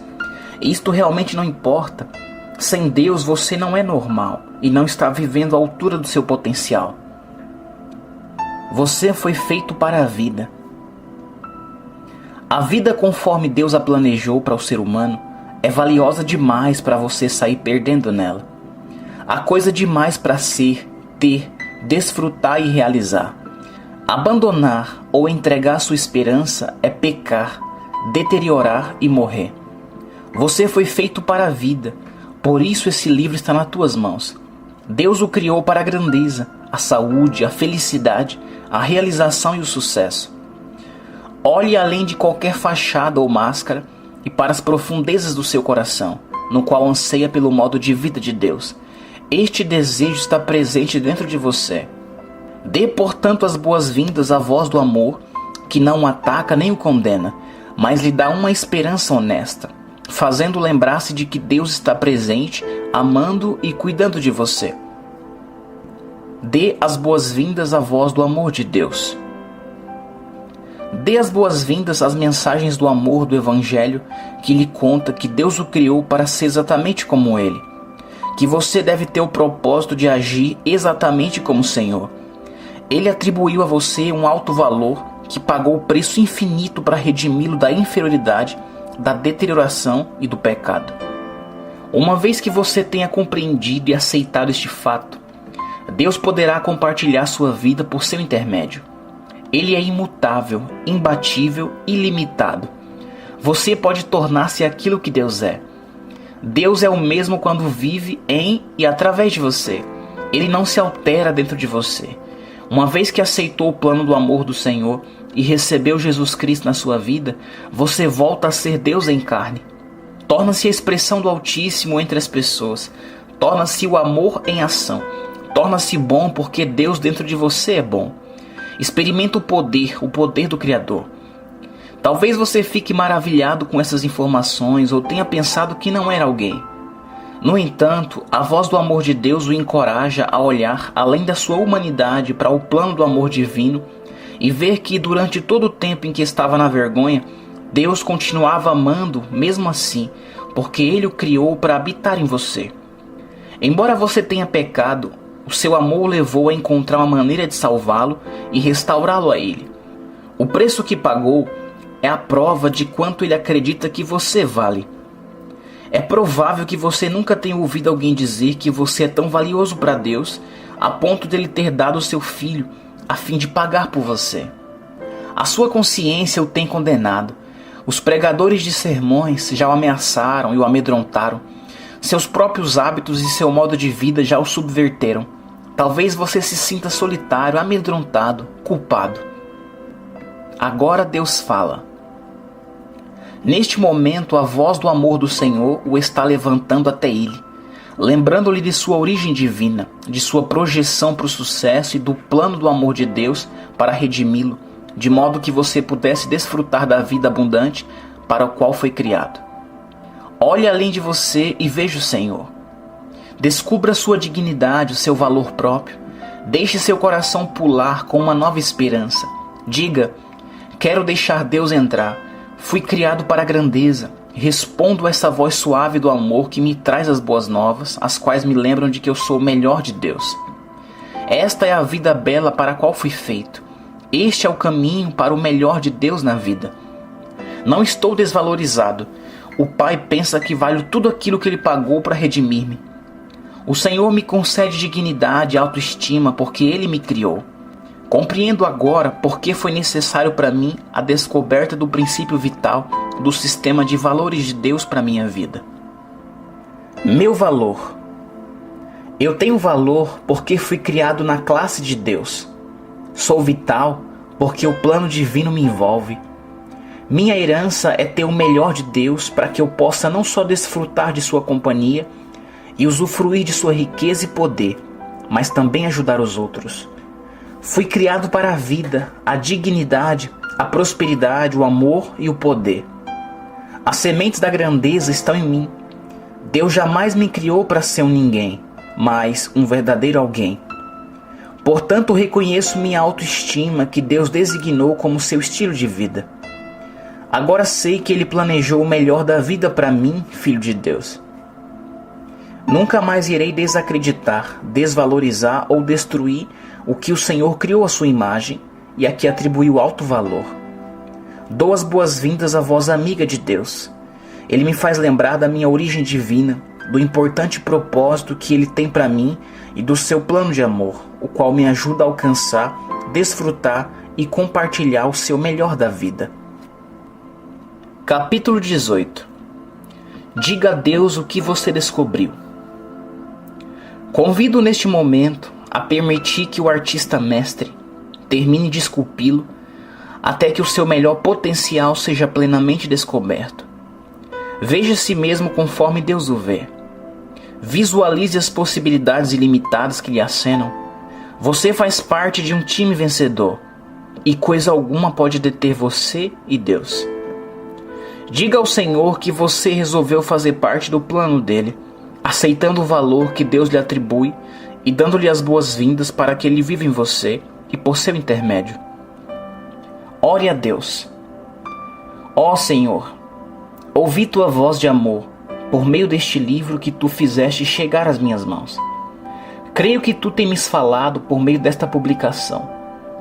isto realmente não importa. Sem Deus você não é normal e não está vivendo à altura do seu potencial. Você foi feito para a vida. A vida conforme Deus a planejou para o ser humano é valiosa demais para você sair perdendo nela. Há coisa demais para ser, ter, desfrutar e realizar. Abandonar ou entregar sua esperança é pecar, deteriorar e morrer. Você foi feito para a vida, por isso esse livro está nas tuas mãos. Deus o criou para a grandeza, a saúde, a felicidade, a realização e o sucesso. Olhe além de qualquer fachada ou máscara e para as profundezas do seu coração, no qual anseia pelo modo de vida de Deus. Este desejo está presente dentro de você. Dê, portanto, as boas-vindas à voz do amor, que não o ataca nem o condena, mas lhe dá uma esperança honesta, fazendo lembrar-se de que Deus está presente, amando e cuidando de você. Dê as boas-vindas à voz do amor de Deus. Dê as boas-vindas às mensagens do amor do Evangelho, que lhe conta que Deus o criou para ser exatamente como Ele, que você deve ter o propósito de agir exatamente como o Senhor. Ele atribuiu a você um alto valor que pagou o preço infinito para redimi-lo da inferioridade, da deterioração e do pecado. Uma vez que você tenha compreendido e aceitado este fato, Deus poderá compartilhar sua vida por seu intermédio. Ele é imutável, imbatível e ilimitado. Você pode tornar-se aquilo que Deus é. Deus é o mesmo quando vive em e através de você. Ele não se altera dentro de você. Uma vez que aceitou o plano do amor do Senhor e recebeu Jesus Cristo na sua vida, você volta a ser Deus em carne. Torna-se a expressão do Altíssimo entre as pessoas. Torna-se o amor em ação. Torna-se bom porque Deus dentro de você é bom. Experimenta o poder do Criador. Talvez você fique maravilhado com essas informações ou tenha pensado que não era alguém. No entanto, a voz do amor de Deus o encoraja a olhar além da sua humanidade para o plano do amor divino e ver que durante todo o tempo em que estava na vergonha, Deus continuava amando mesmo assim, porque Ele o criou para habitar em você. Embora você tenha pecado, o seu amor o levou a encontrar uma maneira de salvá-lo e restaurá-lo a Ele. O preço que pagou é a prova de quanto Ele acredita que você vale. É provável que você nunca tenha ouvido alguém dizer que você é tão valioso para Deus a ponto de Ele ter dado o seu filho a fim de pagar por você. A sua consciência o tem condenado. Os pregadores de sermões já o ameaçaram e o amedrontaram. Seus próprios hábitos e seu modo de vida já o subverteram. Talvez você se sinta solitário, amedrontado, culpado. Agora Deus fala. Neste momento, a voz do amor do Senhor o está levantando até Ele, lembrando-lhe de sua origem divina, de sua projeção para o sucesso e do plano do amor de Deus para redimi-lo, de modo que você pudesse desfrutar da vida abundante para o qual foi criado. Olhe além de você e veja o Senhor. Descubra sua dignidade, o seu valor próprio. Deixe seu coração pular com uma nova esperança. Diga, quero deixar Deus entrar. Fui criado para a grandeza. Respondo a essa voz suave do amor que me traz as boas novas, as quais me lembram de que eu sou o melhor de Deus. Esta é a vida bela para a qual fui feito. Este é o caminho para o melhor de Deus na vida. Não estou desvalorizado. O Pai pensa que valho tudo aquilo que Ele pagou para redimir-me. O Senhor me concede dignidade e autoestima porque Ele me criou. Compreendo agora por que foi necessário para mim a descoberta do princípio vital do sistema de valores de Deus para minha vida. Meu valor. Eu tenho valor porque fui criado na classe de Deus. Sou vital porque o plano divino me envolve. Minha herança é ter o melhor de Deus para que eu possa não só desfrutar de sua companhia e usufruir de sua riqueza e poder, mas também ajudar os outros. Fui criado para a vida, a dignidade, a prosperidade, o amor e o poder. As sementes da grandeza estão em mim. Deus jamais me criou para ser um ninguém, mas um verdadeiro alguém. Portanto, reconheço minha autoestima que Deus designou como seu estilo de vida. Agora sei que Ele planejou o melhor da vida para mim, filho de Deus. Nunca mais irei desacreditar, desvalorizar ou destruir o que o Senhor criou à sua imagem e a que atribuiu alto valor. Dou as boas-vindas à voz amiga de Deus. Ele me faz lembrar da minha origem divina, do importante propósito que Ele tem para mim e do seu plano de amor, o qual me ajuda a alcançar, desfrutar e compartilhar o seu melhor da vida. Capítulo 18. Diga a Deus o que você descobriu. Convido neste momento a permitir que o artista mestre termine de esculpi-lo até que o seu melhor potencial seja plenamente descoberto. Veja a si mesmo conforme Deus o vê. Visualize as possibilidades ilimitadas que lhe acenam. Você faz parte de um time vencedor e coisa alguma pode deter você e Deus. Diga ao Senhor que você resolveu fazer parte do plano dele, aceitando o valor que Deus lhe atribui e dando-lhe as boas-vindas para que Ele viva em você e por seu intermédio. Ore a Deus. Ó Senhor, ouvi Tua voz de amor por meio deste livro que Tu fizeste chegar às minhas mãos. Creio que Tu tens falado por meio desta publicação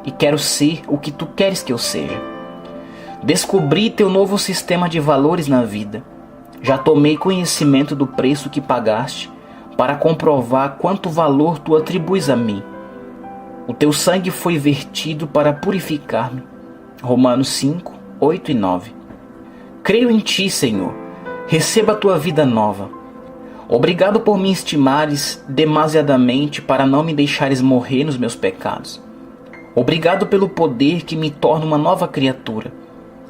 e quero ser o que Tu queres que eu seja. Descobri Teu novo sistema de valores na vida. Já tomei conhecimento do preço que pagaste para comprovar quanto valor Tu atribuis a mim. O Teu sangue foi vertido para purificar-me. Romanos 5, 8 e 9. Creio em ti, Senhor. Receba a tua vida nova. Obrigado por me estimares demasiadamente para não me deixares morrer nos meus pecados. Obrigado pelo poder que me torna uma nova criatura,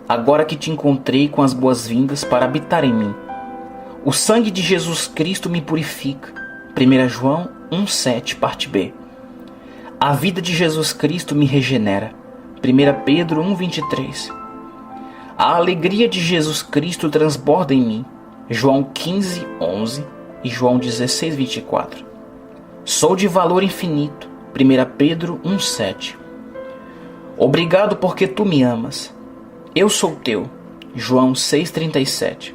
agora que te encontrei com as boas-vindas para habitar em mim. O sangue de Jesus Cristo me purifica. 1 João 1,7, parte B. A vida de Jesus Cristo me regenera. 1 Pedro 1,23. A alegria de Jesus Cristo transborda em mim. João 15,11 e João 16,24. Sou de valor infinito. 1 Pedro 1,7. Obrigado porque tu me amas. Eu sou teu. João 6,37.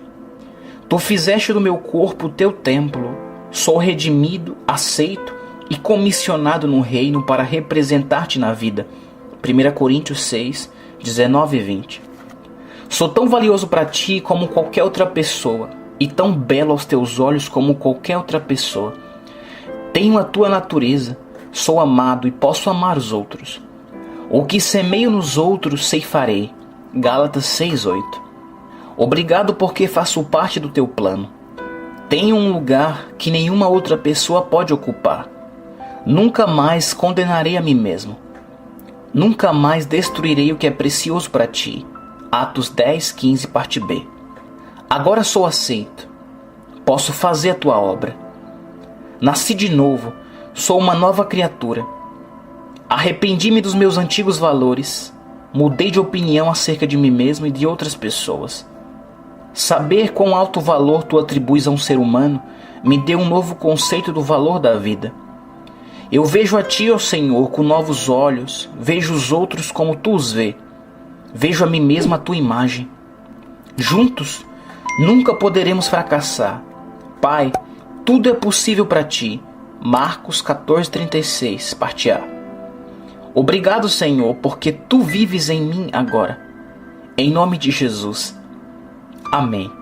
Tu fizeste do meu corpo o teu templo. Sou redimido, aceito e comissionado no reino para representar-te na vida. 1 Coríntios 6, 19 e 20. Sou tão valioso para ti como qualquer outra pessoa, e tão belo aos teus olhos como qualquer outra pessoa. Tenho a tua natureza, sou amado e posso amar os outros. O que semeio nos outros ceifarei. Gálatas 6:8. Obrigado porque faço parte do teu plano. Tenho um lugar que nenhuma outra pessoa pode ocupar. Nunca mais condenarei a mim mesmo. Nunca mais destruirei o que é precioso para ti. Atos 10:15, parte B. Agora sou aceito. Posso fazer a tua obra. Nasci de novo. Sou uma nova criatura. Arrependi-me dos meus antigos valores. Mudei de opinião acerca de mim mesmo e de outras pessoas. Saber quão alto valor tu atribuis a um ser humano me deu um novo conceito do valor da vida. Eu vejo a ti, ó Senhor, com novos olhos. Vejo os outros como tu os vê. Vejo a mim mesmo à tua imagem. Juntos, nunca poderemos fracassar. Pai, tudo é possível para ti. Marcos 14:36, parte A. Obrigado, Senhor, porque tu vives em mim agora. Em nome de Jesus. Amém.